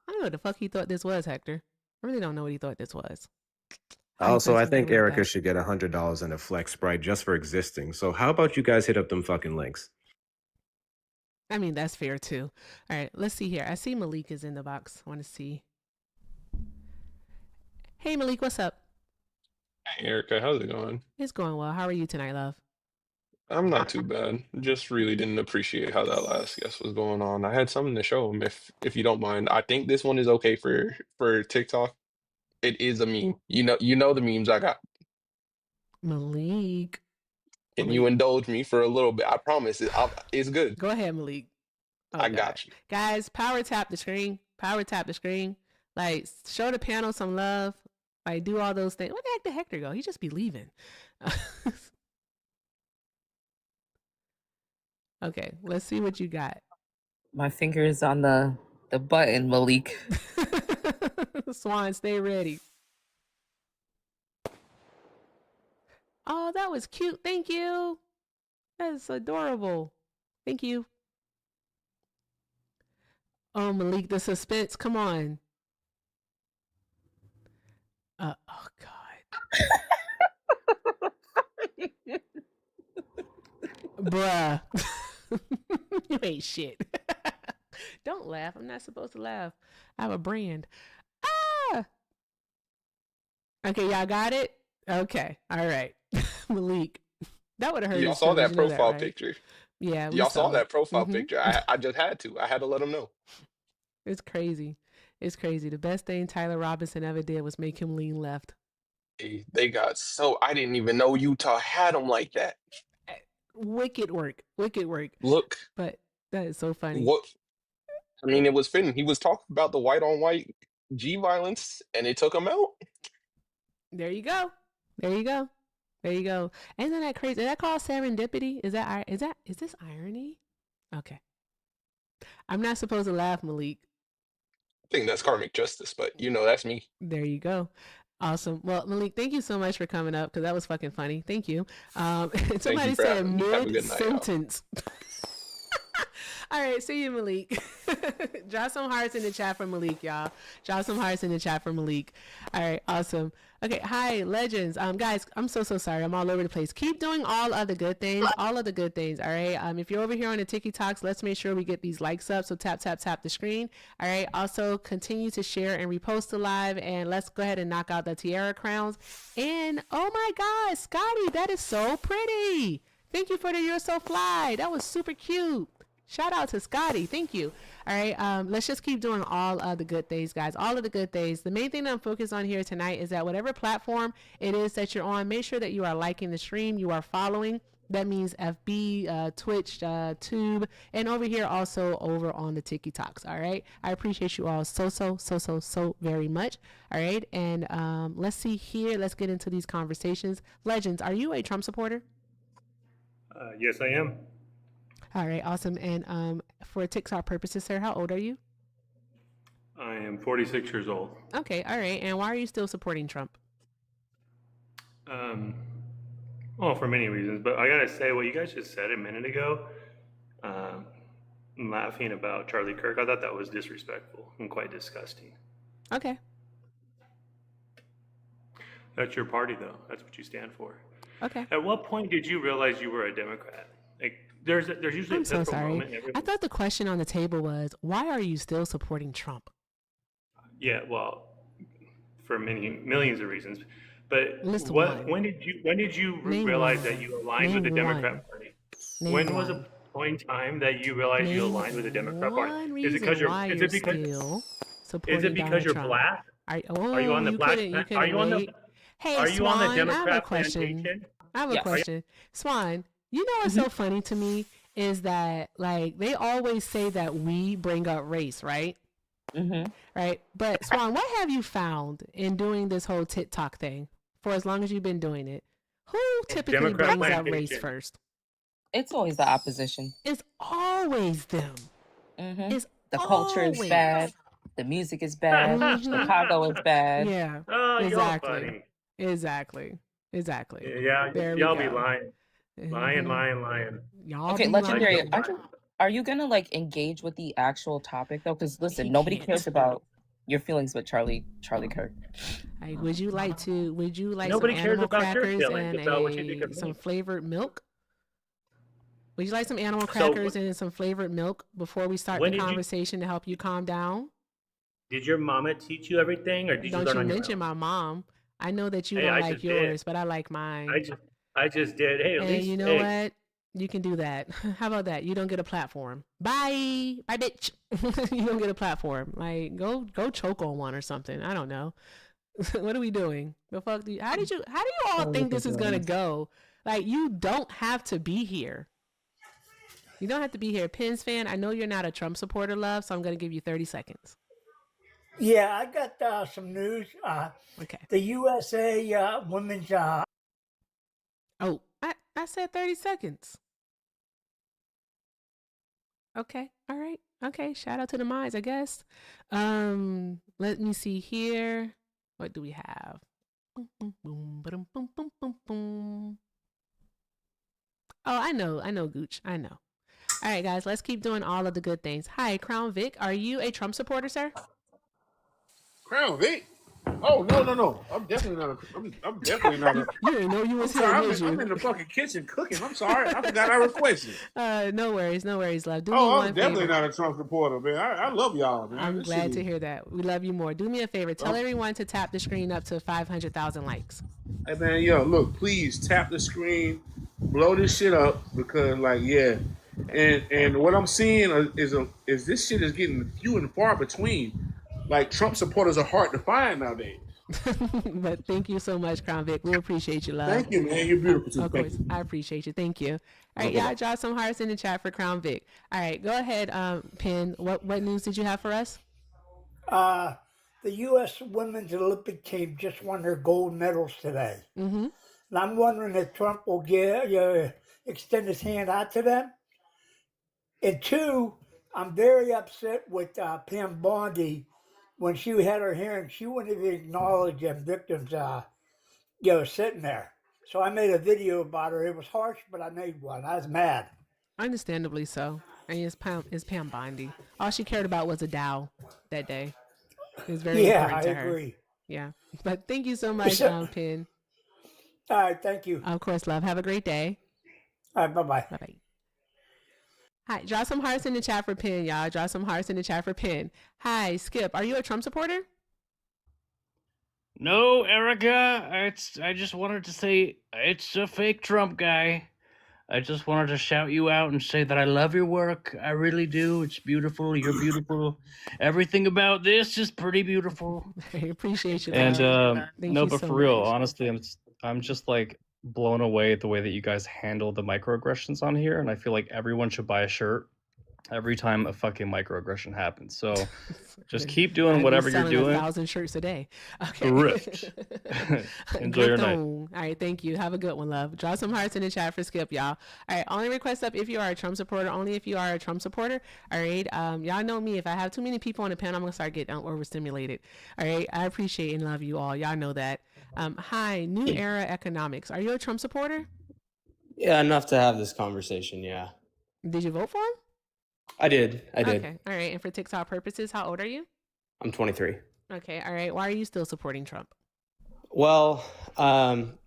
I don't know what the fuck he thought this was, Hector. I really don't know what he thought this was. Also, I think Erica should get $100 and a Flex Sprite just for existing. So how about you guys hit up them fucking links? I mean, that's fair too. All right, let's see here. I see Malik is in the box. I want to see. Hey, Malik, what's up? Hey, Erica, how's it going? It's going well. How are you tonight, love? I'm not too bad. Just really didn't appreciate how that last guest was going on. I had something to show him if you don't mind. I think this one is okay for TikTok. It is a meme. You know the memes I got. Malik. Can you indulge me for a little bit? I promise it's good. Go ahead, Malik. Oh, I got you. Guys, power tap the screen. Power tap the screen. Like, show the panel some love. Like, do all those things. Where the heck did Hector go? He just be leaving. Okay, let's see what you got. My finger is on the button, Malik. Swan, stay ready. Oh, that was cute. Thank you. That's adorable. Thank you. Oh, Malik, the suspense. Come on. Oh, God. Bruh. You ain't shit. Don't laugh. I'm not supposed to laugh. I have a brand. Ah! Okay, y'all got it? Okay. All right. Malik. That would have hurt. Y'all saw that profile right? picture. Yeah. Y'all saw that profile picture. I just had to. I had to let him know. It's crazy. It's crazy. The best thing Tyler Robinson ever did was make him lean left. They got so I didn't even know Utah had him like that. Wicked work. Wicked work. Look. But that is so funny. What? I mean, it was fitting. He was talking about the white on white G violence, and it took him out. There you go. There you go. There you go. Isn't that crazy? Is that called serendipity? Is this irony? Okay. I'm not supposed to laugh, Malik. I think that's karmic justice, but that's me. There you go. Awesome. Well, Malik, thank you so much for coming up because that was fucking funny. Thank you. Somebody said mid-sentence. All right, see you, Malik. Drop some hearts in the chat for Malik, y'all. Drop some hearts in the chat for Malik. All right, awesome. Okay, hi, legends. Guys, I'm so sorry. I'm all over the place. Keep doing all of the good things. All of the good things. All right. If you're over here on the TikToks, let's make sure we get these likes up. So tap the screen. All right. Also, continue to share and repost the live, and let's go ahead and knock out the tiara crowns. And oh my God, Scotty, that is so pretty. Thank you for the You're So Fly. That was super cute. Shout out to Scotty. Thank you. All right. Let's just keep doing all of the good things, guys. All of the good things. The main thing that I'm focused on here tonight is that whatever platform it is that you're on, make sure that you are liking the stream, you are following. That means FB, Twitch, Tube, and over here also over on the TikToks. All right. I appreciate you all so very much. All right. And let's see here. Let's get into these conversations. Legends, are you a Trump supporter? Yes, I am. All right, awesome. And for TikTok purposes, sir, how old are you? I am 46 years old. Okay, all right. And why are you still supporting Trump? Well, for many reasons, but I gotta say what you guys just said a minute ago, laughing about Charlie Kirk, I thought that was disrespectful and quite disgusting. Okay. That's your party, though. That's what you stand for. Okay. At what point did you realize you were a Democrat? Like, there's usually I'm a so pivotal sorry. moment. I thought the question on the table was, why are you still supporting Trump? Yeah, well, for millions of reasons. But List one. when did you Name realize one. that you aligned Name with the one. Democrat Party? Name When was one. a point in time that you realized you Name aligned with the Democrat Party? one Is it because reason why is you're it because still supporting because you're Donald Trump. black? Oh, Are you on the you black? couldn't Are you on the? wait. Hey, Are you Swan, on the I have a Democrat question. plantation? I have a Yes. question. Swan, you know what's so funny to me is that, like, they always say that we bring up race, right? Mm-hmm. Right? But, Swan, what have you found in doing this whole TikTok thing for as long as you've been doing it? Who typically Democrat brings up race plantation. first? It's always the opposition. It's always them. Mm-hmm. It's The culture is always. bad. The music is bad. Mhm. Chicago is bad. Yeah, Oh, y'all exactly. funny. Exactly. Yeah, There we y'all be go. lying. Mhm. Lying. Y'all Okay, be legendary. lying. I just Are you gonna like engage with the actual topic though? Because listen, He nobody can't. cares about your feelings but Charlie Kirk. Like, would you like some Nobody cares animal about your crackers feelings. and It's about what you think of some me. flavored milk? Would you like some animal So, crackers and some flavored milk before we start the when did you conversation to help you calm down? did your mama teach you everything, or did you Don't learn you on your mention own? my mom. I know that you Hey, don't I like just did. yours, but I like mine. I just did. Hey, at And you least know hey, what? You can do that. How about that? You don't get a platform. Bye, bye, bitch. You don't get a platform. Like, go choke on one or something. I don't know. What are we doing? The fuck? How do you all think this is gonna go? Like, you don't have to be here. You don't have to be here. Pens fan, I know you're not a Trump supporter, love, so I'm gonna give you 30 seconds. Yeah, I got some news. Okay. The USA women's. Oh, I said 30 seconds. Okay. All right. Okay. Shout out to the minds, I guess. Let me see here. What do we have? Boom, boom, boom, ba-dum, boom, boom, boom, boom. Oh, I know, Gooch. I know. All right, guys, let's keep doing all of the good things. Hi, Crown Vic. Are you a Trump supporter, sir? Crown Vic? Oh, no. I'm definitely not I'm definitely not a... You didn't know you was here, sorry, did you? I'm in the fucking kitchen cooking. I'm sorry. I forgot I requested. No worries, love. Do me Oh, one I'm definitely favor. not a Trump supporter, man. I love y'all, man. I'm This glad shit to is- hear that. We love you more. Do me a favor. Tell everyone to tap the screen up to 500,000 likes. Hey, man, yo, look, please tap the screen, blow this shit up, because, like, yeah. And what I'm seeing is this shit is getting few and far between. Like, Trump supporters are hard to find nowadays. But thank you so much, Crown Vic. We appreciate you, love. Thank you, man. You're beautiful, too. Of Thank course. you. I appreciate you. Thank you. All right, Okay. y'all draw some hearts in the chat for Crown Vic. All right, go ahead, Penn. What news did you have for us? The U.S. Women's Olympic team just won their gold medals today. Mm-hmm. And I'm wondering if Trump will extend his hand out to them. And two, I'm very upset with Pam Bondi. When she had her hearing, she wouldn't even acknowledge them victims, sitting there. So I made a video about her. It was harsh, but I made one. I was mad. Understandably so. I mean, it's Pam Bondi. All she cared about was a Dow that day. It was very important to her. I agree. Yeah. But thank you so much, Penn. All right, thank you. Of course, love. Have a great day. All right, bye-bye. Bye-bye. Hi, draw some hearts in the chat for Penn, y'all. Draw some hearts in the chat for Penn. Hi, Skip. Are you a Trump supporter? No, Erica. I just wanted to say it's a fake Trump guy. I just wanted to shout you out and say that I love your work. I really do. It's beautiful. You're beautiful. Everything about this is pretty beautiful. I appreciate you. And Thank no, you but so for real, much. honestly, I'm just like blown away at the way that you guys handle the microaggressions on here, and I feel like everyone should buy a shirt every time a fucking microaggression happens. So just keep doing whatever you're doing. 1,000 shirts a day. Okay. Correct. Enjoy your night. All right, thank you. Have a good one, love. Draw some hearts in the chat for Skip, y'all. All right, only request up if you are a Trump supporter. Only if you are a Trump supporter. All right, y'all know me. If I have too many people on the panel, I'm gonna start getting overstimulated. All right, I appreciate and love you all. Y'all know that. Hi, New Era Economics. Are you a Trump supporter? Yeah, enough to have this conversation. Yeah, Did you vote for him? I did. Okay, all right. And for TikTok purposes, how old are you? I'm 23. Okay, all right. Why are you still supporting Trump? Well, I'm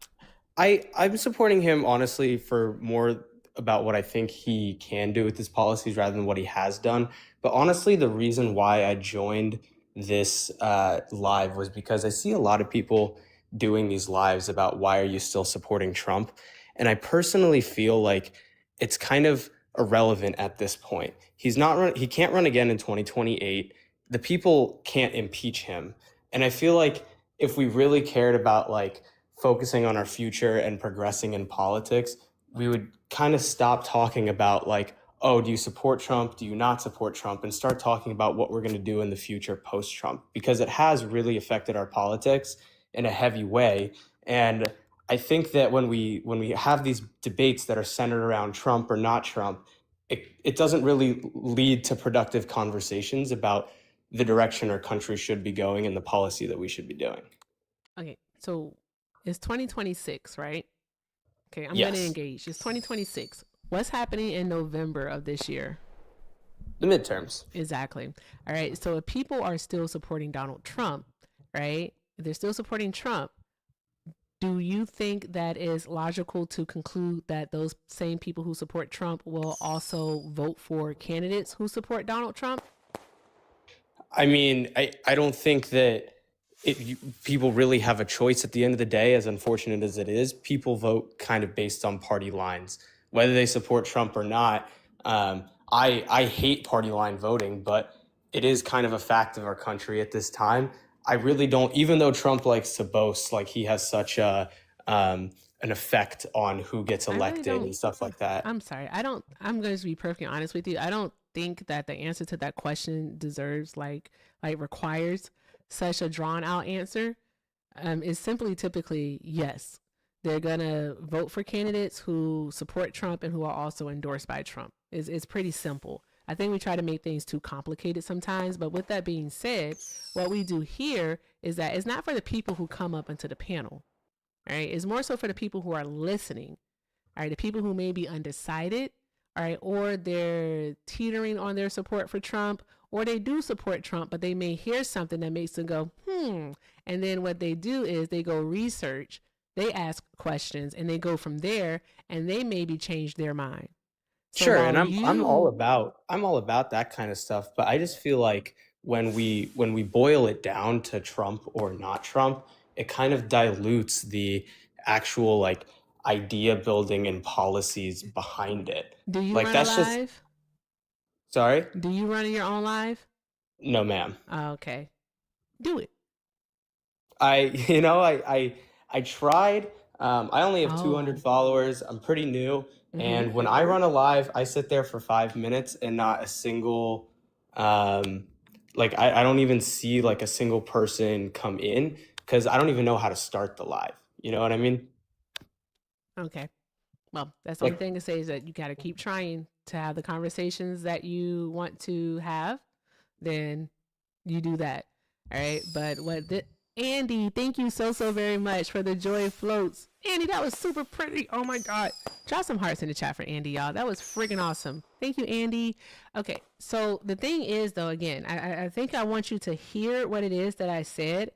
supporting him honestly for more about what I think he can do with his policies rather than what he has done. But honestly, the reason why I joined this live was because I see a lot of people doing these lives about why are you still supporting Trump? And I personally feel like it's kind of irrelevant at this point. He can't run again in 2028. The people can't impeach him. And I feel like if we really cared about like focusing on our future and progressing in politics, we would kind of stop talking about like, oh, do you support Trump? Do you not support Trump? And start talking about what we're going to do in the future post-Trump, because it has really affected our politics in a heavy way. And I think that when we have these debates that are centered around Trump or not Trump, it doesn't really lead to productive conversations about the direction our country should be going and the policy that we should be doing. Okay, so it's 2026, right? Okay, I'm Yes. going to engage. It's 2026. What's happening in November of this year? The midterms. Exactly. All right. So if people are still supporting Donald Trump, right? If they're still supporting Trump, do you think that is logical to conclude that those same people who support Trump will also vote for candidates who support Donald Trump? I mean, I don't think that people really have a choice at the end of the day, as unfortunate as it is. People vote kind of based on party lines, whether they support Trump or not. I hate party line voting, but it is kind of a fact of our country at this time. I really don't, even though Trump likes to boast like he has such an effect on who gets elected and stuff like that. I'm sorry. I'm going to be perfectly honest with you. I don't think that the answer to that question deserves requires such a drawn out answer. It's simply typically yes. They're going to vote for candidates who support Trump and who are also endorsed by Trump. It's pretty simple. I think we try to make things too complicated sometimes. But with that being said, what we do here is that it's not for the people who come up into the panel. Right? It's more so for the people who are listening. All right, the people who may be undecided, all right, or they're teetering on their support for Trump, or they do support Trump, but they may hear something that makes them go, and then what they do is they go research, they ask questions, and they go from there, and they maybe change their mind. So sure, and I'm all about that kind of stuff, but I just feel like when we boil it down to Trump or not Trump, it kind of dilutes the actual like idea building and policies behind it. Do you like run that's a live? just sorry? Do you run your own live? No, ma'am. Oh, okay. Do it. I tried. I only have 200 followers. I'm pretty new. And when I run a live, I sit there for 5 minutes and not a single, I don't even see like a single person come in because I don't even know how to start the live. You know what I mean? Okay. Well, that's the only thing to say is that you got to keep trying to have the conversations that you want to have. Then you do that. All right. But Andy, thank you so very much for the joy floats. Andy, that was super pretty. Oh my God. Drop some hearts in the chat for Andy, y'all. That was freaking awesome. Thank you, Andy. Okay. So the thing is, though, again, I think I want you to hear what it is that I said.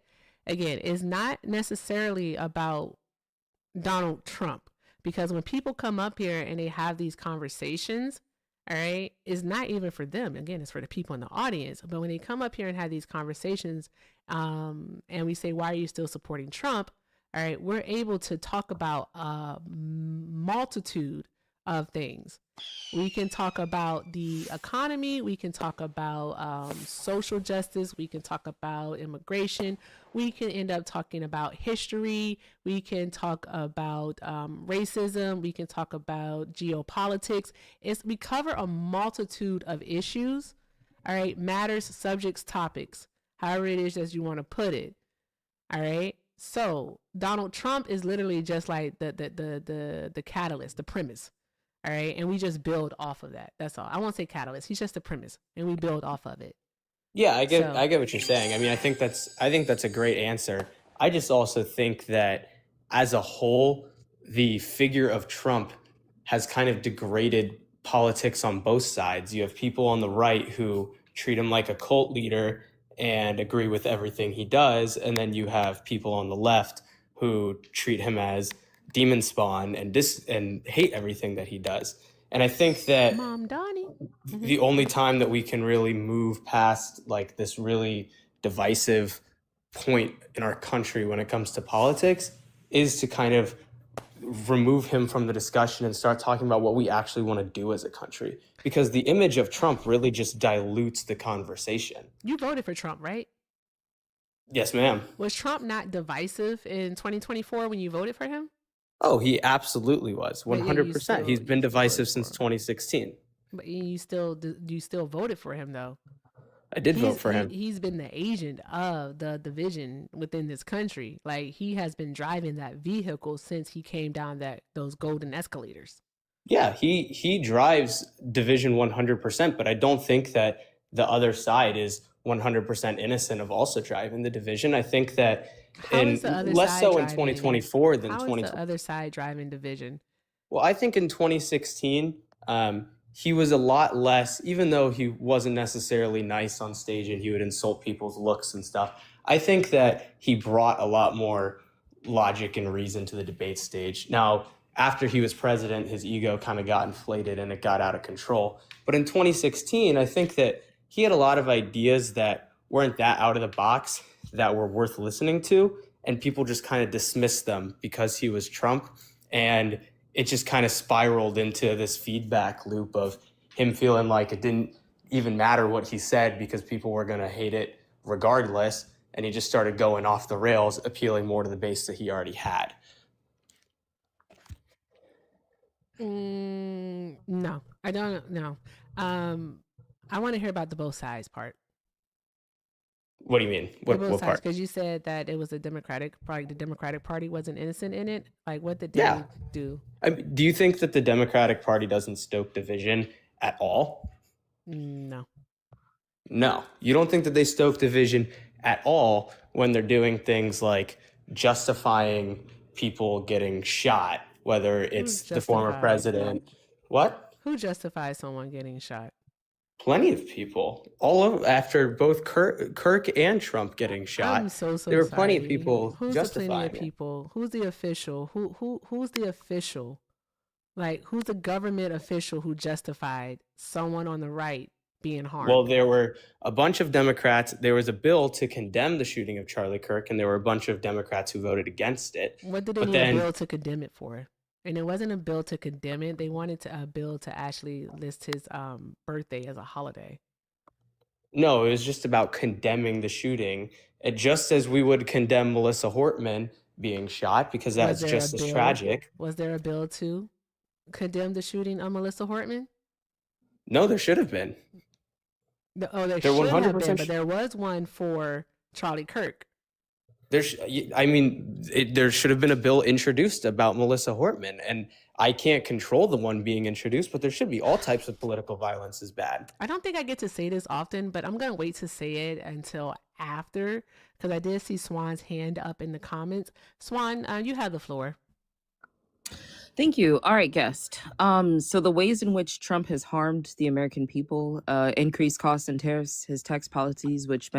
Again, it's not necessarily about Donald Trump, because when people come up here and they have these conversations, all right, it's not even for them. Again, it's for the people in the audience. But when they come up here and have these conversations, and we say, why are you still supporting Trump? All right, we're able to talk about a multitude of things. We can talk about the economy. We can talk about social justice. We can talk about immigration. We can end up talking about history. We can talk about racism. We can talk about geopolitics. We cover a multitude of issues. All right, matters, subjects, topics, however it is that you want to put it. All right. So Donald Trump is literally just like the catalyst, the premise. All right. And we just build off of that. That's all. I won't say catalyst. He's just the premise and we build off of it. Yeah, I get what you're saying. I mean, I think that's a great answer. I just also think that as a whole, the figure of Trump has kind of degraded politics on both sides. You have people on the right who treat him like a cult leader and agree with everything he does, and then you have people on the left who treat him as demon spawn and hate everything that he does. And I think that Mom Donnie, the only time that we can really move past like this really divisive point in our country when it comes to politics is to kind of remove him from the discussion and start talking about what we actually want to do as a country, because the image of Trump really just dilutes the conversation. You voted for Trump, right? Yes, ma'am. Was Trump not divisive in 2024 when you voted for him? Oh, he absolutely was. 100%. He's been divisive since 2016. But you still voted for him, though. I did vote for him. He's been the agent of the division within this country. Like, he has been driving that vehicle since he came down those golden escalators. Yeah, he drives division 100%, but I don't think that the other side is 100% innocent of also driving the division. I think that less so in 2024 than 2020. How is the other side driving division? Well, I think in 2016, he was a lot less, even though he wasn't necessarily nice on stage and he would insult people's looks and stuff. I think that he brought a lot more logic and reason to the debate stage. Now, after he was president, his ego kind of got inflated and it got out of control. But in 2016, I think that he had a lot of ideas that weren't that out of the box that were worth listening to. And people just kind of dismissed them because he was Trump. And it just kind of spiraled into this feedback loop of him feeling like it didn't even matter what he said because people were going to hate it regardless. And he just started going off the rails, appealing more to the base that he already had. No, I don't know. I want to hear about the both sides part. What do you mean? What part? Because you said that it was the Democratic Party wasn't innocent in it. Like, what did they do? Do you think that the Democratic Party doesn't stoke division at all? No. No, you don't think that they stoke division at all when they're doing things like justifying people getting shot, whether it's the former president. What? Who justifies someone getting shot? Plenty of people, all over, after both Kirk and Trump getting shot. I'm so there were plenty sorry. of people Who's justifying the plenty of it. people? Who's the official? Who's the official? Like, who's the government official who justified someone on the right being harmed? Well, there were a bunch of Democrats. There was a bill to condemn the shooting of Charlie Kirk, and there were a bunch of Democrats who voted against it. What did they need a bill to condemn it for? And it wasn't a bill to condemn it. They wanted a bill to actually list his birthday as a holiday. No, it was just about condemning the shooting. And just as we would condemn Melissa Hortman being shot, because that's just as tragic. Was there a bill to condemn the shooting of Melissa Hortman? No, there should have been. There should have been, but there was one for Charlie Kirk. There should have been a bill introduced about Melissa Hortman, and I can't control the one being introduced, but there should be. All types of political violence is bad. I don't think I get to say this often, but I'm going to wait to say it until after, because I did see Swan's hand up in the comments. Swan, you have the floor. Thank you. All right, guest. So the ways in which Trump has harmed the American people, increased costs and tariffs, his tax policies, which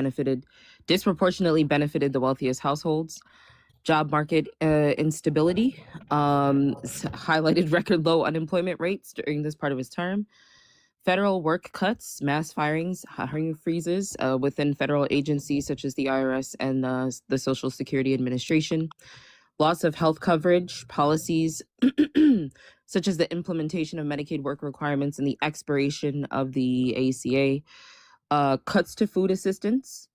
disproportionately benefited the wealthiest households, job market instability, highlighted record low unemployment rates during this part of his term, federal work cuts, mass firings, hiring freezes within federal agencies such as the IRS and the Social Security Administration, loss of health coverage, policies such as the implementation of Medicaid work requirements and the expiration of the ACA, cuts to food assistance,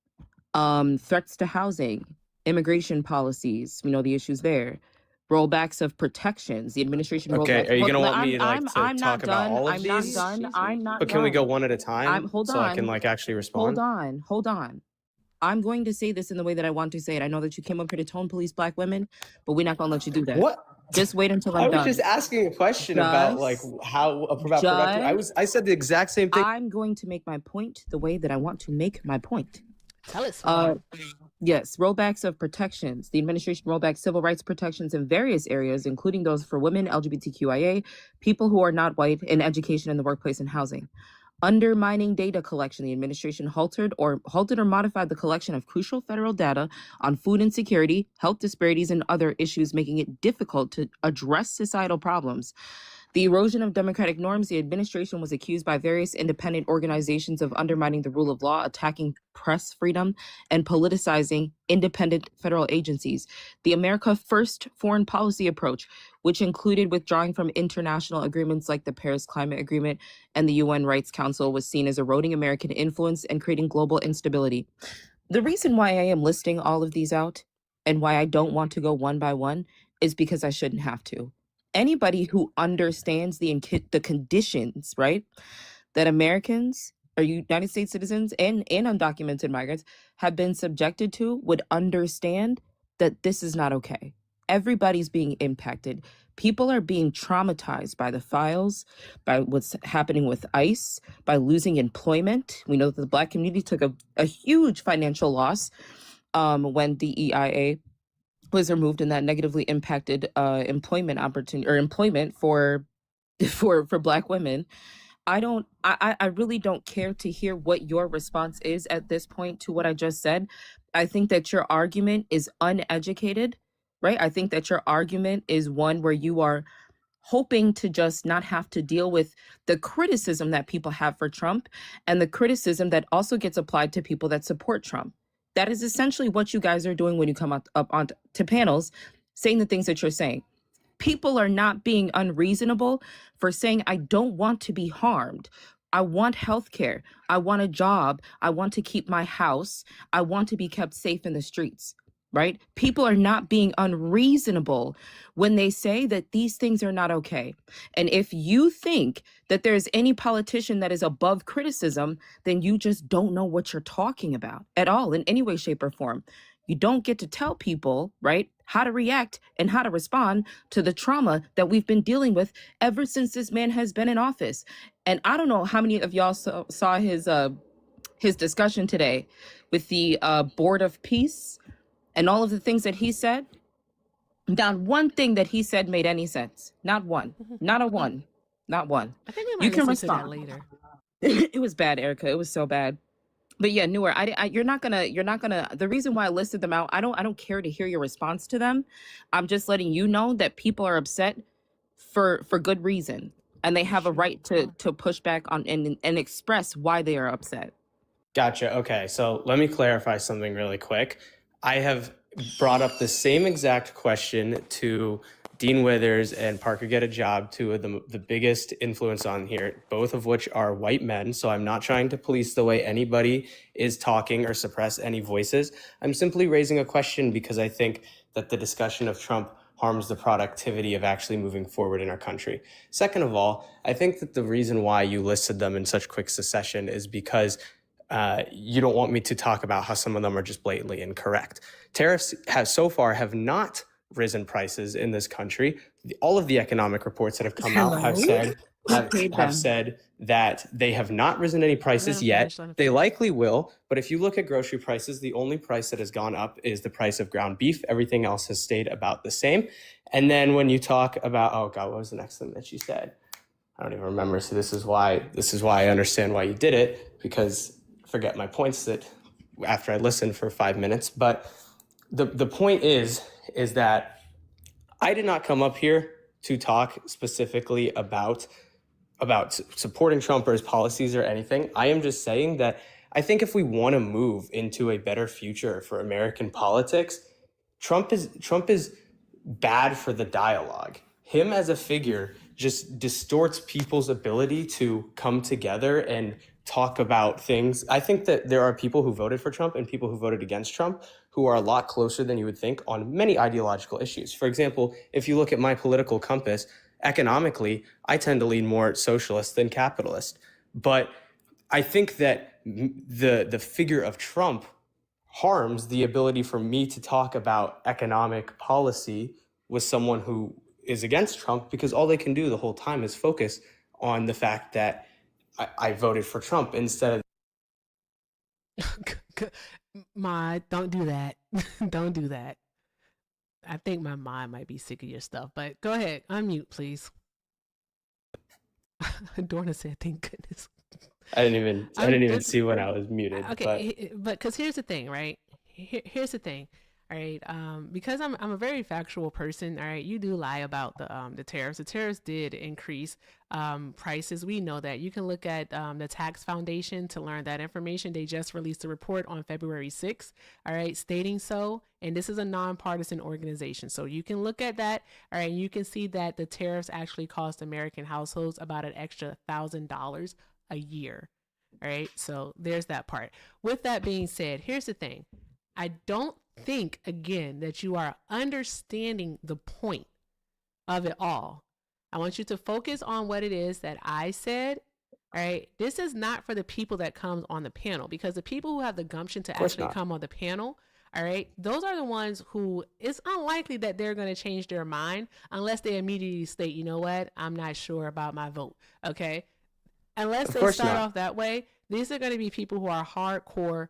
threats to housing, immigration policies, we know the issues there, rollbacks of protections, the administration Okay, are you going to want me I'm to talk about all of these? I'm not But can we go one at a time hold so I can on. actually respond? Hold on. I'm going to say this in the way that I want to say it. I know that you came up here to tone police black women, but we're not going to let you do that. What? Just wait until I'm I done. was just asking a question about how about productive. I said the exact same thing. I'm going to make my point the way that I want to make my point. Tell us. Yes, rollbacks of protections. The administration rolled back civil rights protections in various areas, including those for women, LGBTQIA, people who are not white, in education, in the workplace, and housing. Undermining data collection. The administration halted or modified the collection of crucial federal data on food insecurity, health disparities, and other issues, making it difficult to address societal problems. The erosion of democratic norms. The administration was accused by various independent organizations of undermining the rule of law, attacking press freedom, and politicizing independent federal agencies. The America First foreign policy approach, which included withdrawing from international agreements like the Paris Climate Agreement and the UN Rights Council, was seen as eroding American influence and creating global instability. The reason why I am listing all of these out and why I don't want to go one by one is because I shouldn't have to. Anybody who understands the conditions, right, that Americans or United States citizens and undocumented migrants have been subjected to would understand that this is not okay. Everybody's being impacted. People are being traumatized by the files, by what's happening with ICE, by losing employment. We know that the Black community took a huge financial loss when DEIA was removed, and that negatively impacted employment opportunity or employment for Black women. I really don't care to hear what your response is at this point to what I just said. I think that your argument is uneducated, right? I think that your argument is one where you are hoping to just not have to deal with the criticism that people have for Trump and the criticism that also gets applied to people that support Trump. That is essentially what you guys are doing when you come up on to panels saying the things that you're saying. People are not being unreasonable for saying, I don't want to be harmed. I want health care. I want a job. I want to keep my house. I want to be kept safe in the streets, right? People are not being unreasonable when they say that these things are not okay. And if you think that there's any politician that is above criticism, then you just don't know what you're talking about at all in any way, shape, or form. You don't get to tell people, right, how to react and how to respond to the trauma that we've been dealing with ever since this man has been in office. And I don't know how many of y'all saw his discussion today with the Board of Peace and all of the things that he said. Not one thing that he said made any sense. Not one. Not a one. Not one. I think we might You can listen to that respond. later. It was bad, Erica. It was so bad. But yeah, Newer, you're not gonna. The reason why I listed them out, I don't care to hear your response to them. I'm just letting you know that people are upset for good reason, and they have a right to push back on and express why they are upset. Gotcha. Okay. So let me clarify something really quick. I have brought up the same exact question to Dean Withers and Parker Get a Job, two of the biggest influence on here, both of which are white men. So I'm not trying to police the way anybody is talking or suppress any voices. I'm simply raising a question because I think that the discussion of Trump harms the productivity of actually moving forward in our country. Second of all, I think that the reason why you listed them in such quick succession is because you don't want me to talk about how some of them are just blatantly incorrect. Tariffs have not risen prices in this country. All of the economic reports that have come out have said that they have not risen any prices yet. They likely will, but if you look at grocery prices, the only price that has gone up is the price of ground beef. Everything else has stayed about the same. And then when you talk about, oh God, what was the next thing that you said? I don't even remember. So this is why I understand why you did it, because forget my points that after I listened for 5 minutes. But the point is that I did not come up here to talk specifically about supporting Trump or his policies or anything. I am just saying that I think if we want to move into a better future for American politics, Trump is bad for the dialogue. Him as a figure just distorts people's ability to come together and talk about things. I think that there are people who voted for Trump and people who voted against Trump who are a lot closer than you would think on many ideological issues. For example, if you look at my political compass, economically, I tend to lean more socialist than capitalist. But I think that the figure of Trump harms the ability for me to talk about economic policy with someone who is against Trump, because all they can do the whole time is focus on the fact that I voted for Trump instead of. Ma, don't do that. Don't do that. I think my mom might be sick of your stuff, but go ahead. Unmute, please. Dorna said, thank goodness. I didn't even see when I was muted. Okay, but because here's the thing, right? Here's the thing. All right, because I'm a very factual person. All right, you do lie about the tariffs. The tariffs did increase prices. We know that. You can look at the Tax Foundation to learn that information. They just released a report on February 6th. All right, stating so. And this is a nonpartisan organization, so you can look at that. All right, you can see that the tariffs actually cost American households about an extra $1,000 a year. All right, so there's that part. With that being said, here's the thing. I don't think, again, that you are understanding the point of it all. I want you to focus on what it is that I said. All right, this is not for the people that come on the panel, because the people who have the gumption to actually come on the panel, all right, those are the ones who it's unlikely that they're going to change their mind unless they immediately state, you know what, I'm not sure about my vote. Okay, unless they start off that way, these are going to be people who are hardcore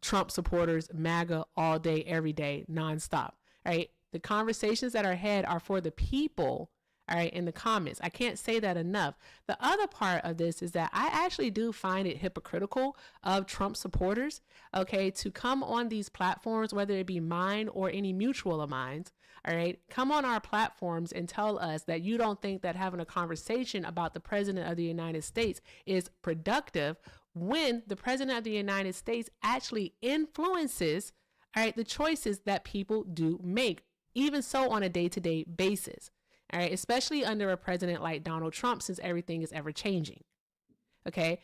Trump supporters, MAGA all day, every day, nonstop, right? The conversations that are had are for the people, all right, in the comments. I can't say that enough. The other part of this is that I actually do find it hypocritical of Trump supporters, okay, to come on these platforms, whether it be mine or any mutual of mine, all right, come on our platforms and tell us that you don't think that having a conversation about the president of the United States is productive when the president of the United States actually influences, all right, the choices that people do make, even so on a day-to-day basis. All right, especially under a president like Donald Trump, since everything is ever changing. Okay,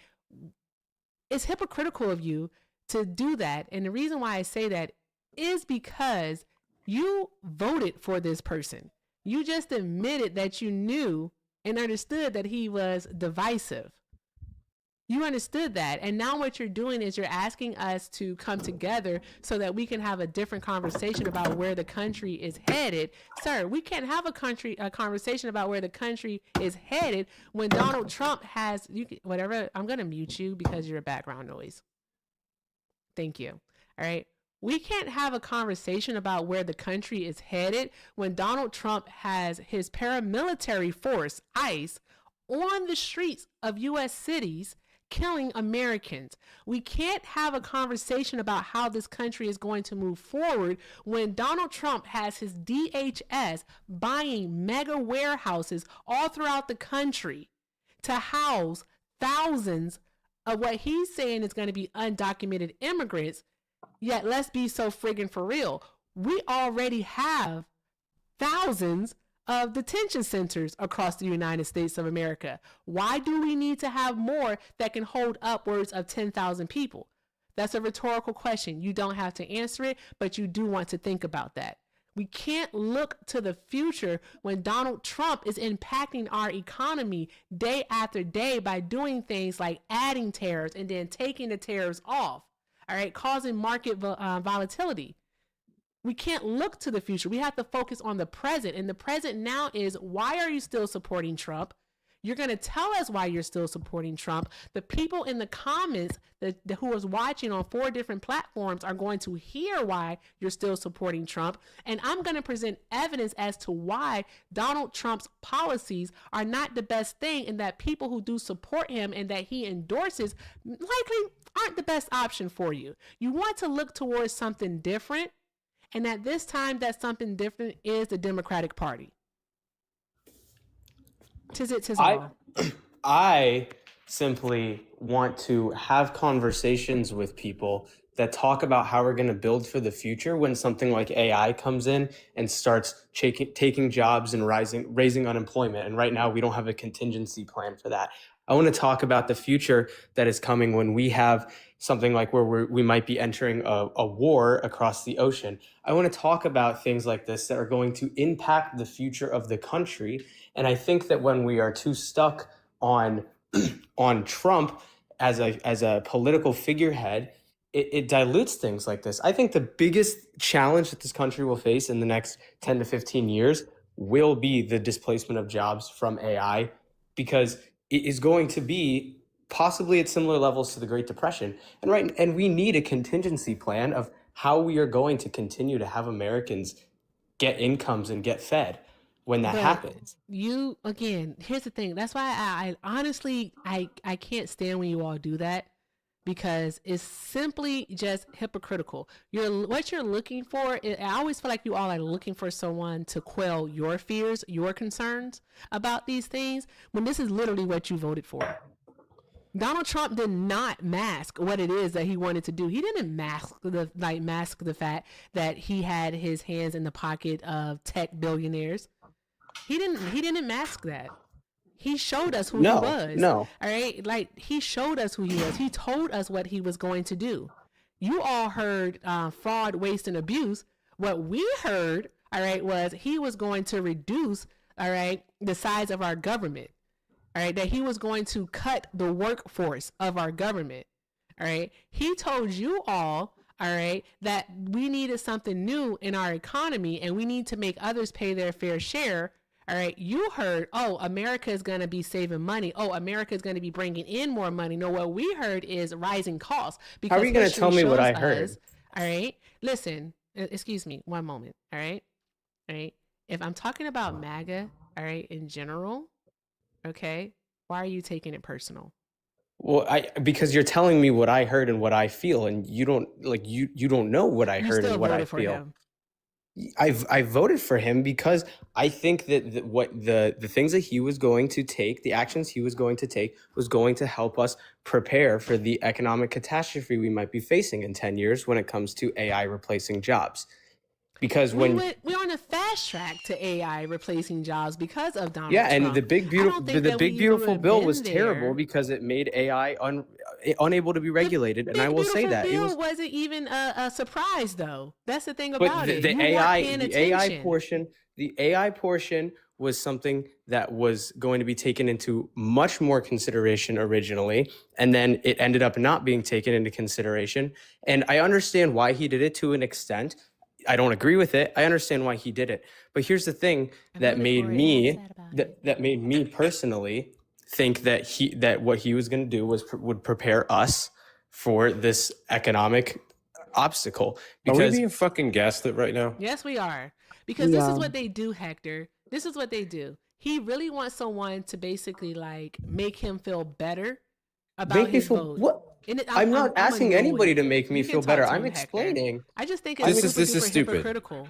it's hypocritical of you to do that. And the reason why I say that is because you voted for this person. You just admitted that you knew and understood that he was divisive. You understood that. And now what you're doing is you're asking us to come together so that we can have a different conversation about where the country is headed. Sir, we can't have a conversation about where the country is headed when Donald Trump has, whatever, I'm going to mute you because you're a background noise. Thank you. All right. We can't have a conversation about where the country is headed when Donald Trump has his paramilitary force, ICE, on the streets of U.S. cities killing Americans. We can't have a conversation about how this country is going to move forward when Donald Trump has his DHS buying mega warehouses all throughout the country to house thousands of what he's saying is going to be undocumented immigrants. Yet let's be so friggin' for real. We already have thousands of detention centers across the United States of America. Why do we need to have more that can hold upwards of 10,000 people? That's a rhetorical question. You don't have to answer it, but you do want to think about that. We can't look to the future when Donald Trump is impacting our economy day after day by doing things like adding tariffs and then taking the tariffs off, all right, causing market volatility. We can't look to the future. We have to focus on the present. And the present now is, why are you still supporting Trump? You're going to tell us why you're still supporting Trump. The people in the comments who is watching on 4 different platforms are going to hear why you're still supporting Trump. And I'm going to present evidence as to why Donald Trump's policies are not the best thing, and that people who do support him and that he endorses likely aren't the best option for you. You want to look towards something different. And at this time, that something different is the Democratic Party. I simply want to have conversations with people that talk about how we're going to build for the future when something like AI comes in and starts taking jobs and raising unemployment. And right now, we don't have a contingency plan for that. I want to talk about the future that is coming when we have something like where we might be entering a war across the ocean. I want to talk about things like this that are going to impact the future of the country. And I think that when we are too stuck on Trump as a political figurehead, it dilutes things like this. I think the biggest challenge that this country will face in the next 10 to 15 years will be the displacement of jobs from AI, because it is going to be possibly at similar levels to the Great Depression. And we need a contingency plan of how we are going to continue to have Americans get incomes and get fed when that happens. You, again, here's the thing. That's why I honestly, I can't stand when you all do that, because it's simply just hypocritical. What you're looking for, I always feel like you all are looking for someone to quell your fears, your concerns about these things, when this is literally what you voted for. Donald Trump did not mask what it is that he wanted to do. He didn't mask the fact that he had his hands in the pocket of tech billionaires. He didn't mask that. He showed us who he was. No. All right. Like, he showed us who he was. He told us what he was going to do. You all heard fraud, waste, and abuse. What we heard, all right, was he was going to reduce, all right, the size of our government. All right, that he was going to cut the workforce of our government. All right. He told you all right, that we needed something new in our economy and we need to make others pay their fair share. All right. You heard, oh, America is going to be saving money. Oh, America is going to be bringing in more money. No, what we heard is rising costs. How are you going to tell me what I heard? All right. Listen, excuse me, one moment. All right. All right. If I'm talking about MAGA, all right, in general, okay, why are you taking it personal? Well, because you're telling me what I heard and what I feel, and you don't you don't know what I heard and what I feel. Him. I voted for him because I think that the things that he was going to take, the actions he was going to take, was going to help us prepare for the economic catastrophe we might be facing in 10 years when it comes to AI replacing jobs. Because we're on a fast track to AI replacing jobs because of Donald Trump. Yeah, and the big beautiful bill was terrible because it made AI unable to be regulated, and I will say that it wasn't even a surprise, though. That's the thing but about it. The AI portion was something that was going to be taken into much more consideration originally, and then it ended up not being taken into consideration. And I understand why he did it to an extent. I don't agree with it. I understand why he did it. But here's the thing that made me personally think that what he was going to do would prepare us for this economic obstacle. Are we being fucking gaslit right now? Yes, we are. Because this is what they do, Hector. This is what they do. He really wants someone to basically like make him feel better about his vote. What? I'm not asking anybody to make me feel better. I'm explaining. Hector. I just think it's this is stupid. Hypocritical.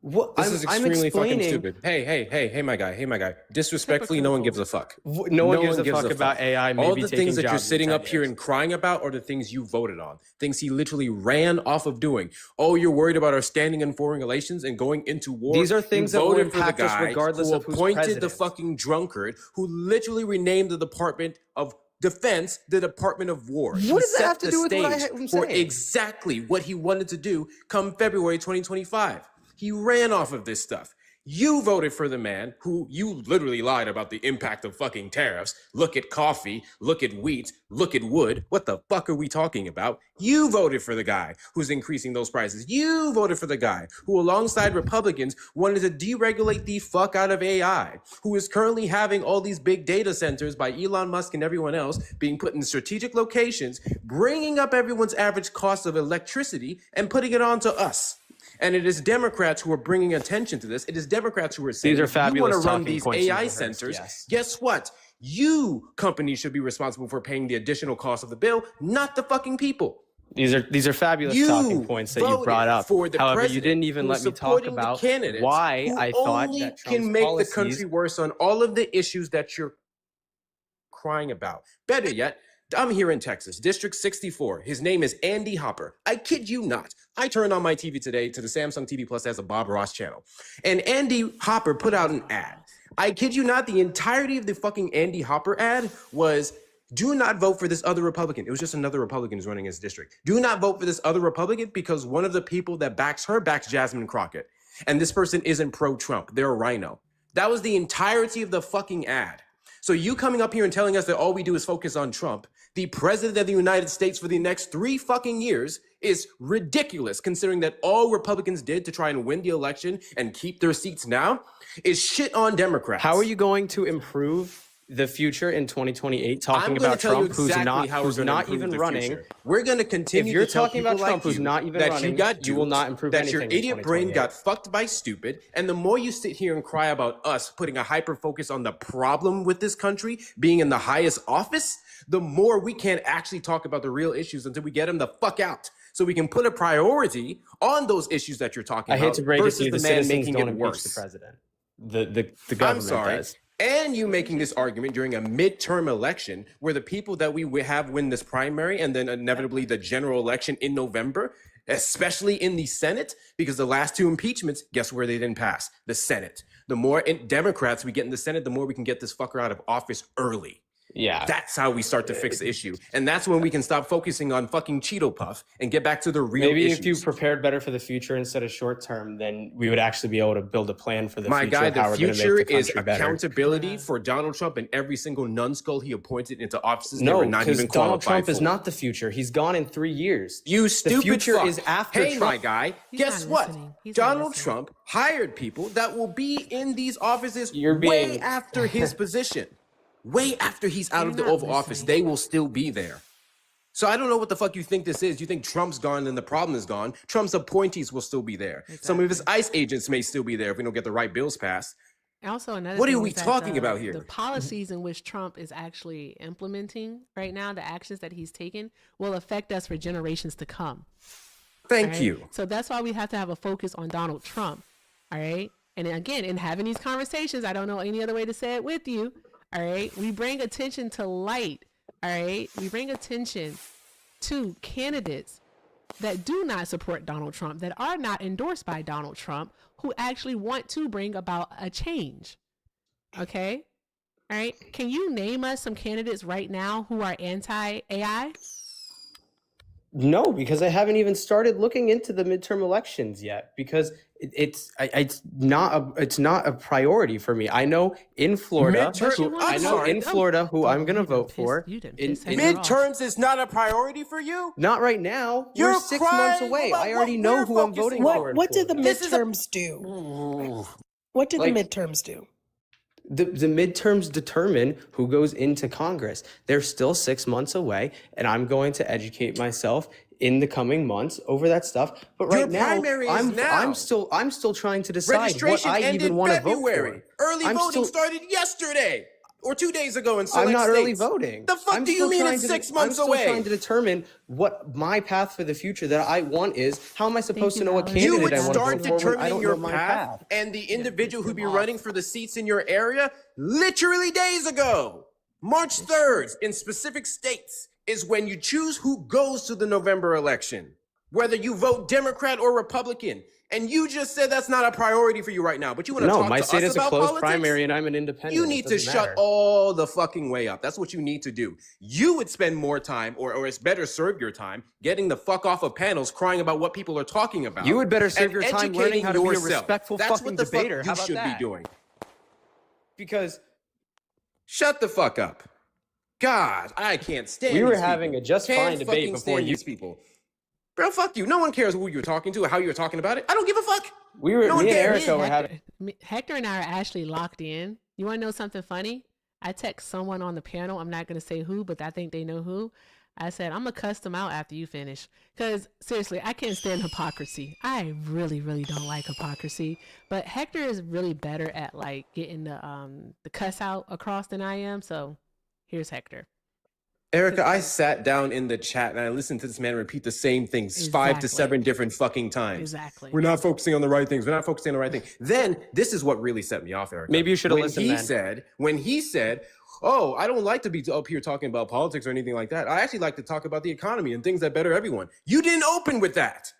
What? This is extremely fucking stupid. Hey, my guy. Disrespectfully, no one gives a fuck. No one gives a fuck about AI. All the things that you're sitting up here and crying about are the things you voted on. Things he literally ran off of doing. Oh, you're worried about our standing in foreign relations and going into war. These are things that will impact us regardless of who's appointed president. The fucking drunkard who literally renamed the Department of Defense the Department of War. What does that have to do with what I'm saying? For exactly what he wanted to do come February 2025. He ran off of this stuff. You voted for the man who you literally lied about the impact of fucking tariffs. Look at coffee, look at wheat, look at wood. What the fuck are we talking about? You voted for the guy who's increasing those prices. You voted for the guy who, alongside Republicans, wanted to deregulate the fuck out of AI, who is currently having all these big data centers by Elon Musk and everyone else being put in strategic locations, bringing up everyone's average cost of electricity and putting it on to us. And it is Democrats who are bringing attention to this. It is Democrats who are saying, these are fabulous you want to run these points AI centers, guess what? You companies should be responsible for paying the additional cost of the bill, not the fucking people. These are fabulous talking points that you brought up. However, you didn't even let me talk about why I thought that Trump's can make policies the country worse on all of the issues that you're crying about. Better yet, I'm here in Texas, District 64. His name is Andy Hopper. I kid you not. I turned on my TV today to the Samsung TV Plus as a Bob Ross channel. And Andy Hopper put out an ad. I kid you not, the entirety of the fucking Andy Hopper ad was, do not vote for this other Republican. It was just another Republican who's running his district. Do not vote for this other Republican because one of the people that backs her backs Jasmine Crockett. And this person isn't pro-Trump. They're a rhino. That was the entirety of the fucking ad. So you coming up here and telling us that all we do is focus on Trump, the president of the United States for the next 3 fucking years, is ridiculous, considering that all Republicans did to try and win the election and keep their seats now is shit on Democrats. How are you going to improve the future in 2028 talking about Trump who's not even running? We're going to continue. If you're to tell talking about people Trump like who's not even that running, you will not improve that anything. Your idiot brain got fucked by stupid. And the more you sit here and cry about us putting a hyper focus on the problem with this country being in the highest office, the more we can't actually talk about the real issues until we get them the fuck out. So we can put a priority on those issues that you're talking about. I hate to break it to you, the man citizens making don't it impeach worse. the president. The government I'm sorry. does. And you making this argument during a midterm election where the people that we have win this primary and then inevitably the general election in November, especially in the Senate, because the last 2 impeachments, guess where they didn't pass? The Senate. The more Democrats we get in the Senate, the more we can get this fucker out of office early. Yeah. That's how we start to fix the issue. And that's when we can stop focusing on fucking Cheeto Puff and get back to the real Maybe issues. if you prepared better for the future instead of short term, then we would actually be able to build a plan for the My future. guy, of how the we're gonna future make the is country better. accountability for Donald Trump and every single numbskull he appointed into offices that No, were not because even Donald qualified Trump for. is not the future. He's gone in 3 years. You stupid The future fuck. is after Hey, Trump. my guy, guess what? Donald Trump hired people that will be in these offices way after his position. Way after he's out of the Oval Office, they will still be there. So I don't know what the fuck you think this is. You think Trump's gone and the problem is gone. Trump's appointees will still be there. Some of his ICE agents may still be there if we don't get the right bills passed. Also, another What thing are we is that talking about the here? policies in which Trump is actually implementing right now, the actions that he's taken, will affect us for generations to come. Thank right? you. So that's why we have to have a focus on Donald Trump. All right. And again, in having these conversations, I don't know any other way to say it with you. All right. We bring attention to light. All right. We bring attention to candidates that do not support Donald Trump, that are not endorsed by Donald Trump, who actually want to bring about a change. Okay. All right. Can you name us some candidates right now who are anti-AI? No, because I haven't even started looking into the midterm elections yet, because it's not a priority for me. I know in Florida, who I'm going to vote for. Midterms is not a priority for you? Not right now. You're We're 6 months crying away. about I already what know we're who I'm voting focusing for. What did the This is a- midterms do? What did the midterms do? The midterms determine who goes into Congress. They're still 6 months away, and I'm going to educate myself in the coming months over that stuff. But right now, I'm still trying to decide Registration what I ended even want to vote February. for. Early I'm voting still- started yesterday or 2 days ago in select I'm not states. early voting. The fuck I'm do you still mean trying it's to- 6 months I'm away? still trying to determine what my path for the future that I want is. How am I supposed to know what candidate You would I want to start vote for when I determining don't your know my path, and the individual who'd be running for the seats in your area literally days ago. March 3rd in specific states is when you choose who goes to the November election, whether you vote Democrat or Republican. And you just said that's not a priority for you right now, but you want to No, talk my to state us is a about closed politics? primary and I'm an independent. You It need to doesn't shut matter. all the fucking way up. That's what you need to do. You would spend more time, or it's better served your time, getting the fuck off of panels crying about what people are talking about. You would better serve and your time educating learning how to be a yourself. respectful That's fucking what the debater. fuck How you about should that? be doing. Because Shut the fuck up. God, I can't stand we were these having people. a just Can't fine debate fucking before stand you. these people. Bro, fuck you. No one cares who you're talking to or how you're talking about it. I don't give a fuck. We were, No one me and cares. Erica were having. Hector and I are actually locked in. You want to know something funny? I text someone on the panel. I'm not going to say who, but I think they know who. I said, I'm going to cuss them out after you finish. Because seriously, I can't stand hypocrisy. I really, really don't like hypocrisy. But Hector is really better at like getting the cuss out across than I am. So here's Hector. Erica, I sat down in the chat and I listened to this man repeat the same things 5 to 7 different fucking times. Exactly. We're not focusing on the right things. We're not focusing on the right thing. Then this is what really set me off, Erica. Maybe you should have listened then. When he said, oh, I don't like to be up here talking about politics or anything like that. I actually like to talk about the economy and things that better everyone. You didn't open with that.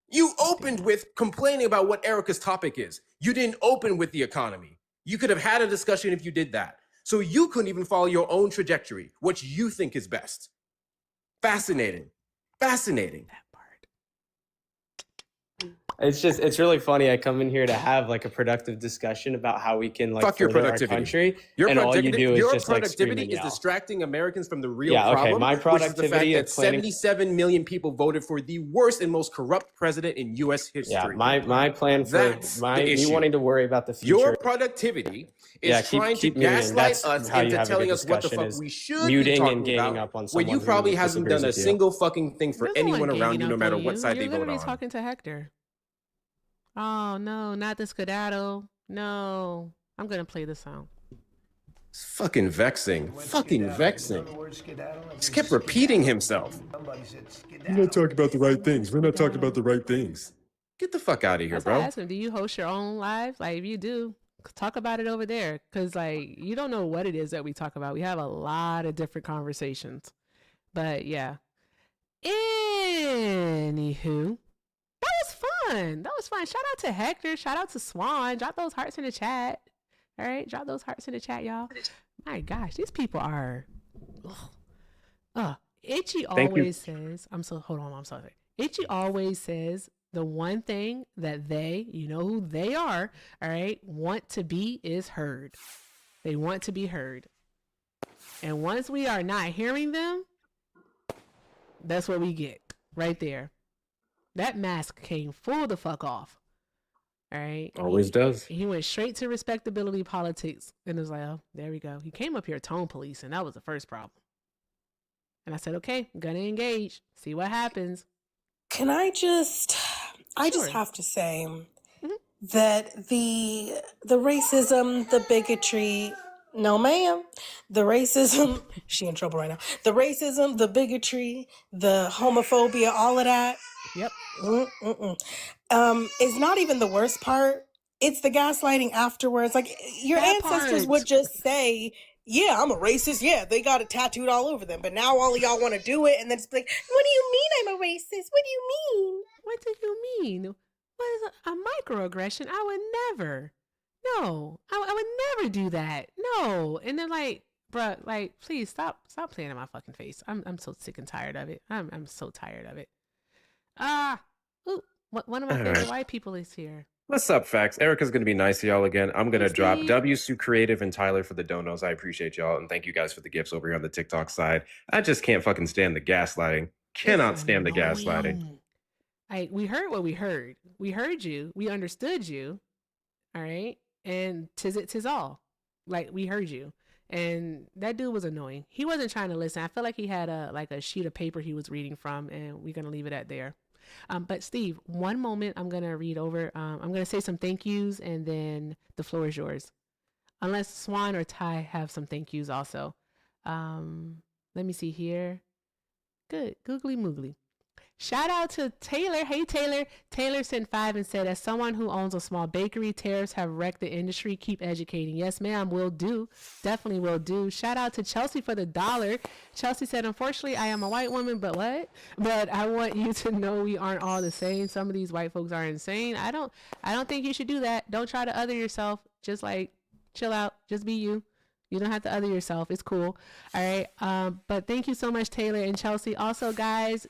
You opened with complaining about what Erica's topic is. You didn't open with the economy. You could have had a discussion if you did that. So you couldn't even follow your own trajectory, what you think is best. Fascinating. Fascinating. It's really funny. I come in here to have like a productive discussion about how we can like Fuck your further our productivity. country, Your and all you productivity, do is your just like scream productivity and is yell. distracting Americans from the real Yeah, okay, problem, my which is the fact productivity that of planning- 77 million people voted for the worst and most corrupt president in U.S. history. Yeah, my plan for That's my the me issue. wanting to worry about the future. Your productivity is Yeah, keep trying to muting. gaslight That's us how you into have a telling good us what the discussion fuck is we should muting be talking and ganging about up on when someone you who probably hasn't disagrees done a with you. single fucking thing for There's no one anyone around ganging you, no up matter on what you. side You're they vote literally on. talking to Hector. Oh no, not the skedaddle. No, I'm gonna play the sound. It's fucking vexing. Fucking vexing. Just kept repeating himself. We're not talking about the right things. We're not talking about the right things. Get the fuck out of here, That's why I bro. asked him, do you host your own live? Like, if you do, talk about it over there. Because, like, you don't know what it is that we talk about. We have a lot of different conversations. But, yeah. Anywho, that was fun. That was fun. Shout out to Hector. Shout out to Swan. Drop those hearts in the chat. All right? Drop those hearts in the chat, y'all. My gosh, these people are... Itchy always says... Hold on, I'm sorry. Itchy always says... The one thing that they, you know who they are, all right, want to be is heard. They want to be heard. And once we are not hearing them, that's what we get right there. That mask came full the fuck off. All right. Always does. He went straight to respectability politics and it was like, oh, there we go. He came up here tone police, and that was the first problem. And I said, okay, I'm gonna engage, see what happens. Can I just Sure. have to say that the racism, the bigotry, no ma'am, the racism, she in trouble right now. The racism, the bigotry, the homophobia, all of that. Yep. Is not even the worst part. It's the gaslighting afterwards. Like your That ancestors part. would just say, "Yeah, I'm a racist. Yeah, they got it tattooed all over them." But now all of y'all want to do it, and then it's like, "What do you mean I'm a racist? What do you mean?" What do you mean? What is a microaggression? I would never. No, I would never do that. No. And then like, bruh, like, please stop playing in my fucking face. I'm so sick and tired of it. I'm so tired of it. Ooh, one of my All favorite right. white people is here. What's up, Facts? Erica's going to be nice to y'all again. I'm going to drop Steve. W Sue Creative and Tyler for the donos. I appreciate y'all. And thank you guys for the gifts over here on the TikTok side. I just can't fucking stand the gaslighting. Cannot stand the gaslighting. We heard what we heard. We heard you. We understood you. All right. And tis all. Like, we heard you. And that dude was annoying. He wasn't trying to listen. I felt like he had a sheet of paper he was reading from, and we're going to leave it at there. But Steve, one moment I'm going to read over. I'm going to say some thank yous, and then the floor is yours. Unless Swan or Ty have some thank yous also. Let me see here. Good. Googly moogly. Shout out to Taylor. Hey, Taylor. Taylor sent 5 and said, as someone who owns a small bakery, tariffs have wrecked the industry. Keep educating. Yes, ma'am. Will do. Definitely will do. Shout out to Chelsea for the $1. Chelsea said, unfortunately, I am a white woman, but what? But I want you to know we aren't all the same. Some of these white folks are insane. I don't think you should do that. Don't try to other yourself. Just like chill out. Just be you. You don't have to other yourself. It's cool. All right. But thank you so much, Taylor and Chelsea. Also, guys,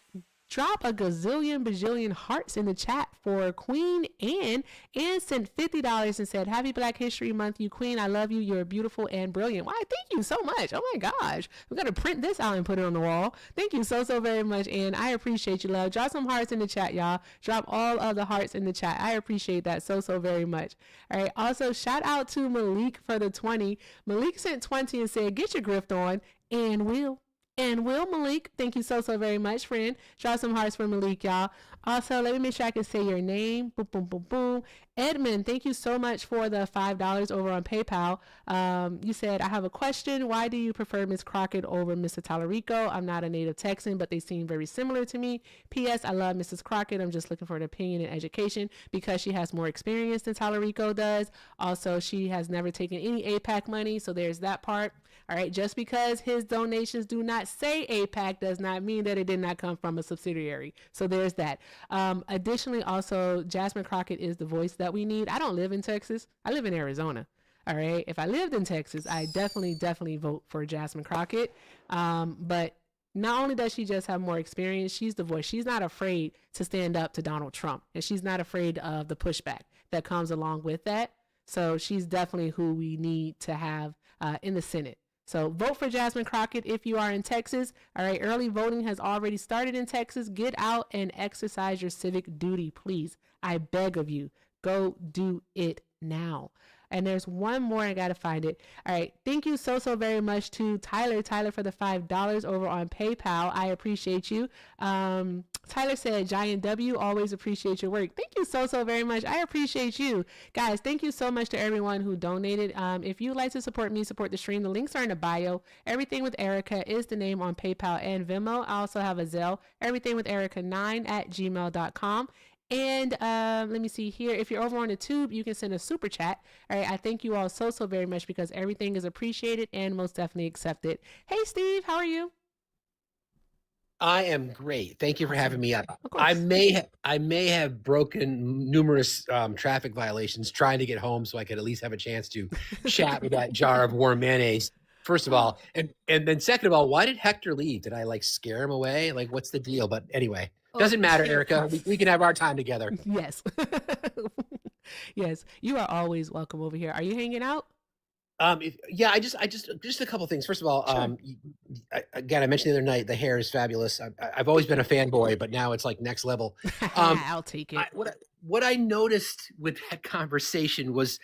drop a bajillion hearts in the chat for Queen Anne. Anne sent $50 and said, happy Black History Month, you queen. I love you. You're beautiful and brilliant. Why, thank you so much. Oh my gosh. We're going to print this out and put it on the wall. Thank you so very much, Anne. I appreciate you, love. Drop some hearts in the chat, y'all. Drop all of the hearts in the chat. I appreciate that so very much. All right. Also, shout out to Malik for the 20. Malik sent 20 and said, get your grift on, and will. And Will Malik, thank you so very much, friend. Drop some hearts for Malik, y'all. Also, let me make sure I can say your name. Boom, boom, boom, boom. Edmund, thank you so much for the $5 over on PayPal. You said, I have a question. Why do you prefer Miss Crockett over Mr. Tallarico? I'm not a native Texan, but they seem very similar to me. P.S. I love Mrs. Crockett. I'm just looking for an opinion and education because she has more experience than Tallarico does. Also, she has never taken any APAC money, so there's that part. All right, just because his donations do not say APAC does not mean that it did not come from a subsidiary. So there's that. Additionally, also, Jasmine Crockett is the voice that we need. I don't live in Texas. I live in Arizona. All right. If I lived in Texas, I definitely vote for Jasmine Crockett. But not only does she just have more experience, she's the voice. She's not afraid to stand up to Donald Trump, and she's not afraid of the pushback that comes along with that. So she's definitely who we need to have in the Senate. So vote for Jasmine Crockett if you are in Texas. All right, early voting has already started in Texas. Get out and exercise your civic duty, please. I beg of you, go do it now. And there's one more, I gotta find it. All right, thank you so very much to Tyler for the $5 over on PayPal. I appreciate you. Tyler said, Giant W, always appreciate your work. Thank you so very much. I appreciate you. Guys, thank you so much to everyone who donated. If you'd like to support me, support the stream, the links are in the bio. Everything with Erica is the name on PayPal and Venmo. I also have a Zelle, everythingwitherica9@gmail.com. And let me see here. If you're over on the tube, you can send a super chat. All right. I thank you all so very much because everything is appreciated and most definitely accepted. Hey, Steve, how are you? I am great. Thank you for having me up. I may have broken numerous traffic violations trying to get home so I could at least have a chance to chat with that jar of warm mayonnaise. First of all, and then second of all, why did Hector leave? Did I scare him away? What's the deal? But anyway, doesn't matter, Erica. We can have our time together. Yes. Yes. You are always welcome over here. Are you hanging out? Yeah, I just a couple things. First of all, sure. Again, I mentioned the other night, the hair is fabulous. I've always been a fanboy, but now it's next level. I'll take it. What I noticed with that conversation was,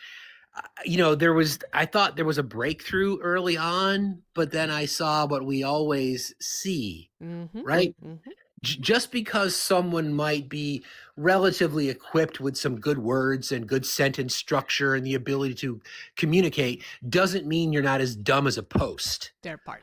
I thought there was a breakthrough early on, but then I saw what we always see, right? Mm-hmm. just because someone might be relatively equipped with some good words and good sentence structure and the ability to communicate doesn't mean you're not as dumb as a post. Their part.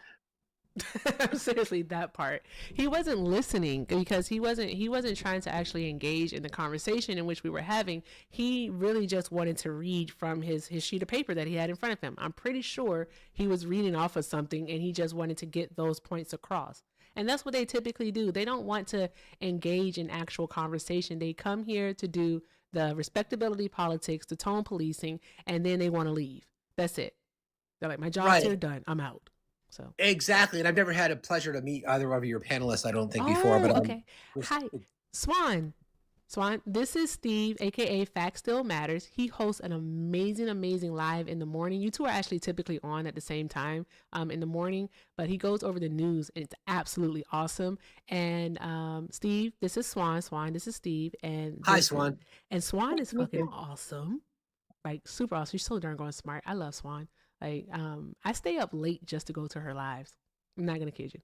Seriously, that part. He wasn't listening because he wasn't trying to actually engage in the conversation in which we were having. He really just wanted to read from his sheet of paper that he had in front of him. I'm pretty sure he was reading off of something and he just wanted to get those points across. And that's what they typically do. They don't want to engage in actual conversation. They come here to do the respectability politics, the tone policing, and then they want to leave. That's it. They're like, my job's here, done. I'm out. So exactly, and I've never had a pleasure to meet either of your panelists, I don't think, before. But okay. Hi, Swan. This is Steve, aka Fact Still Matters. He hosts an amazing live in the morning. You two are actually typically on at the same time in the morning, but he goes over the news and it's absolutely awesome. And Steve, this is Swan. This is Steve. And hi, Swan. And Swan is fucking awesome, like super awesome. She's so darn going smart. I love Swan. Like, I stay up late just to go to her lives. I'm not gonna kid you.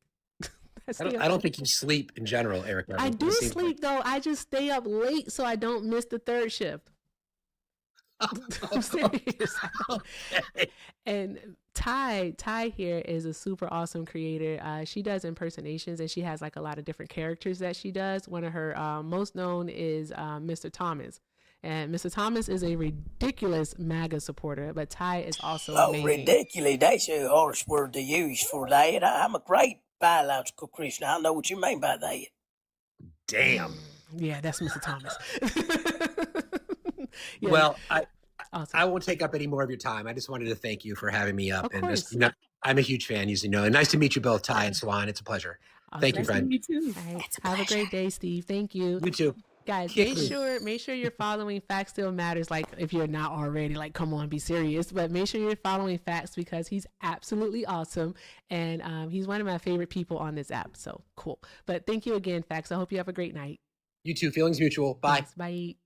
I don't think you sleep in general, Eric. I do sleep though. I just stay up late so I don't miss the third shift. I'm serious. Okay. And Ty here is a super awesome creator. She does impersonations and she has like a lot of different characters that she does. One of her most known is Mr. Thomas. And Mr. Thomas is a ridiculous MAGA supporter, but Ty is also amazing. Ridiculous. That's a harsh word to use for that. I'm a great biological Christian. I know what you mean by that. Damn. Yeah, that's Mr. Thomas. Yeah. Well, I won't take up any more of your time. I just wanted to thank you for having me up. And just, I'm a huge fan, as you know. And nice to meet you both, Ty and Swan. It's a pleasure. Awesome. Thank you, friend. You too. Right. Have a great day, Steve. Thank you. You too. Guys, make sure you're following Facts Still Matters. Like, if you're not already, like, come on, be serious. But make sure you're following Facts because he's absolutely awesome. And he's one of my favorite people on this app. So cool. But thank you again, Facts. I hope you have a great night. You too. Feelings mutual. Bye. Thanks, bye.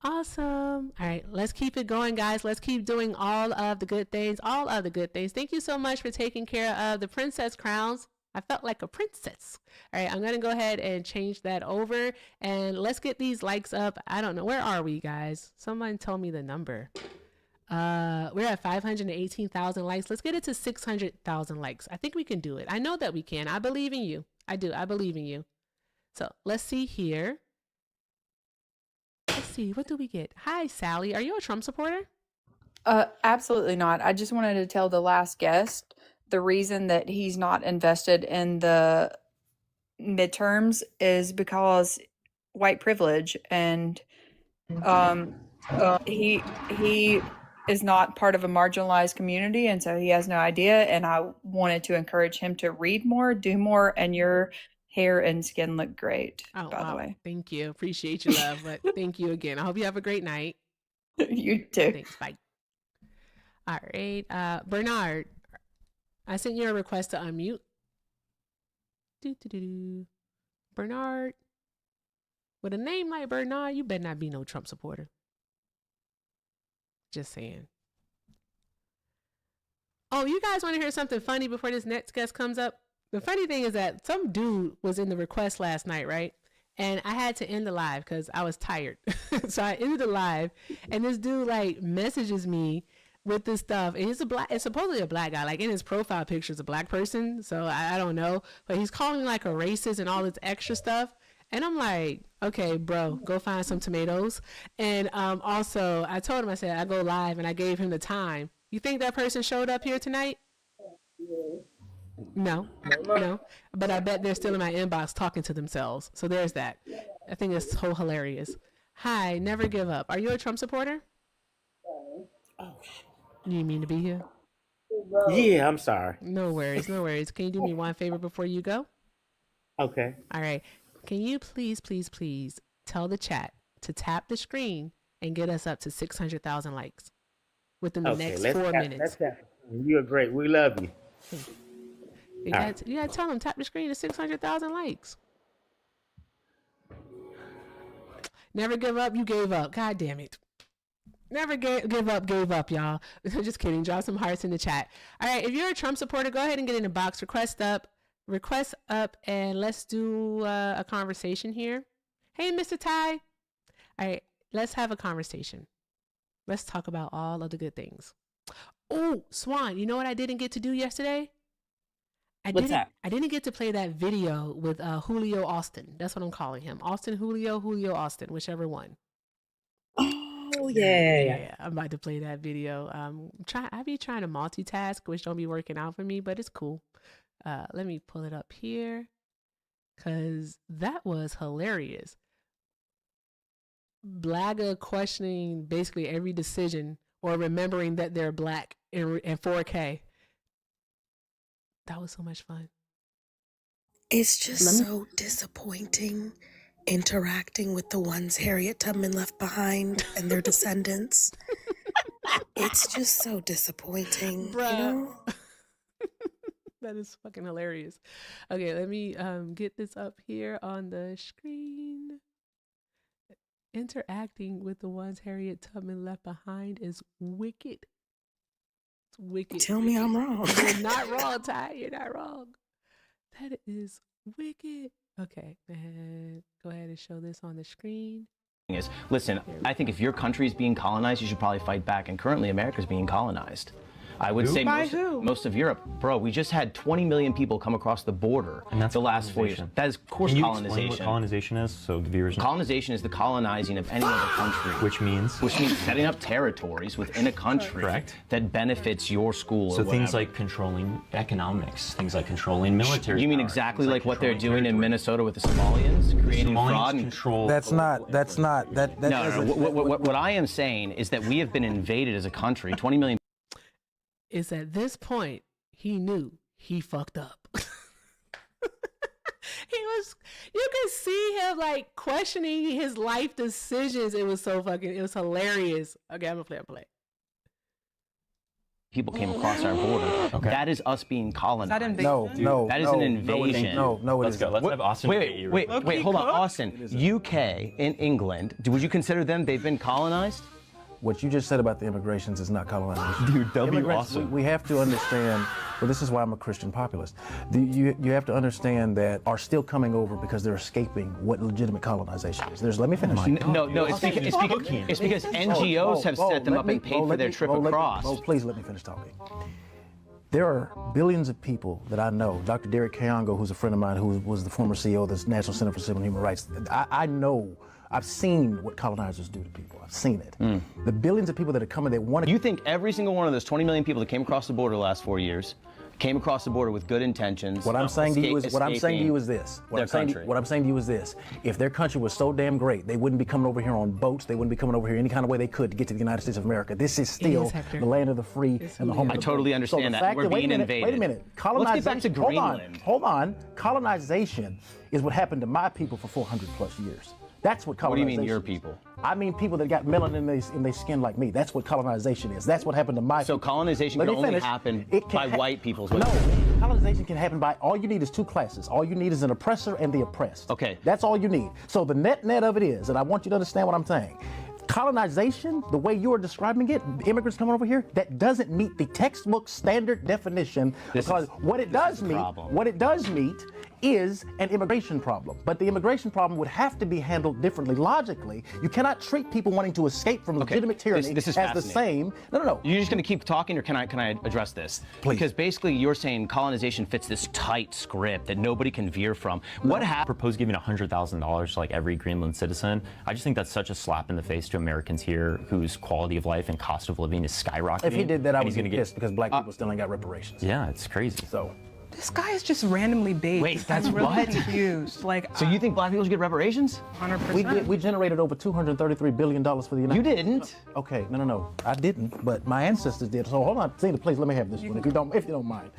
Awesome. All right, let's keep it going, guys. Let's keep doing all of the good things. Thank you so much for taking care of the princess crowns. I felt like a princess. All right, I'm going to go ahead and change that over and let's get these likes up. I don't know. Where are we, guys? Someone tell me the number. We're at 518,000 likes. Let's get it to 600,000 likes. I think we can do it. I know that we can. I believe in you. I do. I believe in you. So let's see here. Let's see. What do we get? Hi, Sally. Are you a Trump supporter? Absolutely not. I just wanted to tell the last guest the reason that he's not invested in the midterms is because white privilege, and he is not part of a marginalized community, and so he has no idea. And I wanted to encourage him to read more, do more, and your hair and skin look great. By the way, thank you. Appreciate your love, but thank you again. I hope you have a great night. You too. Thanks. Bye. All right, Bernard. I sent you a request to unmute. Bernard. With a name like Bernard, you better not be no Trump supporter. Just saying. Oh, you guys want to hear something funny before this next guest comes up? The funny thing is that some dude was in the request last night, right? And I had to end the live because I was tired. So I ended the live, and this dude like messages me with this stuff, and it's supposedly a black guy. Like in his profile picture, is a black person. So I don't know, but he's calling me like a racist and all this extra stuff. And I'm like, okay, bro, go find some tomatoes. And also, I told him, I said I go live, and I gave him the time. You think that person showed up here tonight? No. But I bet they're still in my inbox talking to themselves. So there's that. I think it's so hilarious. Hi, never give up. Are you a Trump supporter? You mean to be here? Yeah, I'm sorry. No worries. Can you do me one favor before you go? Okay. All right. Can you please tell the chat to tap the screen and get us up to 600,000 likes within the next 4 minutes? You're great. We love you. You gotta tell them, tap the screen to 600,000 likes. Never give up, you gave up. God damn it. Never give up, y'all. Just kidding. Drop some hearts in the chat. All right, if you're a Trump supporter, go ahead and get in the box. Request up. request up and let's do a conversation here. Hey, Mr. Ty. All right, let's have a conversation. Let's talk about all of the good things. Oh, Swan, you know what I didn't get to do yesterday? What's that? I didn't get to play that video with Julio Austin. That's what I'm calling him. Austin Julio Austin, whichever one. Oh yeah. I'm about to play that video. I be trying to multitask, which don't be working out for me, but it's cool. Let me pull it up here, cause that was hilarious. Blaga questioning basically every decision or remembering that they're black in 4K. That was so much fun. It's just so disappointing interacting with the ones Harriet Tubman left behind and their descendants. It's just so disappointing, Bruh. you know? That is fucking hilarious. Okay, let me get this up here on the screen. Interacting with the ones Harriet Tubman left behind is wicked. It's wicked. Tell me I'm wrong. You're not wrong, Ty. You're not wrong. That is wicked. Okay, go ahead and show this on the screen. Listen, I think if your country is being colonized, you should probably fight back. And currently, America's being colonized. I would say most of Europe. Bro, we just had 20 million people come across the border the last 4 years. That is, of course, Can you colonization. explain what colonization is, so the viewers know? Colonization is the colonizing of any other country. Which means? Which means setting up territories within a country that benefits your school So or things whatever. like controlling economics, things like controlling military. You mean power, exactly things like what they're controlling doing in Minnesota with the Somalians, creating Somalians fraud and control. No, what I am saying is that we have been invaded as a country. 20 million. Is at this point he knew he fucked up. You could see him like questioning his life decisions. It was hilarious. Okay, I'm gonna play. People came across our border. That is us being colonized. Is that invasion? No, that is an invasion. No, Let's go. Let's have Austin. Wait, hold on. Austin, UK in England, would you consider them, they've been colonized? What you just said about the immigrations is not colonization. Dude, that'd be awesome. We have to understand, well, this is why I'm a Christian populist. You have to understand that are still coming over because they're escaping what legitimate colonization is. Let me finish. No, it's because NGOs have set them up and paid for their trip across. Please let me finish talking. There are billions of people that I know. Dr. Derek Kayongo, who's a friend of mine, who was the former CEO of the National Center for Civil and Human Rights. I know. I've seen what colonizers do to people. I've seen it. The billions of people that are coming, they want to. You think every single one of those 20 million people that came across the border the last 4 years came across the border with good intentions? What I'm saying to you is this. What I'm saying to you is this. If their country was so damn great, they wouldn't be coming over here on boats. They wouldn't be coming over here any kind of way they could to get to the United States of America. This is still the land of the free and the home of the free. I totally understand that. We're being invaded. Wait a minute. Let's get back to Greenland. Hold on. Colonization is what happened to my people for 400 plus years. That's what colonization is. What do you mean your people? I mean people that got melanin in their skin like me. That's what colonization is. That's what happened to my people. So colonization can only happen by white people. No, colonization can happen by, all you need is two classes. All you need is an oppressor and the oppressed. Okay. That's all you need. So the net of it is, and I want you to understand what I'm saying, colonization, the way you're describing it, immigrants coming over here, that doesn't meet the textbook standard definition, because what it does meet is an immigration problem. But the immigration problem would have to be handled differently. Logically, you cannot treat people wanting to escape from legitimate tyranny this is as the same. No. You're just going to keep talking, or can I address this? Please. Because basically you're saying colonization fits this tight script that nobody can veer from. What happened? Propose giving $100,000 to like every Greenland citizen. I just think that's such a slap in the face to Americans here whose quality of life and cost of living is skyrocketing. If he did that, I and would he's be pissed because black people still ain't got reparations. Yeah, it's crazy. So. This guy is just randomly based. Wait, that's I'm really what? confused. Like, so you think black people should get reparations? 100%. We generated over $233 billion for the United States. You didn't. Okay, no. I didn't, but my ancestors did. So hold on, Tina, please let me have this one, if you don't mind.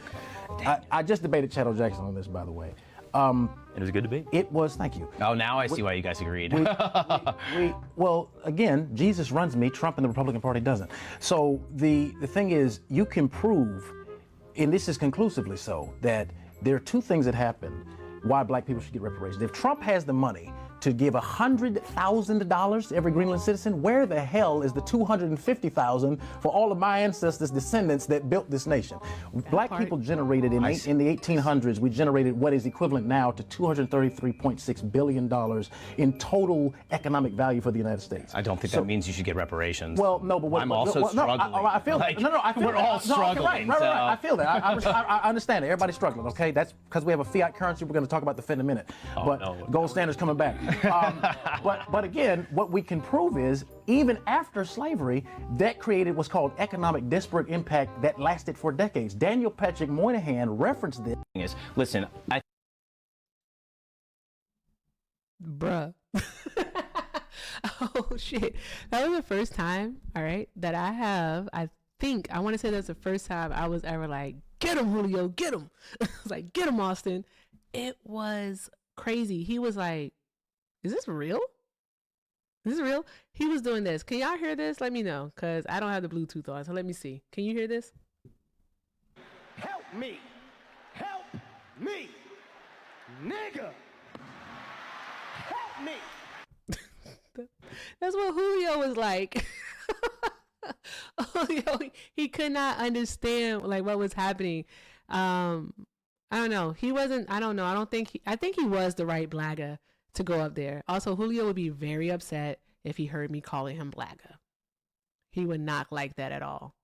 I just debated Chattel Jackson on this, by the way. It was a good debate. It was, thank you. Oh, now I see why you guys agreed. Well, again, Jesus runs me, Trump and the Republican Party doesn't. So the thing is, you can prove, and this is conclusively so, that there are two things that happen why black people should get reparations. If Trump has the money to give $100,000 to every Greenland citizen. Where the hell is the $250,000 for all of my ancestors' descendants that built this nation? Black people generated in the 1800s, we generated what is equivalent now to $233.6 billion in total economic value for the United States. I don't think that means you should get reparations. Well, no, but what, I'm also struggling. I feel like, I feel we're that. all No, okay, struggling. right. so. I feel that. I understand it. Everybody's struggling. Okay, that's because we have a fiat currency. We're going to talk about the Fed in a minute. But gold standard's coming back. But again, what we can prove is even after slavery, that created what's called economic disparate impact that lasted for decades. Daniel Patrick Moynihan referenced this. Listen, Bruh. Oh shit. That was the first time, all right, that I want to say that's the first time I was ever like, get him, Julio, get him. I was like, get him, Austin. It was crazy. He was like, is this real? Is this real? He was doing this. Can y'all hear this? Let me know, because I don't have the Bluetooth on, so let me see. Can you hear this? Help me. Help me. Nigga. Help me. That's what Julio was like. Julio, he could not understand like what was happening. I don't know. He wasn't. I don't know. I think he was the right blagger to go up there. Also, Julio would be very upset if he heard me calling him blagger. He would not like that at all.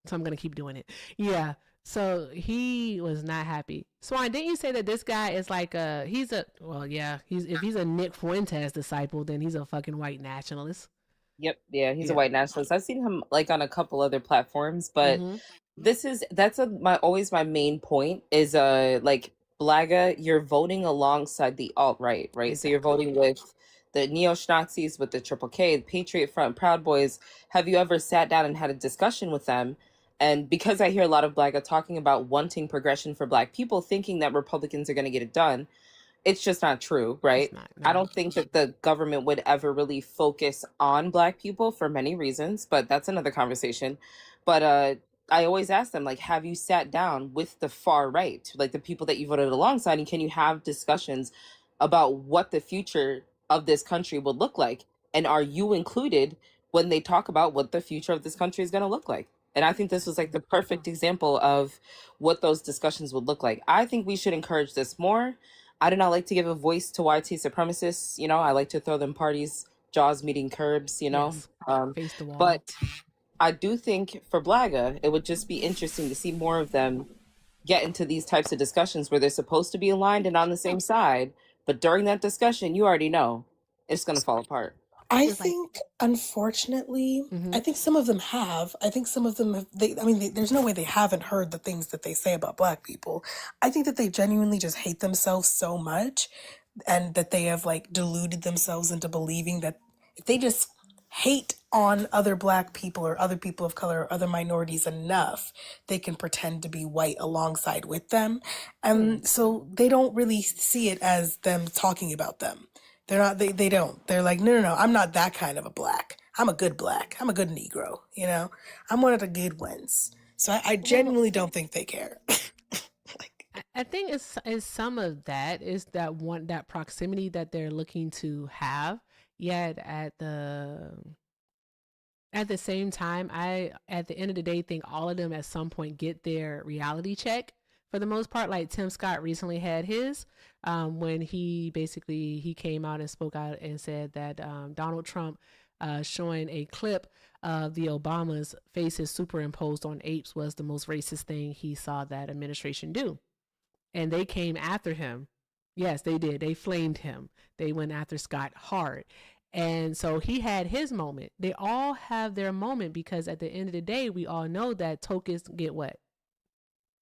So I'm gonna keep doing it. Yeah. So he was not happy. Swan, didn't you say that this guy is like if he's a Nick Fuentes disciple, then he's a fucking white nationalist. Yep. Yeah, he's a white nationalist. I've seen him like on a couple other platforms, but that's always my main point is like Blaga, you're voting alongside the alt-right, right? So you're voting with the neo-Nazis, with the Triple K, the Patriot Front, Proud Boys. Have you ever sat down and had a discussion with them? And because I hear a lot of Blaga talking about wanting progression for Black people, thinking that Republicans are going to get it done, it's just not true, right? I don't think that the government would ever really focus on Black people for many reasons, but that's another conversation. But I always ask them, like, have you sat down with the far right, like the people that you voted alongside, and can you have discussions about what the future of this country would look like? And are you included when they talk about what the future of this country is going to look like? And I think this was like the perfect example of what those discussions would look like. I think we should encourage this more. I do not like to give a voice to YT supremacists. You know, I like to throw them parties, jaws meeting curbs, you know. Face the wall. But I do think for Blaga, it would just be interesting to see more of them get into these types of discussions where they're supposed to be aligned and on the same side. But during that discussion, you already know it's going to fall apart. I think, unfortunately, I think some of them have. I think some of them have. There's no way they haven't heard the things that they say about Black people. I think that they genuinely just hate themselves so much, and that they have like deluded themselves into believing that if they just hate on other Black people or other people of color or other minorities enough, they can pretend to be white alongside with them. And so they don't really see it as them talking about them. They're not, they don't. They're like, no, I'm not that kind of a Black. I'm a good Black. I'm a good Negro, you know? I'm one of the good ones. So I genuinely don't think they care. I think it's some of that is that proximity that they're looking to have. Yet at the same time, I at the end of the day think all of them at some point get their reality check. For the most part, like Tim Scott recently had his when he came out and spoke out and said that Donald Trump showing a clip of the Obamas' faces superimposed on apes was the most racist thing he saw that administration do. And they came after him. Yes, they did. They flamed him. They went after Scott hard. And so he had his moment. They all have their moment because at the end of the day, we all know that tokens get what?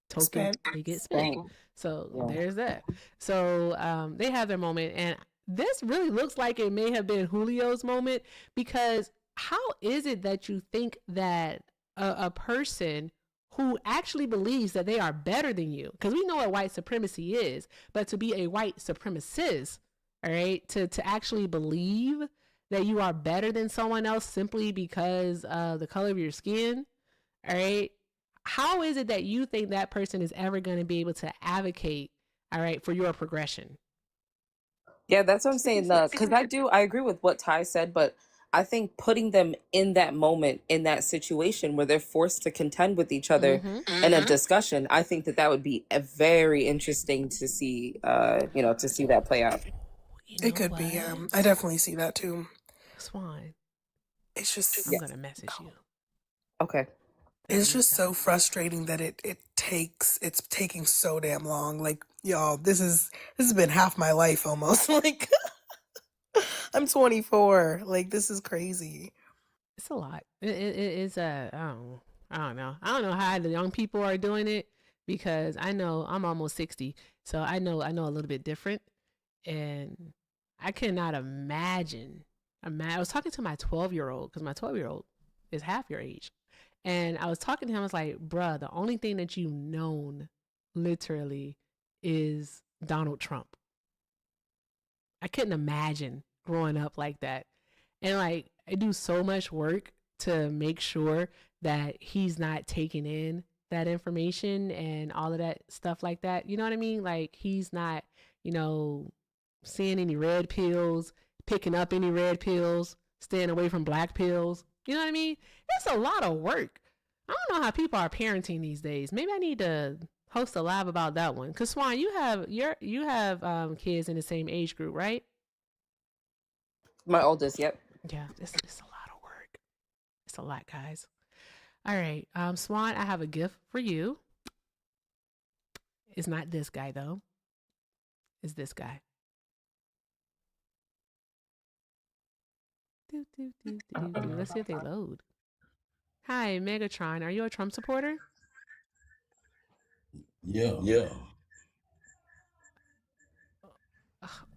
Tokens, they get spent. So there's that. So they have their moment. And this really looks like it may have been Julio's moment, because how is it that you think that a person who actually believes that they are better than you, because we know what white supremacy is, but to be a white supremacist, all right, to actually believe that you are better than someone else simply because of the color of your skin, all right, how is it that you think that person is ever going to be able to advocate, all right, for your progression? Yeah, that's what I'm saying. Because I agree with what Ty said, but I think putting them in that moment, in that situation where they're forced to contend with each other in a discussion, I think that would be a very interesting to see, to see that play out. It could be. I definitely see that too. Swan, It's just. I'm gonna message you. Okay. It's just so frustrating that it's taking so damn long. Like, y'all, this has been half my life almost. Like, I'm 24. Like, this is crazy. It's a lot. It is I don't know. I don't know how the young people are doing it, because I know I'm almost 60, so I know a little bit different, and I cannot imagine. I was talking to my 12-year-old, because my 12-year-old is half your age, and I was talking to him. I was like, "Bruh, the only thing that you've known, literally, is Donald Trump." I couldn't imagine growing up like that. And like, I do so much work to make sure that he's not taking in that information and all of that stuff like that. You know what I mean? Like, he's not, seeing any red pills, picking up any red pills, staying away from black pills. You know what I mean? It's a lot of work. I don't know how people are parenting these days. Maybe I need to host a live about that one. Cause Swan, you have kids in the same age group, right? My oldest, yep. Yeah, it's a lot of work. It's a lot, guys. All right, Swan, I have a gift for you. It's not this guy though. It's this guy. Let's see if they load. Hi, Megatron. Are you a Trump supporter? Yeah.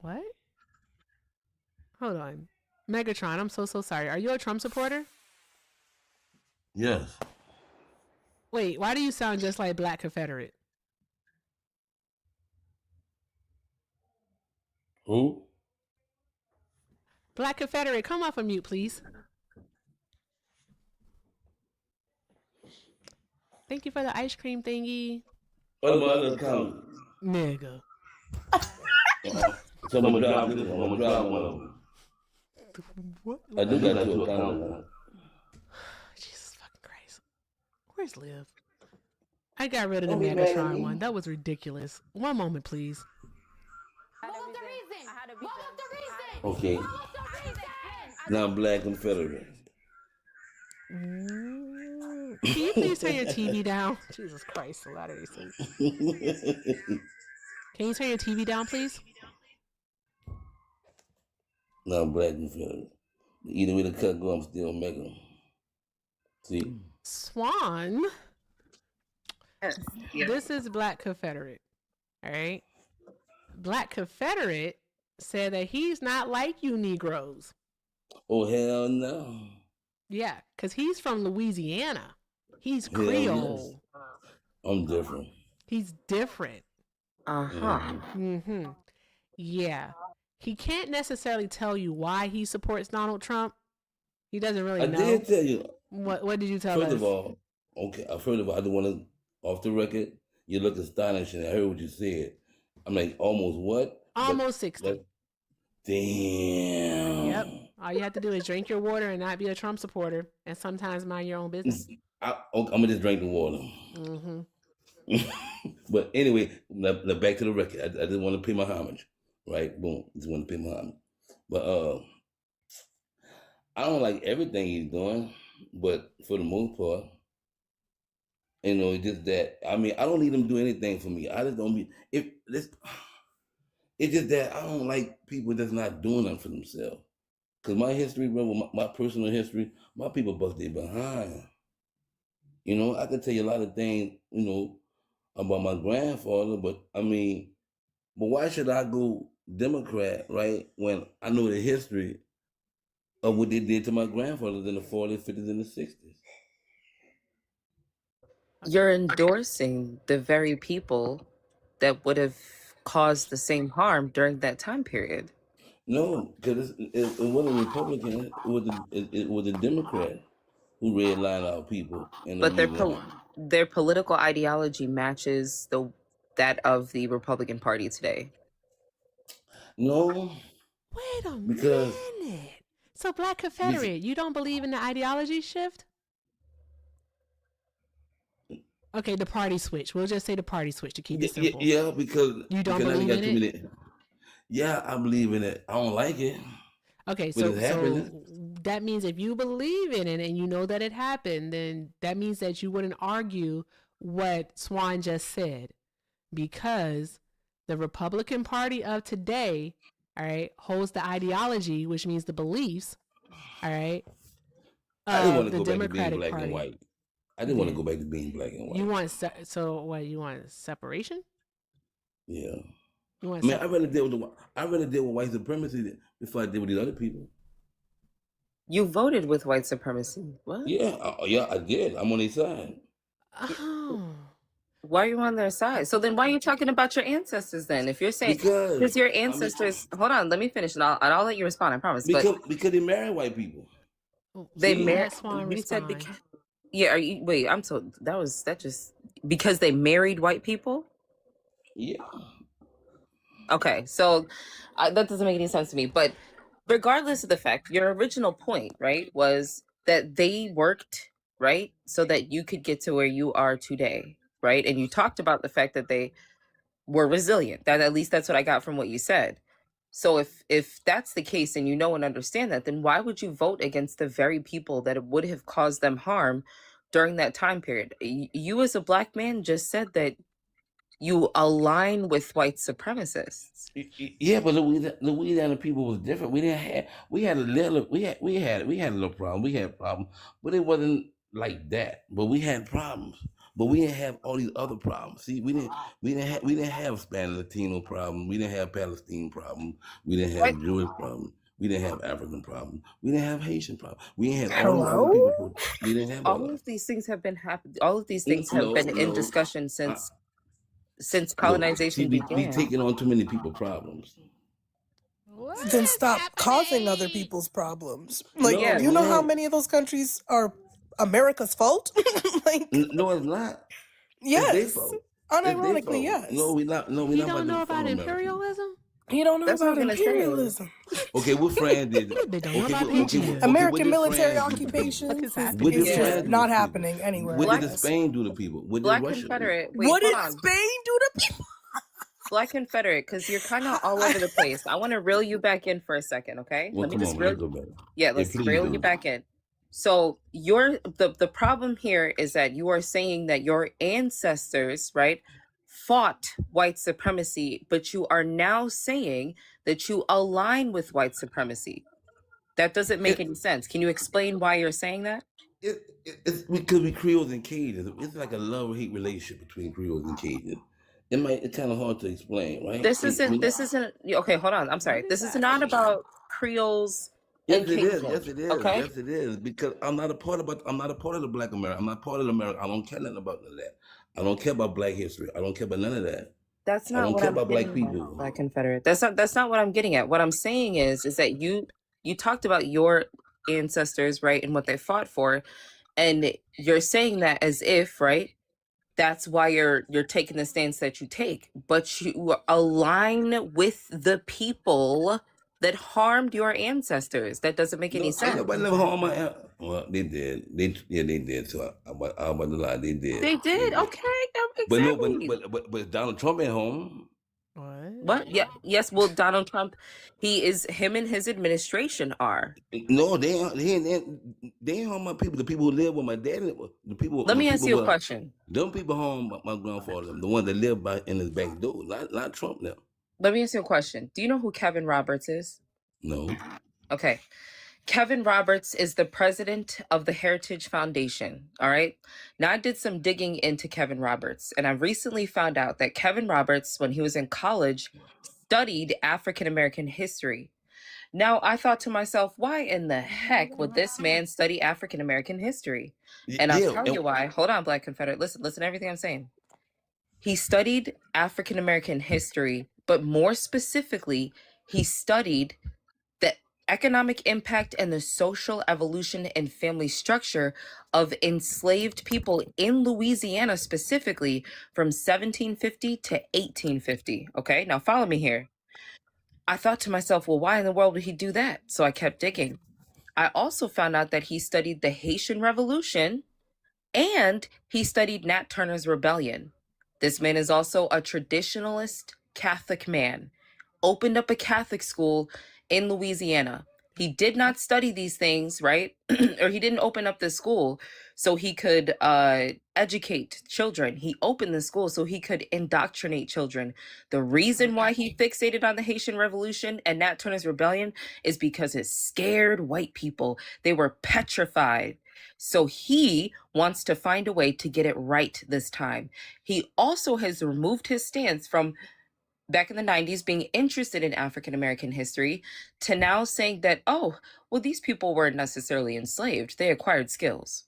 What? Hold on. Megatron, I'm so sorry. Are you a Trump supporter? Yes. Wait, why do you sound just like Black Confederate? Who? Black Confederate, come off of mute, please. Thank you for the ice cream thingy. What about the comment? Nigga. So I'm gonna drop this one. I'm gonna drop one of them. What? I do got to a comment. Jesus fucking Christ. Where's Liv? I got rid of the Megatron one. That was ridiculous. One moment, please. Okay. Now Black Confederate. Can you please turn your TV down? Jesus Christ, a lot of these things. Can you turn your TV down, please? Now Black Confederate. Either way the cut go, I'm still making them. See? Swan. This is Black Confederate. All right. Black Confederate said that he's not like you Negroes. Oh, hell no. Yeah, because he's from Louisiana. He's Creole. Yes. I'm different. He's different. Uh-huh. Mm-hmm. Yeah. He can't necessarily tell you why he supports Donald Trump. He doesn't really know. I did tell you. What did you tell us? First of all, I don't want to, off the record, you look astonished and I heard what you said. I'm like, almost what? Almost 60. Damn. Yep. All you have to do is drink your water and not be a Trump supporter, and sometimes mind your own business. I'm going to just drink the water. Mm-hmm. But anyway, back to the record. I just want to pay my homage. Right? Boom. Just want to pay my homage. But I don't like everything he's doing, but for the most part, just that. I mean, I don't need him to do anything for me. I just don't be. It's just that I don't like people that's not doing them for themselves. Because my history, bro, my personal history, my people bust their behind. I could tell you a lot of things, about my grandfather, but why should I go Democrat, right, when I know the history of what they did to my grandfathers in the 40s, 50s, and the 60s? You're endorsing the very people that would have caused the same harm during that time period. No, because it wasn't a Republican. It was a Democrat who redlined our people. But their political ideology matches that of the Republican Party today. No, Wait a because minute. So, Black Confederate, you don't believe in the ideology shift? Okay, the party switch. We'll just say the party switch to keep it simple. yeah, because You don't now they believe got in too it? many. Yeah, I believe in it. I don't like it, Okay, but so it's happening. that means if you believe in it and you know that it happened, then that means that you wouldn't argue what Swan just said, because the Republican Party of today, all right, holds the ideology, which means the beliefs, all right, I didn't want of to the go back to being Democratic black and Party. white. I didn't want to go back to being black and white. You want so what? You want separation? Yeah. You want I mean, I rather deal with white supremacy before I deal with these other people. You voted with white supremacy. What? Yeah, yeah, I did. I'm on their side. Oh. Why are you on their side? So then why are you talking about your ancestors then? If you're saying because your ancestors, hold on, let me finish and I'll let you respond, I promise. Because they marry white people. They See? married. You said because. Yeah. Are you? Wait. I'm so. That just because they married white people. Yeah. Okay. So that doesn't make any sense to me. But regardless of the fact, your original point, right, was that they worked, right, so that you could get to where you are today, right, and you talked about the fact that they were resilient. That at least that's what I got from what you said. So if that's the case and you know and understand that, then why would you vote against the very people that it would have caused them harm during that time period? You as a black man just said that you align with white supremacists. Yeah, but Louisiana people was different. We had a little problem. We had problems, but it wasn't like that. But we had problems. But we didn't have all these other problems. See, we didn't have Spanish Latino problem. We didn't have Palestine problem. We didn't have Jewish problem. We didn't have African problem. We didn't have Haitian problem. We didn't have all these other people. Problem. We didn't have all of these things have been happening. All of these things have been in discussion since colonization began. We taking on too many people problems. Then stop causing other people's problems. Like, No, you know how many of those countries are America's fault? No, it's not. Yes. It's their fault. Unironically, yes. No, we're not. No, we're You not. don't know about imperialism? You don't know That's what about I'm gonna say. imperialism. Okay, what France did? They don't know about patriotism. American military occupations is not happening anywhere. What did Spain do to people? What did Black Russia Confederate. do? Wait, What hold did on. Spain do to people? Black Confederate, because you're kind of all over the place. I want to reel you back in for a second, okay? Well, Let me come just on, reel. man, go back. Yeah, let's please reel do. you back in. So the problem here is that you are saying that your ancestors, right, fought white supremacy, but you are now saying that you align with white supremacy. That doesn't make any sense. Can you explain why you're saying that? It's because we Creoles and Cajuns. It's like a love-hate relationship between Creoles and Cajuns. It's kind of hard to explain, right? This isn't okay, hold on. I'm sorry. This is not about Creoles Yes, and it is. Cajuns. Yes, it is. Okay. Yes, it is. Because I'm not a part of the Black America. I'm not part of America. I don't care nothing about none of that. I don't care about Black history. I don't care about none of that. That's I not don't what care I'm about getting Black people. at, Black Confederate. That's not what I'm getting at. What I'm saying is that you talked about your ancestors, right, and what they fought for, and you're saying that as if, right, that's why you're taking the stance that you take, but you align with the people that harmed your ancestors. That doesn't make any sense. Nobody never harmed my. Well, they did. They did. So I'm about to lie. They did. They did. Okay. But Exactly. but Donald Trump ain't home. What? Yeah. Yes. Well, Donald Trump, him and his administration are. No, they ain't home my people. The people who live with my dad. The people. Let me ask you a were- question. Them people home my grandfather. The ones that live in his back door. Not Trump now. Let me ask you a question. Do you know who Kevin Roberts is? No. Okay. Kevin Roberts is the president of the Heritage Foundation. All right. Now, I did some digging into Kevin Roberts, and I recently found out that Kevin Roberts, when he was in college, studied African American history. Now, I thought to myself, why in the heck would this man study African American history? And I'll tell you why. Hold on, Black Confederate. Listen to everything I'm saying. He studied African American history, but more specifically, he studied the economic impact and the social evolution and family structure of enslaved people in Louisiana, specifically from 1750 to 1850. Okay, now follow me here. I thought to myself, well, why in the world would he do that? So I kept digging. I also found out that he studied the Haitian Revolution and he studied Nat Turner's Rebellion. This man is also a traditionalist Catholic man, opened up a Catholic school in Louisiana. He did not study these things, right? Or he didn't open up the school so he could educate children. He opened the school so he could indoctrinate children. The reason why he fixated on the Haitian Revolution and Nat Turner's Rebellion is because it scared white people. They were petrified. So he wants to find a way to get it right this time. He also has removed his stance from back in the 90s being interested in African American history to now saying that, oh, well, these people weren't necessarily enslaved. They acquired skills.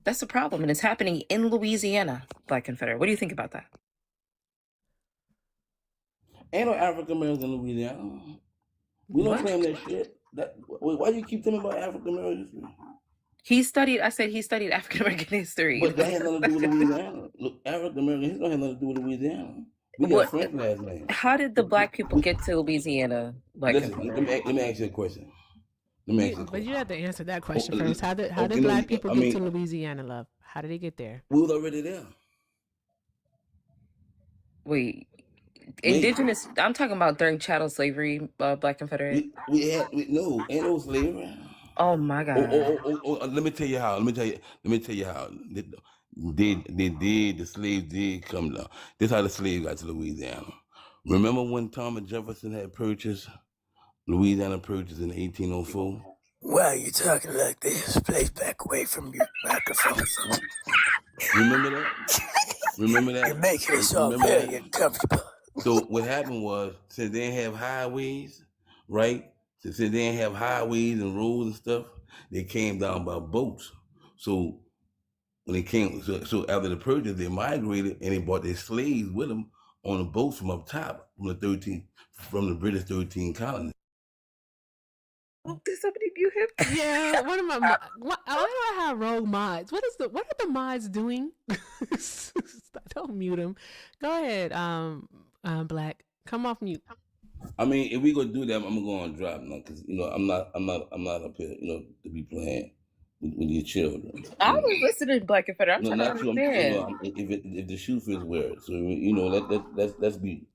That's a problem, and it's happening in Louisiana, Black Confederate. What do you think about that? Ain't no African Americans in Louisiana. We don't claim that shit. Why do you keep telling me about African American history? He studied African American history. But that has nothing to do with Louisiana. Look, African American history don't have nothing to do with Louisiana. We got French last name. How did the black people get to Louisiana? Listen, let me ask you a question. But you have to answer that question first. How did black people get to Louisiana, love? How did they get there? We was already there. Wait, indigenous? I'm talking about during chattel slavery, Black Confederate. Ain't no slavery. Oh my God. Let me tell you how. The slaves did come down. This is how the slaves got to Louisiana. Remember when Thomas Jefferson had purchased Louisiana in 1804? Why are you talking like this? Please back away from your microphone. Remember that? You're making us all very uncomfortable. So what happened was, since they didn't have highways, right? Since they didn't have highways and roads and stuff, they came down by boats. So when they came, so after the purchase, they migrated and they brought their slaves with them on the boats from up top, from the British 13 colonies. Oh, did somebody mute him? Yeah, one of my. Why do I have rogue mods? What are the mods doing? Don't mute him. Go ahead, Black. Come off mute. I mean, if we gonna do that, I'm gonna go on drop now, because I'm not up here, to be playing with your children. I was listening to Black Confederate. I'm trying to understand. If the shoe fits wear it, so let's be.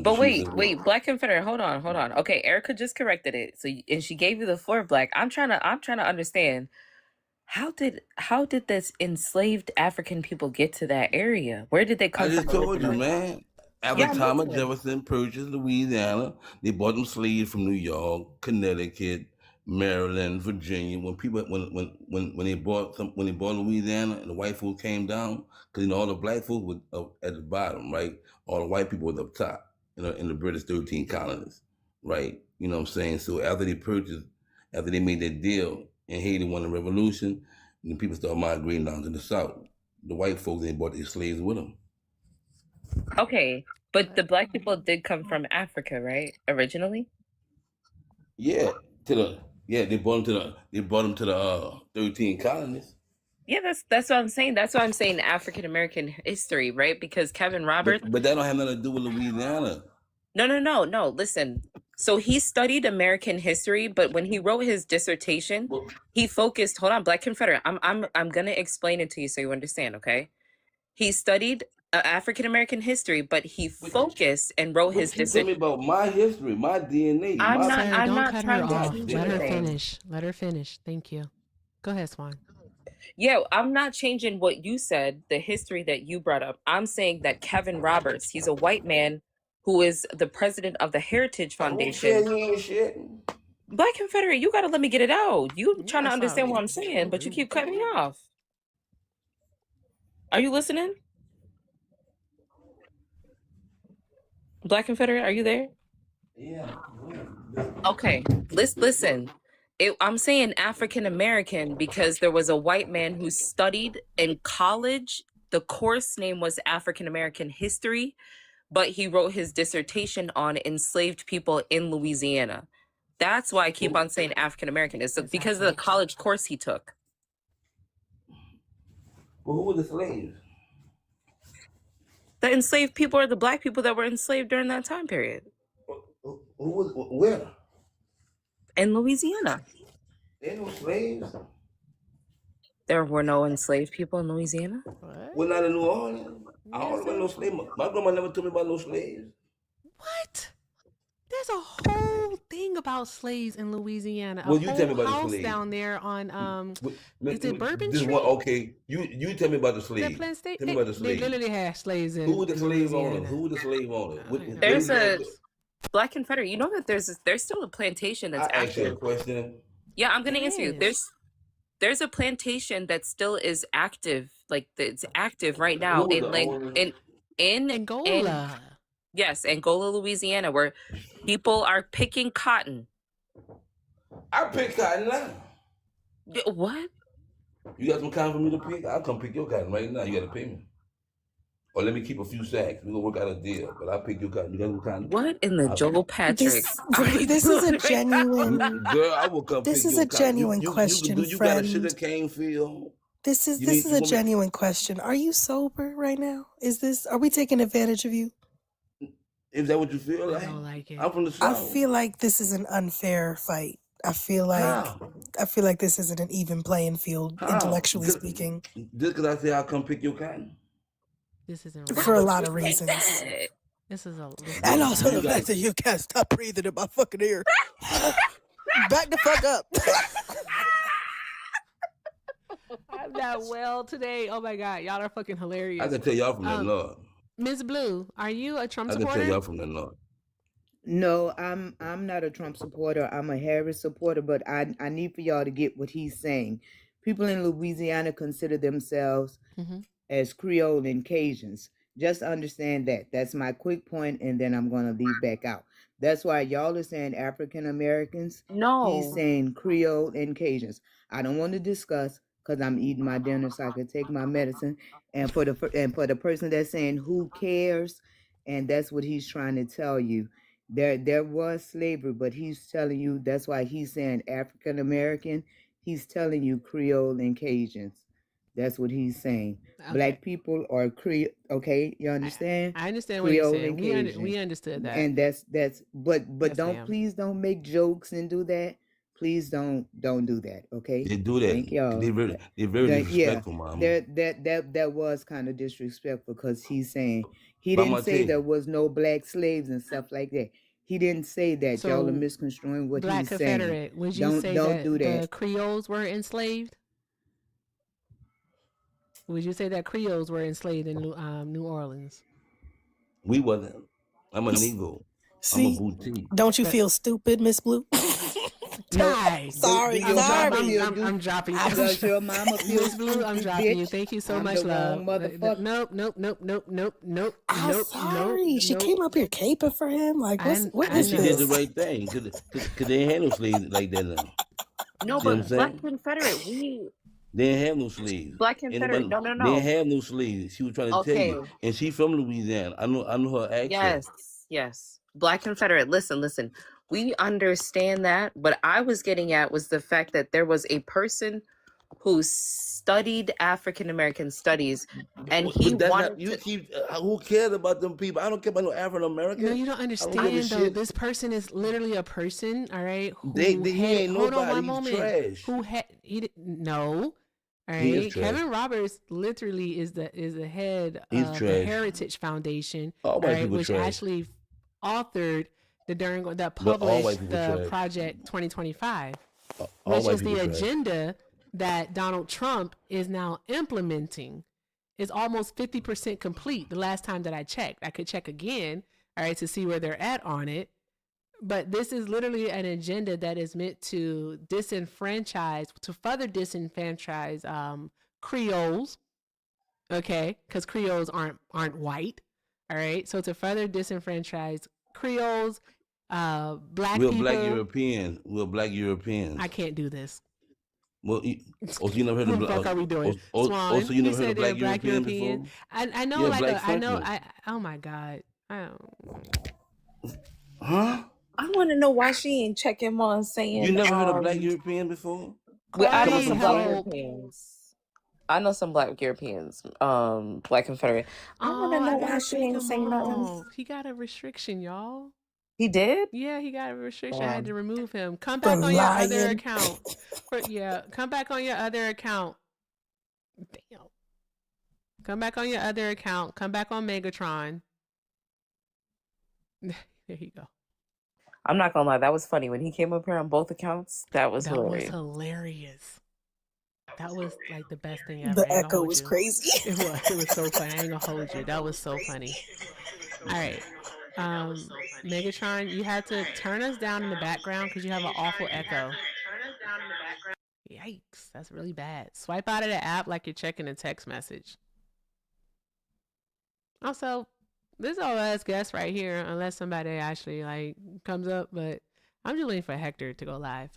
But wait, Black Confederate, hold on. Okay, Erica just corrected it. So and she gave you the floor, Black. I'm trying to understand how did this enslaved African people get to that area? Where did they come from? I just told you, man. After Thomas Jefferson purchased Louisiana, they bought them slaves from New York, Connecticut, Maryland, Virginia. When they bought Louisiana, and the white folks came down, because all the black folks were up at the bottom, right? All the white people were up top. In the British 13 colonies, right? You know what I'm saying? So after they made that deal and Haiti won the revolution, and the people started migrating down to the south. The white folks, they brought their slaves with them. Okay, but the black people did come from Africa, right? Originally? Yeah, they brought them to the 13 colonies. Yeah, that's what I'm saying. That's why I'm saying African American history, right? Because Kevin Roberts. But that don't have nothing to do with Louisiana. No. Listen. So he studied American history, but when he wrote his dissertation, he focused. Hold on, Black Confederate. I'm gonna explain it to you so you understand. Okay. He studied African American history, but he focused and wrote his dissertation. Tell me about my history, my DNA. I'm not trying to let her finish. Let her finish. Thank you. Go ahead, Swan. Yeah, I'm not changing what you said, the history that you brought up. I'm saying that Kevin Roberts, he's a white man who is the president of the Heritage Foundation. Black Confederate, you got to let me get it out. You trying to understand what I'm saying, but you keep cutting me off. Are you listening? Black Confederate, are you there? Yeah. Okay, listen. I'm saying African American because there was a white man who studied in college. The course name was African American History, but he wrote his dissertation on enslaved people in Louisiana. That's why I keep on saying African American. It's because of the college course he took. Well, who were the slaves? The enslaved people are the black people that were enslaved during that time period. Who was where? In Louisiana. Ain't no slaves. There were no enslaved people in Louisiana? We're not in New Orleans. I don't know about no slaves. My grandma never told me about no slaves. What? There's a whole thing about slaves in Louisiana. Well, A you tell me whole about the house slaves. down there on This is it Bourbon this Street? one, okay. You tell me about the That slaves. Plain State. Tell me about the They slaves. literally had slaves in Who was the slave owner? Louisiana. Who was the slave owner? There's a Black Confederate. You know that there's still a plantation that's I asked you a active. question. Yeah, I'm gonna answer you. Yes. There's a plantation that still is active, like it's active right Who now was in the like owner? in Angola. yes, Angola, Louisiana, where people are picking cotton. I pick cotton now. What? You got some cotton for me to pick? I'll come pick your cotton right now. You got to pay me. Or let me keep a few sacks. We're gonna work out a deal. But I'll pick your cotton. You got some cotton? What in the Joel Patrick? This is a genuine. Girl, I will come This pick is your a cotton. genuine question, you got a friend. sugar cane field? This is You this need- is you a want me- genuine question. Are you sober right now? Are we taking advantage of you? Is that what you feel like? I don't like it. I'm from the I South. feel like this is an unfair fight. I feel like this isn't an even playing field, How? intellectually speaking, Just because I say I'll come pick your cotton. This isn't for a lot of reasons. This is a And also the fact that you can't stop breathing in my fucking ear. Back the fuck up. I'm not well today. Oh my god, y'all are fucking hilarious. I can tell y'all from the North. Miss Blue, are you a Trump I can supporter? tell y'all from the North. No, I'm not a Trump supporter. I'm a Harris supporter, but I need for y'all to get what he's saying. People in Louisiana consider themselves as Creole and Cajuns. Just understand that. That's my quick point, and then I'm gonna leave back out. That's why y'all are saying African Americans. No. He's saying Creole and Cajuns. I don't want to discuss because I'm eating my dinner so I can take my medicine. And for the person that's saying who cares, and that's what he's trying to tell you. There was slavery, but he's telling you that's why he's saying African American. He's telling you Creole and Cajuns. That's what he's saying. Okay. Black people are Creole. Okay, you understand? I understand what you're Creole saying. and We Cajun. understood that. And that's but Yes, don't ma'am. please don't make jokes and do that. Please don't do that. Okay. They do that. Thank y'all. They're very Yeah, disrespectful, Mama. that was kind of disrespectful because he's saying he Mama, didn't say tell you. there was no black slaves and stuff like that. He didn't say that. Y'all are So, misconstruing what Black he's Confederate, saying. would you say Don't that do the that. Creoles were enslaved? Would you say that Creoles were enslaved in New Orleans? We wasn't. I'm a Negro. I'm a See, boutique. don't you feel stupid, Miss Blue? Guys, Sorry, your mama sorry. feel I'm dropping you. Does your mama feel Miss Blue, I'm stupid, dropping you. bitch? Thank you so I'm much, the love. wrong motherfucker. Nope. I'm sorry. She came up here caping for him. Like, what And is she did the this? right thing. Cause they ain't had no slaves like that now. No, See what I'm but saying? Black Confederate, They ain't have no slaves. Black Confederate, no. They ain't have no slaves. She was trying to tell you. Okay. And she from Louisiana. I know her accent. Yes. Black Confederate. Listen. We understand that. What I was getting at was the fact that there was a person who studied African American studies, and he But that's wanted not, you to. keep who cares about them people? I don't care about no African American. No, you don't I don't give a understand though. shit. This person is literally a person, all right? Who He ain't hold on nobody. one He's moment. trash. Who had no. All He is right, trash. Kevin Roberts literally is the head He's of the trash. Heritage Foundation, All all white right, people which trash. actually authored that But all white published people the trash. Project 2025, All which white is the people trash. agenda that Donald Trump is now implementing. Is almost 50% complete. The last time that I checked, I could check again, all right, to see where they're at on it. But this is literally an agenda that is meant to further disenfranchise Creoles, okay? Because Creoles aren't white, all right? So to further disenfranchise Creoles, black We're people. black Europeans. We're black Europeans. I can't do this. Well, so you never heard What of the black? fuck are we doing? So Swan, you you never heard said of they're black black Europeans European. before? I know, Yeah, like black I know. Frenchmen. Oh my god. I don't. Huh? I want to know why she ain't checking on saying. You never heard of black Europeans before? I know Please some Black help. Europeans. I know some Black Europeans. Black Confederate. I want to Oh, know I why gotta she take ain't him saying nothing. off. He got a restriction, y'all. He did? Yeah, he got a restriction. I had to remove him. Come For back on your other lying. account. Come back on your other account. Damn. Come back on your other account. Come back on Megatron. There you go. I'm not gonna lie, that was funny. When he came up here on both accounts, that was hilarious. That was like the best thing ever. The echo was crazy. It was so funny. I ain't gonna hold you. That was so funny. All right. Megatron, you had to turn us down in the background because you have an awful echo. Yikes, that's really bad. Swipe out of the app like you're checking a text message. Also, this is our last guest right here, unless somebody actually like comes up, but I'm just waiting for Hector to go live.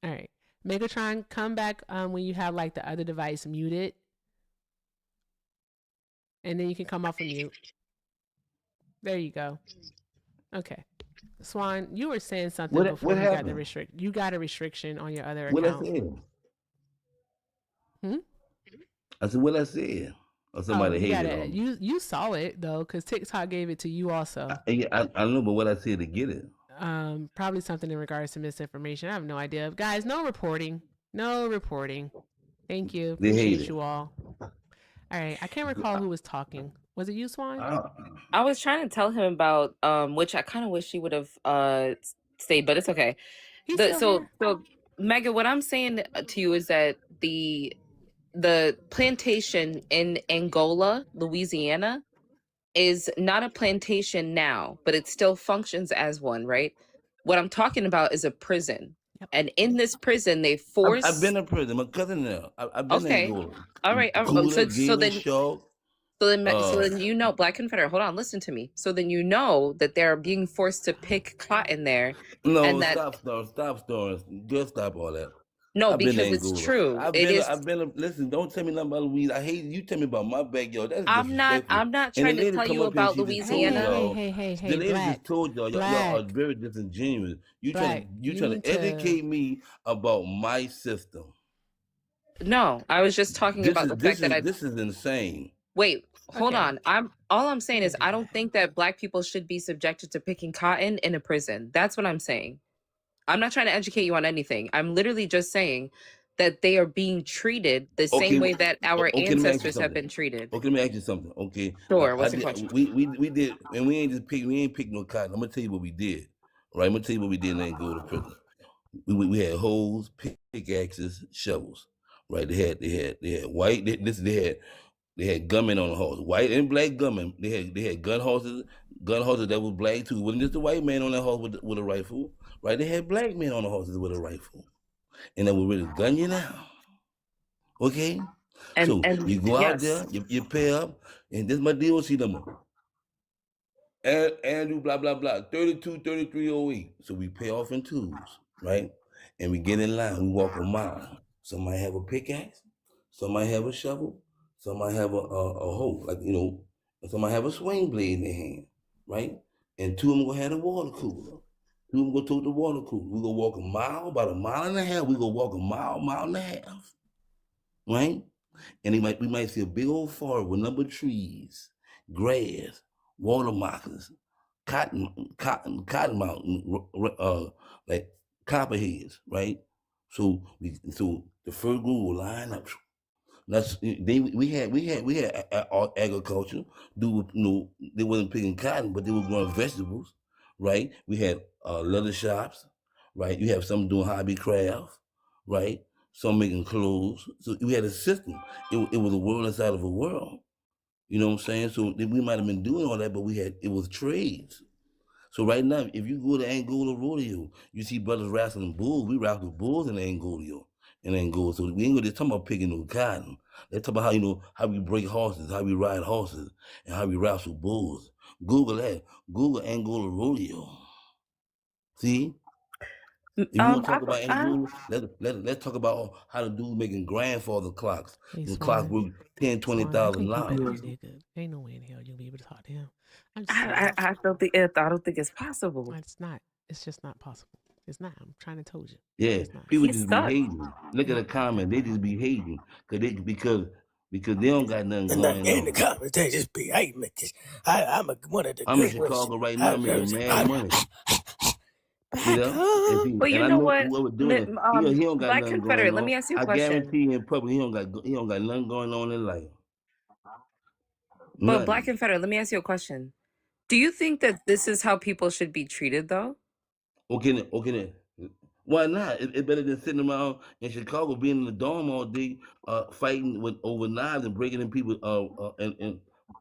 All right. Megatron, come back when you have like the other device muted. And then you can come off of mute. There you go. Okay. Swan, you were saying something before you got the restrict. You got a restriction on your other What I account. said? I said what I said. Or somebody hated on me. You saw it though, because TikTok gave it to you also. I know, but what I said to get it. Probably something in regards to misinformation. I have no idea. Guys, no reporting. No reporting. Thank you. They Appreciate hate you all. All right. I can't recall who was talking. Was it you, Swan? I was trying to tell him about which I kind of wish he would have stayed, but it's okay. So Mega, what I'm saying to you is that the plantation in Angola, Louisiana, is not a plantation now, but it still functions as one, right? What I'm talking about is a prison. Yep. And in this prison, they force... I've been in prison. My cousin there. I've been in Angola. All right. So then you know, Black Confederate, hold on, listen to me. So then you know that they're being forced to pick cotton there. No, and that, stop stories. Just stop all that. No, because it's true. Listen, don't tell me nothing about Louisiana. I hate you. Tell me about my backyard. That's I'm not trying to tell you about Louisiana. Hey, the lady just told y'all are very disingenuous. You trying to educate me about my system. No, I was just talking about the fact that this is insane. Wait, hold on. All I'm saying is I don't think that Black people should be subjected to picking cotton in a prison. That's what I'm saying. I'm not trying to educate you on anything. I'm literally just saying that they are being treated the same way that our ancestors have been treated. Okay, let me ask you something. Okay. Sure. What's the question? We did, and we ain't picked no cotton. I'm gonna tell you what we did. Right? I'm gonna tell you what we did and then go to prison. We had hoes, pickaxes, shovels. Right? They had white. They had gunmen on the horse, white and black gunmen. They had gun horses that was black too. It wasn't just a white man on that horse with a rifle. Right? They had black men on the horses with a rifle. And they would really gun you now. Okay? So you go out there, you pay up, and this is my DOC number. Andrew, blah, blah, blah, 323308. So we pay off in twos, right? And we get in line, we walk a mile. Somebody have a pickaxe, somebody have a shovel, somebody have a hoe, like, you know, somebody have a swing blade in their hand, right? And two of them gonna have a water cooler. Two of them gonna tote the water cooler. We gonna walk a mile, about a mile and a half. We gonna walk a mile and a half, right? And we might see a big old forest with a number of trees, grass, water moccasins, cotton mountain, like copperheads, right? So the first group will line up. We had agriculture. They wasn't picking cotton, but they were growing vegetables, right? We had leather shops, right? You have some doing hobby craft, right? Some making clothes. So we had a system. It was a world inside of a world. You know what I'm saying? So we might have been doing all that, but it was trades. So right now, if you go to Angola rodeo, you see brothers wrestling bulls. We wrestle bulls in Angola. So we ain't gonna just talk about picking no cotton. Let's talk about how we break horses, how we ride horses, and how we wrestle bulls. Google that. Google Angola rodeo. See? If you want to talk about Angola, let's talk about how the dude making grandfather clocks. The clocks worth $10,000-$20,000. Ain't no way in hell you'll be able to talk to him. I don't think it's possible. It's not. It's just not possible. It's not. I'm trying to tell you. Yeah, people just be hating. Look at the comment. They just be hating because because they don't got nothing And going in the on. comments, they just be hating me. I'm one of the I'm in good ones. Chicago right now making mad money. Well, And you I know know what, whoever doing it, he don't got Black nothing going Confederate, let on. me ask you a I question. guarantee you in public, he don't got nothing going on in life. But Black Nothing. Confederate, let me ask you a question. Do you think that this is how people should be treated, though? Okay, then. Why not? It's better than sitting around in Chicago, being in the dorm all day, fighting with over knives and breaking in people, and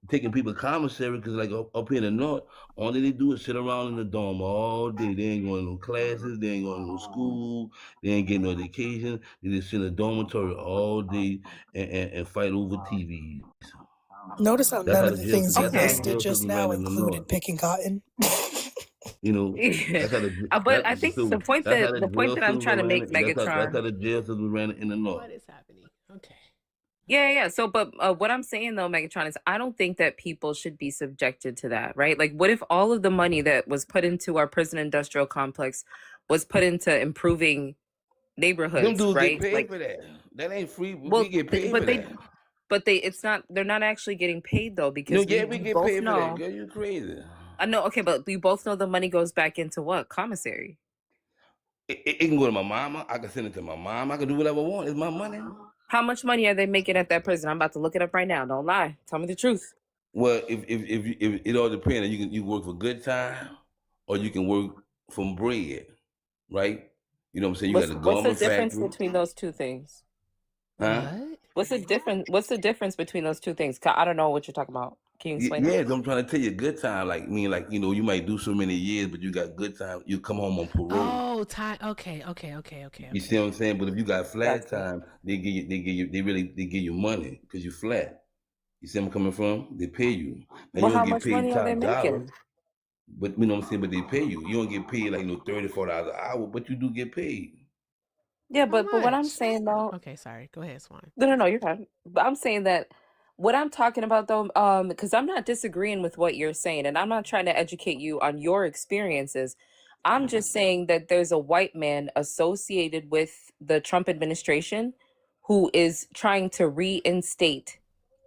taking people commissary. Because like up here in the north, all they do is sit around in the dorm all day. They ain't going to no classes. They ain't going to no school. They ain't getting no education. They just sit in the dormitory all day and fight over TVs. Notice how That's none how of the the jail. things you That's how the listed jail just system now ran in the north. included picking cotton. You know, that's how But I think the point that's how that the the point jail that I'm system trying to ran. make, That's how Megatron. the jail system ran in the north. What is happening? Okay. Yeah. So, but what I'm saying though, Megatron, is I don't think that people should be subjected to that, right? Like, what if all of the money that was put into our prison industrial complex was put into improving Them neighborhoods, dudes get right? paid Like, for that. That ain't free. We well, get paid for that. it's not. They're not actually getting paid though, No, because yeah, we we get both paid for that. know. Girl, you crazy. I know. Okay, but we both know the money goes back into what? Commissary. It can go to my mama. I can send it to my mom. I can do whatever I want. It's my money. How much money are they making at that prison? I'm about to look it up right now. Don't lie. Tell me the truth. Well, if it all depends. You work for good time, or you can work from bread, right? You know what I'm saying? You got a What's the garment difference factory, between those two things? huh? What's the difference between those two things? 'Cause I don't know what you're talking about. Can you explain Yeah, that? I'm trying to tell you, good time. Like, you might do so many years, but you got good time. You come home on parole. Oh, time. Okay. You see what I'm saying? But if you got flat Gotcha. time, they give you money because you flat. You see where I'm coming from? They pay you. Now Well, you don't how get much paid money are they top dollar, making? but you know what I'm saying? But they pay you. You don't get paid like $34 an hour, but you do get paid. Yeah, How but what I'm much? saying though, Okay, sorry. Go ahead, Swan. no, you're fine. But I'm saying that what I'm talking about though, because I'm not disagreeing with what you're saying, and I'm not trying to educate you on your experiences. I'm just saying that there's a white man associated with the Trump administration who is trying to reinstate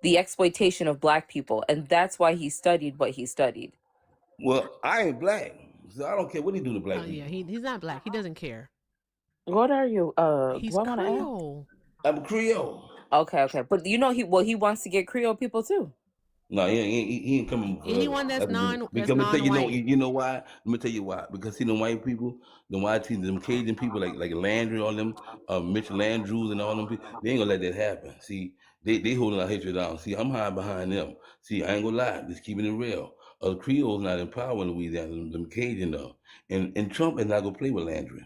the exploitation of black people, and that's why he studied what he studied. Well, I ain't black, so I don't care what he do to black Oh yeah, people. he's not black. He doesn't care. What are you? He's Do I want to ask? Creole. I'm a Creole. Okay, but you know he wants to get Creole people too. No, he ain't coming for us. Anyone that's Because I'm gonna tell you, non-white. you know why? Let me tell you why. Because see, the white people, the white people, them Cajun people, like Landry, all them, Mitch Landrews and all them people, they ain't gonna let that happen. See, they holding our hatred down. See, I'm hiding behind them. See, I ain't gonna lie, just keeping it real. Creole's not in power in Louisiana, them Cajun though, and Trump is not gonna play with Landry.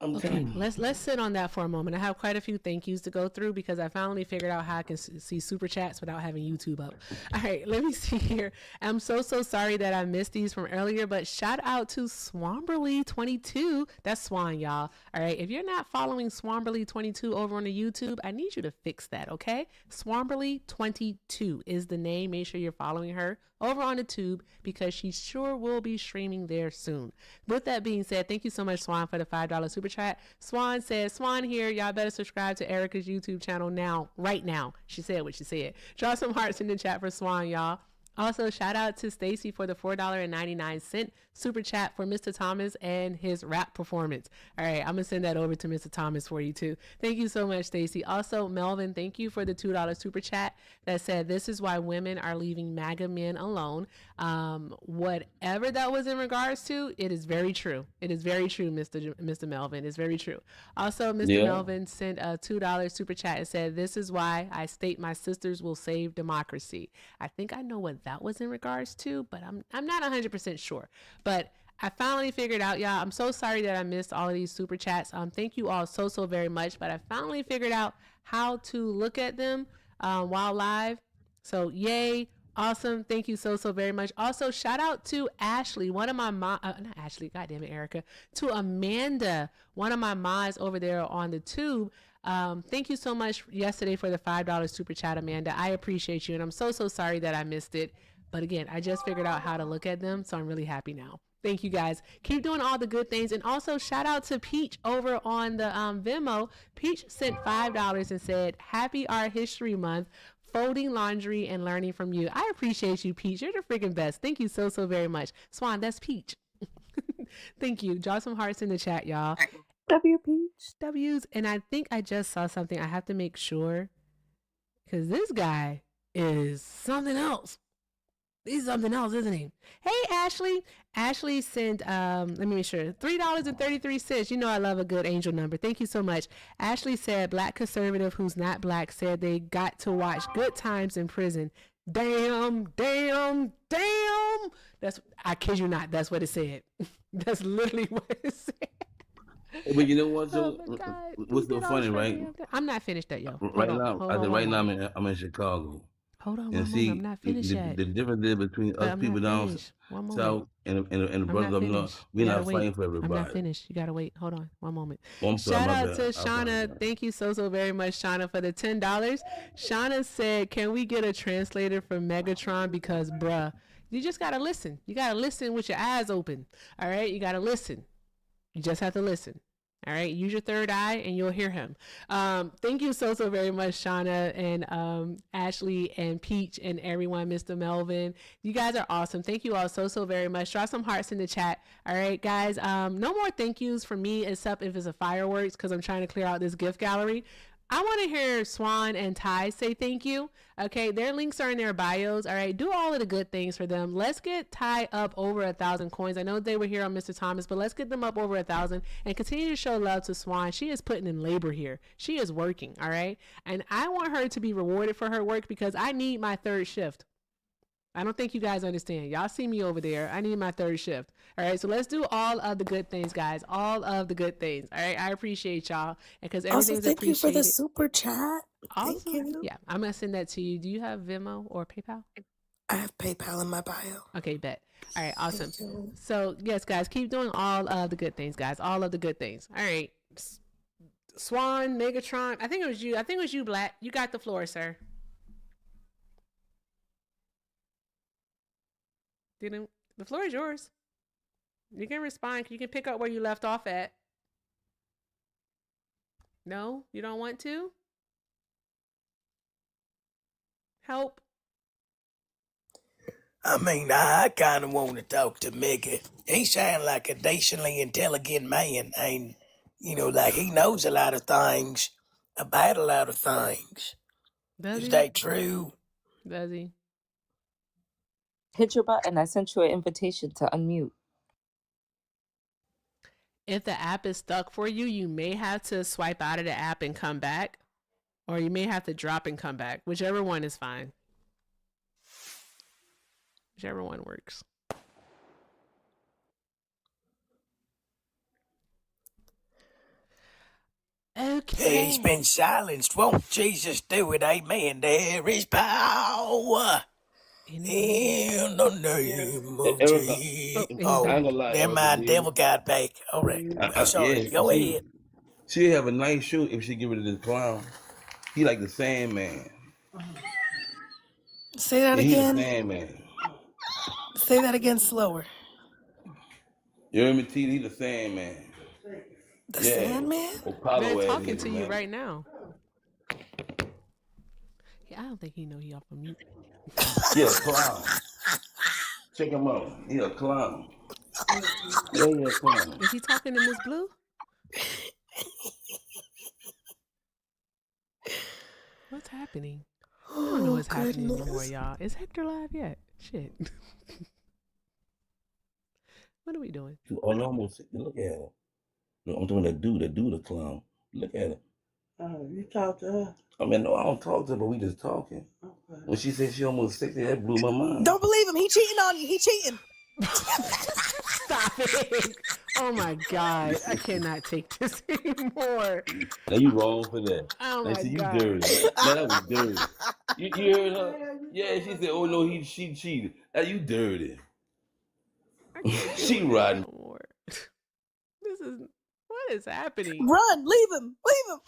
I'm Okay, telling you. let's sit on that for a moment. I have quite a few thank yous to go through because I finally figured out how I can see super chats without having YouTube up. All right, let me see here. I'm so sorry that I missed these from earlier, but shout out to Swamberly22. That's Swan, y'all. All right, if you're not following Swamberly22 over on the YouTube, I need you to fix that, okay? Swamberly22 is the name. Make sure you're following her over on the tube because she sure will be streaming there soon. With that being said, thank you so much, Swan, for the $5 super chat. Swan says, Swan here, y'all better subscribe to Erica's YouTube channel now, right now. She said what she said. Draw some hearts in the chat for Swan, y'all. Also, shout out to Stacy for the $4.99 super chat for Mr. Thomas and his rap performance. All right, I'm going to send that over to Mr. Thomas for you too. Thank you so much, Stacy. Also, Melvin, thank you for the $2 super chat that said, this is why women are leaving MAGA men alone. Whatever that was in regards to, it is very true. It is very true, Mr. Melvin. It's very true. Also, Mr. Melvin sent a $2 super chat and said, this is why I state my sisters will save democracy. I think I know what that was in regards to, but I'm not 100% sure. But I finally figured out, y'all. I'm so sorry that I missed all of these super chats. Thank you all so very much. But I finally figured out how to look at them while live. So yay. Awesome. Thank you so very much. Also, shout out to Ashley, one of my not Ashley, goddamn it, Erica, to Amanda, one of my mods over there on the tube. Thank you so much yesterday for the $5 super chat, Amanda. I appreciate you. And I'm so sorry that I missed it. But again, I just figured out how to look at them. So I'm really happy now. Thank you guys. Keep doing all the good things. And also shout out to Peach over on the Venmo. Peach sent $5 and said, happy Art History Month folding laundry and learning from you. I appreciate you, Peach. You're the freaking best. Thank you so very much. Swan, that's Peach. Thank you. Draw some hearts in the chat, y'all. W Peach. W's. And I think I just saw something. I have to make sure, because this guy is something else. He's something else, isn't he? Hey, Ashley. Ashley sent, let me make sure, $3.33. You know I love a good angel number. Thank you so much. Ashley said, Black conservative who's not black said they got to watch Good Times in prison. Damn. I kid you not. That's what it said. That's literally what it said. But you know what, though? Oh my God. What's so funny, right? I'm not finished yet, yo. Right now, I'm in Chicago. Hold on, And one see, moment. I'm not finished yet. the difference is between But us I'm people not down finished. One moment. south and the brothers up north, we're not fighting for everybody. I'm not finished. You gotta wait. Hold on, one moment. Oh, I'm sorry, Shout my out bad. to Shauna. Thank you so very much, Shauna, for the $10. Shauna said, "Can we get a translator for Megatron? Because, bruh, you just gotta listen. You gotta listen with your eyes open. All right, you gotta listen. You just have to listen." All right, use your third eye and you'll hear him. Thank you so very much, Shauna and Ashley and Peach and everyone, Mr. Melvin. You guys are awesome. Thank you all so very much. Drop some hearts in the chat. All right, guys. No more thank yous for me except if it's a fireworks because I'm trying to clear out this gift gallery. I want to hear Swan and Ty say thank you. Okay, their links are in their bios. All right, do all of the good things for them. Let's get Ty up over 1,000 coins. I know they were here on Mr. Thomas, but let's get them up over 1,000 and continue to show love to Swan. She is putting in labor here. She is working. All right, and I want her to be rewarded for her work because I need my third shift. I don't think you guys understand. Y'all see me over there. I need my third shift. All right, so let's do all of the good things, guys. All of the good things. All right, I appreciate y'all because everything's Also, thank you for appreciated. the super chat. Awesome. Thank you. Yeah, I'm gonna send that to you. Do you have Venmo or PayPal? I have PayPal in my bio. Okay, bet. All right, awesome. So yes, guys, keep doing all of the good things, guys. All of the good things. All right, Swan, Megatron. I think it was you. I think it was you, Black. You got the floor, sir. The floor is yours. You can respond. You can pick up where you left off at. No, you don't want to? Help. I mean, I kind of want to talk to Mega. He sounds like a decently intelligent man, and like he knows a lot of things about a lot of things. Does Is he? that true? Does he? Hit your button. I sent you an invitation to unmute. If the app is stuck for you, you may have to swipe out of the app and come back, or you may have to drop and come back. Whichever one is fine. Whichever one works. Okay. He's been silenced. Won't Jesus do it? Amen. There is power in the name of Erica, Jesus. I ain't Oh, gonna lie, never Erica, mind. dude. Devil got back. All right. I'm sorry. Go ahead. She have a nice shoe if she get rid of this clown. He like the Sandman. Say that He's the again. Sandman. Say that again slower. You hear me, T? He's the Sandman. The Sandman? Apollo They're ass talking nigga, to you man. right now. Yeah, I don't think he know he off of mute. Yeah, clown. Check him out. He a clown. Yeah, clown. Is he talking to Miss Blue? What's happening? I don't know what's happening anymore, y'all. Is Hector live yet? Shit. What are we doing? Oh, no, almost look at her. No, I'm talking that dude, the clown. Look at her. You talk to her? I mean, no, I don't talk to her, but we just talking. Okay. When she said she almost 60, that blew my mind. Don't believe him. He cheating on you. He cheating. Stop it. Oh my God. I cannot take this anymore. Now you wrong for that. Oh now, my see, you God. dirty. Now that was dirty. You heard her? Yeah, she said, oh no, she cheated. Now you dirty. She riding. This is, what is happening? Run. Leave him. Leave him.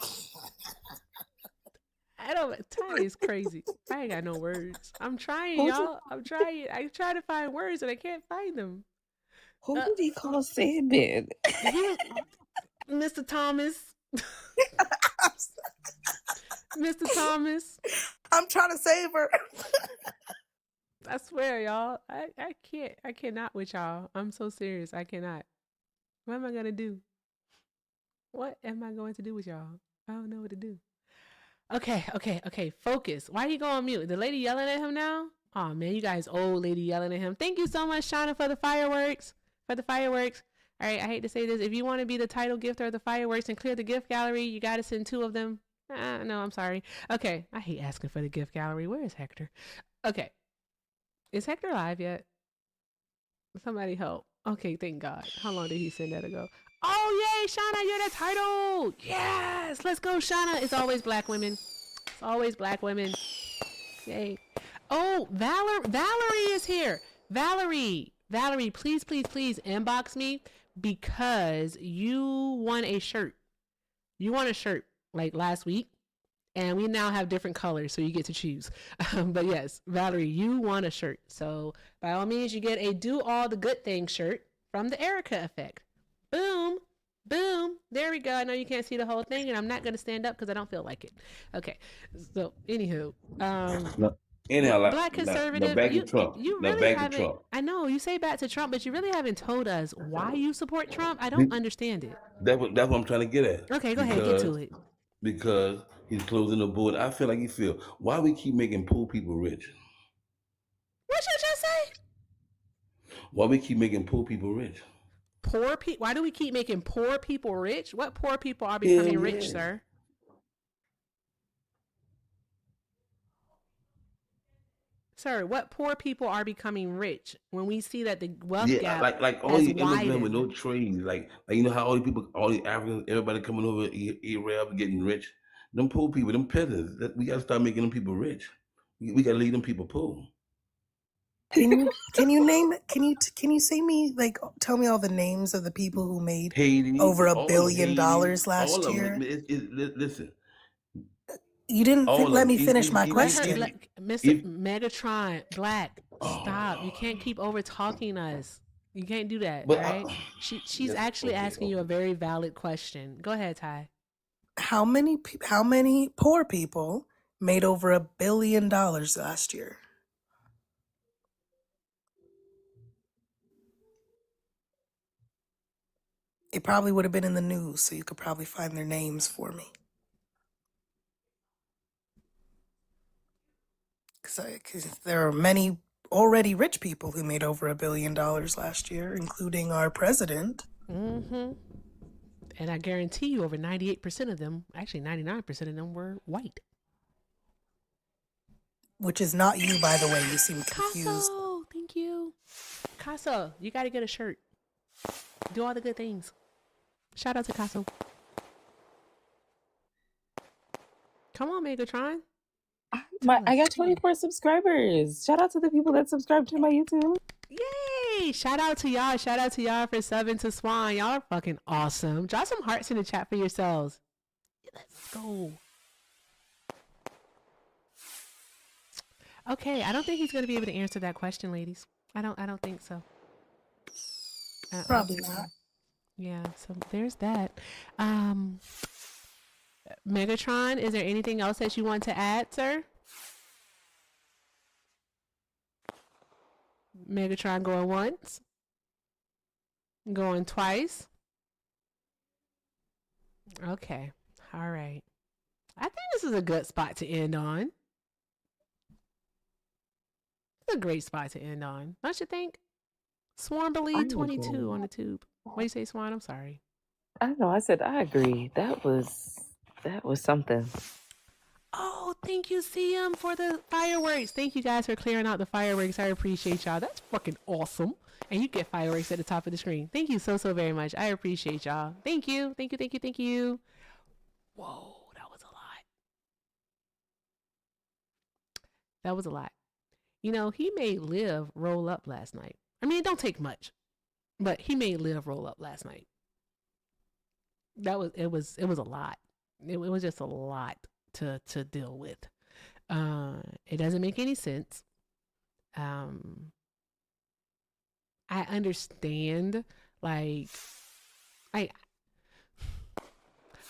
I don't, Ty is crazy. I ain't got no words. I'm trying, y'all. I'm trying. I try to find words and I can't find them. Who did he call Sandman? Mr. Thomas. Mr. Thomas. I'm trying to save her. I swear, y'all. I can't. I cannot with y'all. I'm so serious. I cannot. What am I gonna do? What am I going to do with y'all? I don't know what to do. Okay. Focus. Why you going on mute? The lady yelling at him now? Oh man, you guys old lady yelling at him. Thank you so much, Shauna, for the fireworks. All right, I hate to say this. If you want to be the title gifter of the fireworks and clear the gift gallery, you got to send 2 of them. No, I'm sorry. Okay, I hate asking for the gift gallery. Where is Hector? Okay, is Hector live yet? Somebody help. Okay, thank God. How long did he send that ago? Oh, yay, Shauna, you're the title. Yes, let's go, Shauna. It's always black women. It's always black women. Yay. Oh, Valerie is here. Valerie, please inbox me because you won a shirt. You won a shirt like last week, and we now have different colors, so you get to choose. But yes, Valerie, you won a shirt. So by all means, you get a Do All the Good Things shirt from the Erica Effect. Boom. Boom. There we go. I know you can't see the whole thing, and I'm not going to stand up because I don't feel like it. Okay. So, anywho. Anyhow, Black conservative, back to Trump. you Now really back to haven't. Trump. I know you say back to Trump, but you really haven't told us why you support Trump. I don't understand it. That's what I'm trying to get at. Okay, go ahead, get to it. Because he's closing the border. I feel like he feel why we keep making poor people rich. What you just say? Why we keep making poor people rich? Poor people. Why do we keep making poor people rich? What poor people are becoming rich, sir? Sir, what poor people are becoming rich when we see that the wealth gap like all has these immigrants widened? with no trades, like you know how all these people, all these Africans, everybody coming over Arab getting rich. Them poor people, them peasants, we gotta start making them people rich. We gotta leave them people poor. Can you name? Can you say me like tell me all the names of the people who made Haiti, over $1 all billion Haiti, last all of year? them. Listen, You didn't all let of me them. finish my Let her, question. Mr. Megatron, Black, stop. You can't keep over talking us. You can't do that, But all right? She's actually asking you a very valid question. Go ahead, Ty. How many poor people made over $1 billion last year? It probably would have been in the news, so you could probably find their names for me. Because there are many already rich people who made over $1 billion last year, including our president. Mm-hmm. And I guarantee you over 98% of them, actually 99% of them were white. Which is not you, by the way. You seem confused. Casso, thank you. Casso, you got to get a shirt. Do all the good things. Shout out to Casso. Come on, Megatron. I got 24 subscribers. Shout out to the people that subscribe to my YouTube. Yay! Shout out to y'all. Shout out to y'all for subbing to Swan. Y'all are fucking awesome. Drop some hearts in the chat for yourselves. Let's go. Okay, I don't think he's gonna be able to answer that question, ladies. I don't think so. Probably not. Yeah, so there's that. Megatron, is there anything else that you want to add, sir? Megatron going once. Going twice. Okay. All right. I think this is a good spot to end on. It's a great spot to end on. Don't you think? Swan Believe 22 on the tube. What do you say, Swan? I'm sorry. I know. I said I agree. That was something. Oh, thank you, CM, for the fireworks. Thank you guys for clearing out the fireworks. I appreciate y'all. That's fucking awesome. And you get fireworks at the top of the screen. Thank you so very much. I appreciate y'all. Thank you. Thank you. Whoa, that was a lot. That was a lot. You know, he made Liv roll up last night. I mean, it don't take much, but he made Liv roll up last night. It was a lot. It was just a lot to deal with. It doesn't make any sense. I understand, like,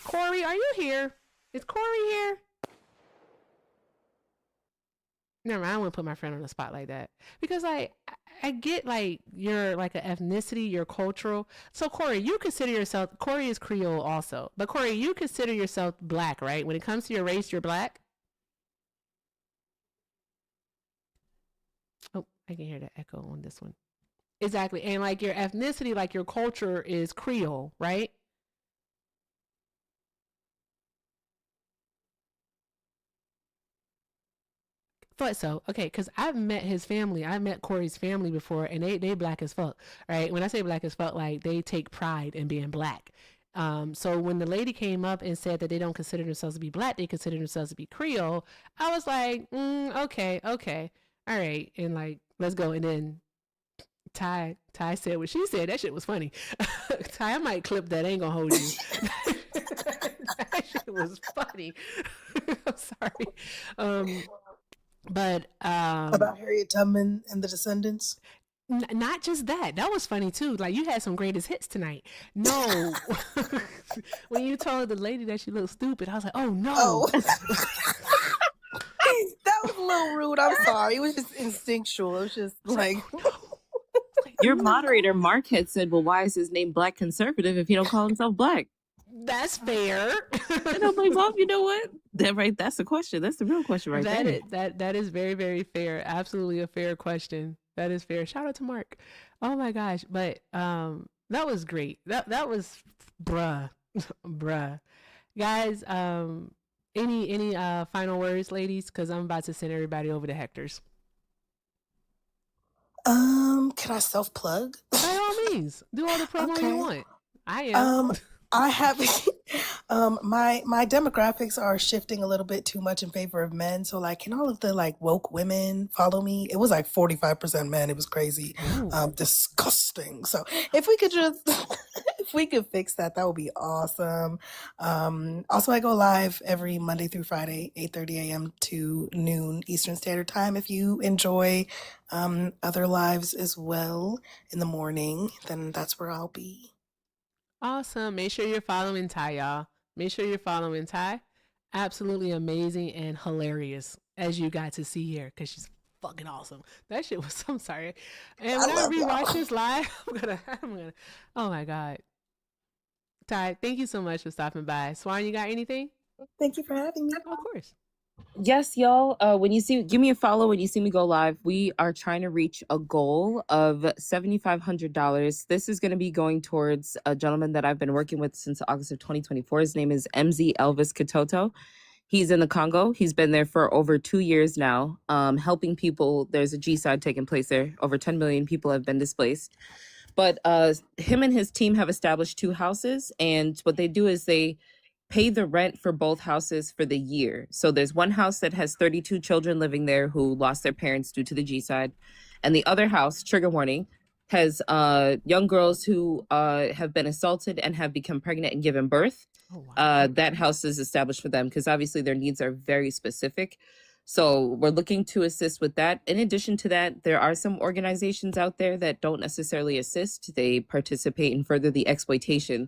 Corey, are you here? Is Corey here? Never mind, I wouldn't put my friend on the spot like that. Because like I get like your like an ethnicity, your cultural. So Corey, you consider yourself Corey is Creole also. But Corey, you consider yourself black, right? When it comes to your race, you're black? Oh, I can hear the echo on this one. Exactly. And like your ethnicity, like your culture is Creole, right? Thought so. Okay, because I've met his family. I've met Corey's family before, and they black as fuck, right? When I say black as fuck, like they take pride in being black. So when the lady came up and said that they don't consider themselves to be black, they consider themselves to be Creole, I was like, okay, okay, all right, and like let's go. And then Ty said what she said. That shit was funny. Ty, I might clip that. I ain't gonna hold you. That shit was funny. I'm sorry. But About Harriet Tubman and the Descendants. Not just that. That was funny too. Like you had some greatest hits tonight. No, when you told the lady that she looked stupid, I was like, oh no. Oh. That was a little rude. I'm sorry. It was just instinctual. It was just like. Your moderator, Mark, had said, well, why is his name Black Conservative if he don't call himself black? That's fair. And I'm like, well, you know what? That's the question. That's the real question right there. That is very, very fair. Absolutely a fair question. That is fair. Shout out to Mark. Oh my gosh. But that was great. That was bruh. Bruh. Guys, any final words, ladies? Because I'm about to send everybody over to Hector's. Can I self-plug? By all means. Do all the promo you want. I am. I have my demographics are shifting a little bit too much in favor of men. So like, can all of the like woke women follow me? It was like 45% men. It was crazy, disgusting. So if we could just if we could fix that, that would be awesome. Also, I go live every Monday through Friday, 8:30 a.m. to noon Eastern Standard Time. If you enjoy other lives as well in the morning, then that's where I'll be. Awesome. Make sure you're following Ty, y'all. Make sure you're following Ty. Absolutely amazing and hilarious, as you got to see here, because she's fucking awesome. That shit was, I'm sorry. And when I rewatch this live, I'm gonna, oh my God. Ty, thank you so much for stopping by. Swan, you got anything? Thank you for having me. Of course. Yes, y'all. When you see, give me a follow when you see me go live. We are trying to reach a goal of $7,500. This is going to be going towards a gentleman that I've been working with since August of 2024. His name is MZ Elvis Katoto. He's in the Congo. He's been there for over 2 years now, helping people. There's a G-side taking place there. Over 10 million people have been displaced. But him and his team have established 2 houses. And what they do is they pay the rent for both houses for the year. So there's one house that has 32 children living there who lost their parents due to the G-side. And the other house, trigger warning, has young girls who have been assaulted and have become pregnant and given birth. Oh, wow. That house is established for them because obviously their needs are very specific. So we're looking to assist with that. In addition to that, there are some organizations out there that don't necessarily assist. They participate in further the exploitation.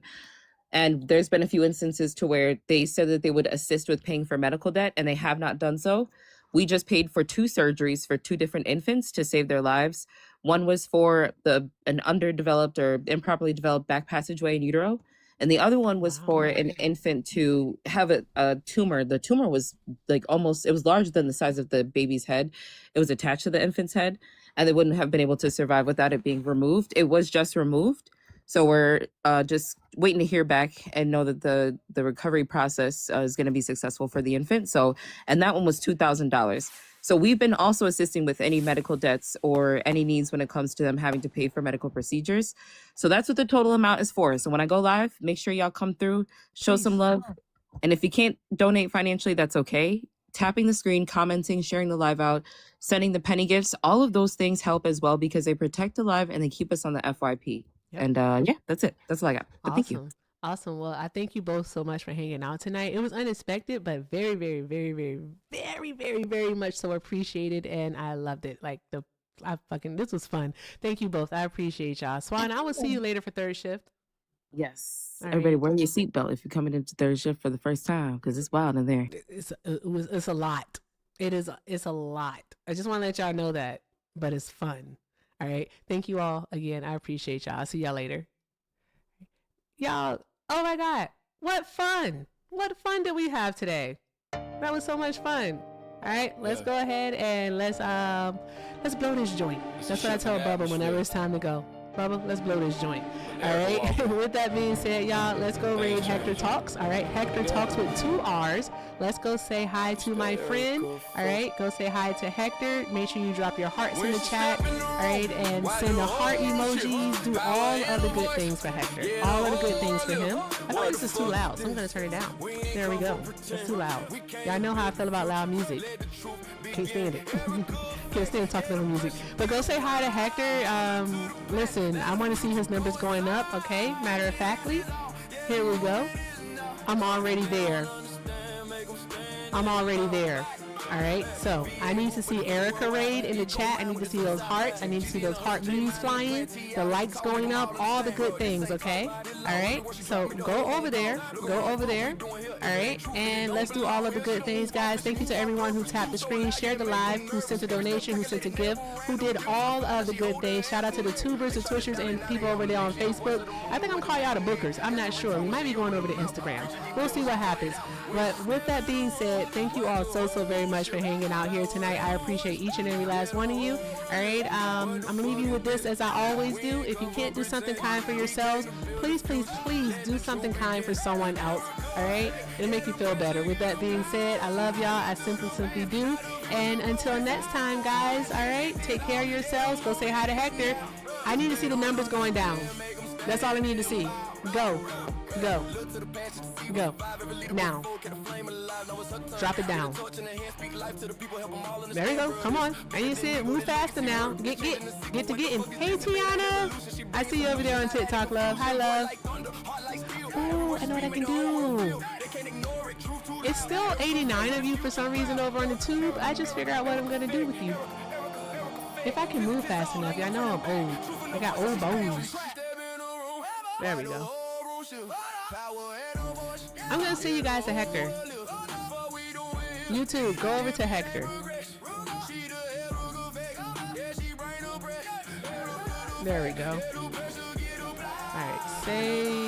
And there's been a few instances to where they said that they would assist with paying for medical debt, and they have not done so. We just paid for 2 surgeries for 2 different infants to save their lives. One was for an underdeveloped or improperly developed back passageway in utero. And the other one was for an infant to have a tumor. The tumor was like it was larger than the size of the baby's head. It was attached to the infant's head, and they wouldn't have been able to survive without it being removed. It was just removed. So we're just waiting to hear back and know that the recovery process is going to be successful for the infant. So, and that one was $2,000. So we've been also assisting with any medical debts or any needs when it comes to them having to pay for medical procedures. So that's what the total amount is for. So when I go live, make sure y'all come through, show some love. And if you can't donate financially, that's okay. Tapping the screen, commenting, sharing the live out, sending the penny gifts, all of those things help as well because they protect the live and they keep us on the FYP. Yep. And yeah, that's it. That's all I got. But awesome. Thank you. Awesome. Well, I thank you both so much for hanging out tonight. It was unexpected, but very, very, very, very, very, very, very much so appreciated. And I loved it. Like this was fun. Thank you both. I appreciate y'all. Swan, I will see you later for 3rd shift. Yes. All Everybody right. wear your seatbelt if you're coming into 3rd shift for the first time because it's wild in there. It's a lot. It's a lot. I just want to let y'all know that, but it's fun. All right. Thank you all again. I appreciate y'all. I'll see y'all later. Y'all, oh my God. What fun. What fun did we have today? That was so much fun. All right, let's go ahead and let's blow this joint. That's what I tell Bubba whenever it's time to go. Bubba, let's blow this joint. All right. With that being said, y'all, let's go raid Hector Talks. All right, Hector Talks with 2 R's. Let's go say hi to my friend. All right, go say hi to Hector. Make sure you drop your hearts in the chat. All right, and send the heart emojis. Do all of the good things for Hector. All of the good things for him. I know this is too loud, so I'm gonna turn it down. There we go. It's too loud. Y'all know how I feel about loud music. Can't stand it. Can't stand talking about music. But go say hi to Hector. Listen, I want to see his numbers going up. Okay, matter of factly, here we go. I'm already there. I'm already there. All right, so I need to see Erica raid in the chat. I need to see those hearts. I need to see those heart beams flying, the likes going up, all the good things, okay? All right, so go over there. Go over there. All right, and let's do all of the good things, guys. Thank you to everyone who tapped the screen, shared the live, who sent a donation, who sent a gift, who did all of the good things. Shout out to the tubers, the twitchers, and people over there on Facebook. I think I'm calling y'all the bookers. I'm not sure. We might be going over to Instagram. We'll see what happens. But with that being said, thank you all so very much for hanging out here tonight. I appreciate each and every last one of you. All right, I'm gonna leave you with this as I always do. If you can't do something kind for yourselves, please do something kind for someone else. All right, it'll make you feel better. With that being said, I love y'all. I simply do. And until next time, guys, all right, take care of yourselves. Go say hi to Hector. I need to see the numbers going down. That's all I need to see. Go. Now. Drop it down. There you go. Come on. I need to see it. Move faster now. Get to getting. Hey, Tiana. I see you over there on TikTok, love. Hi, love. Oh, I know what I can do. It's still 89 of you for some reason over on the tube. I just figured out what I'm going to do with you. If I can move fast enough, y'all know I'm old. I got old bones. There we go. I'm going to see you guys at Hector. YouTube, go over to Hector. There we go. All right, save.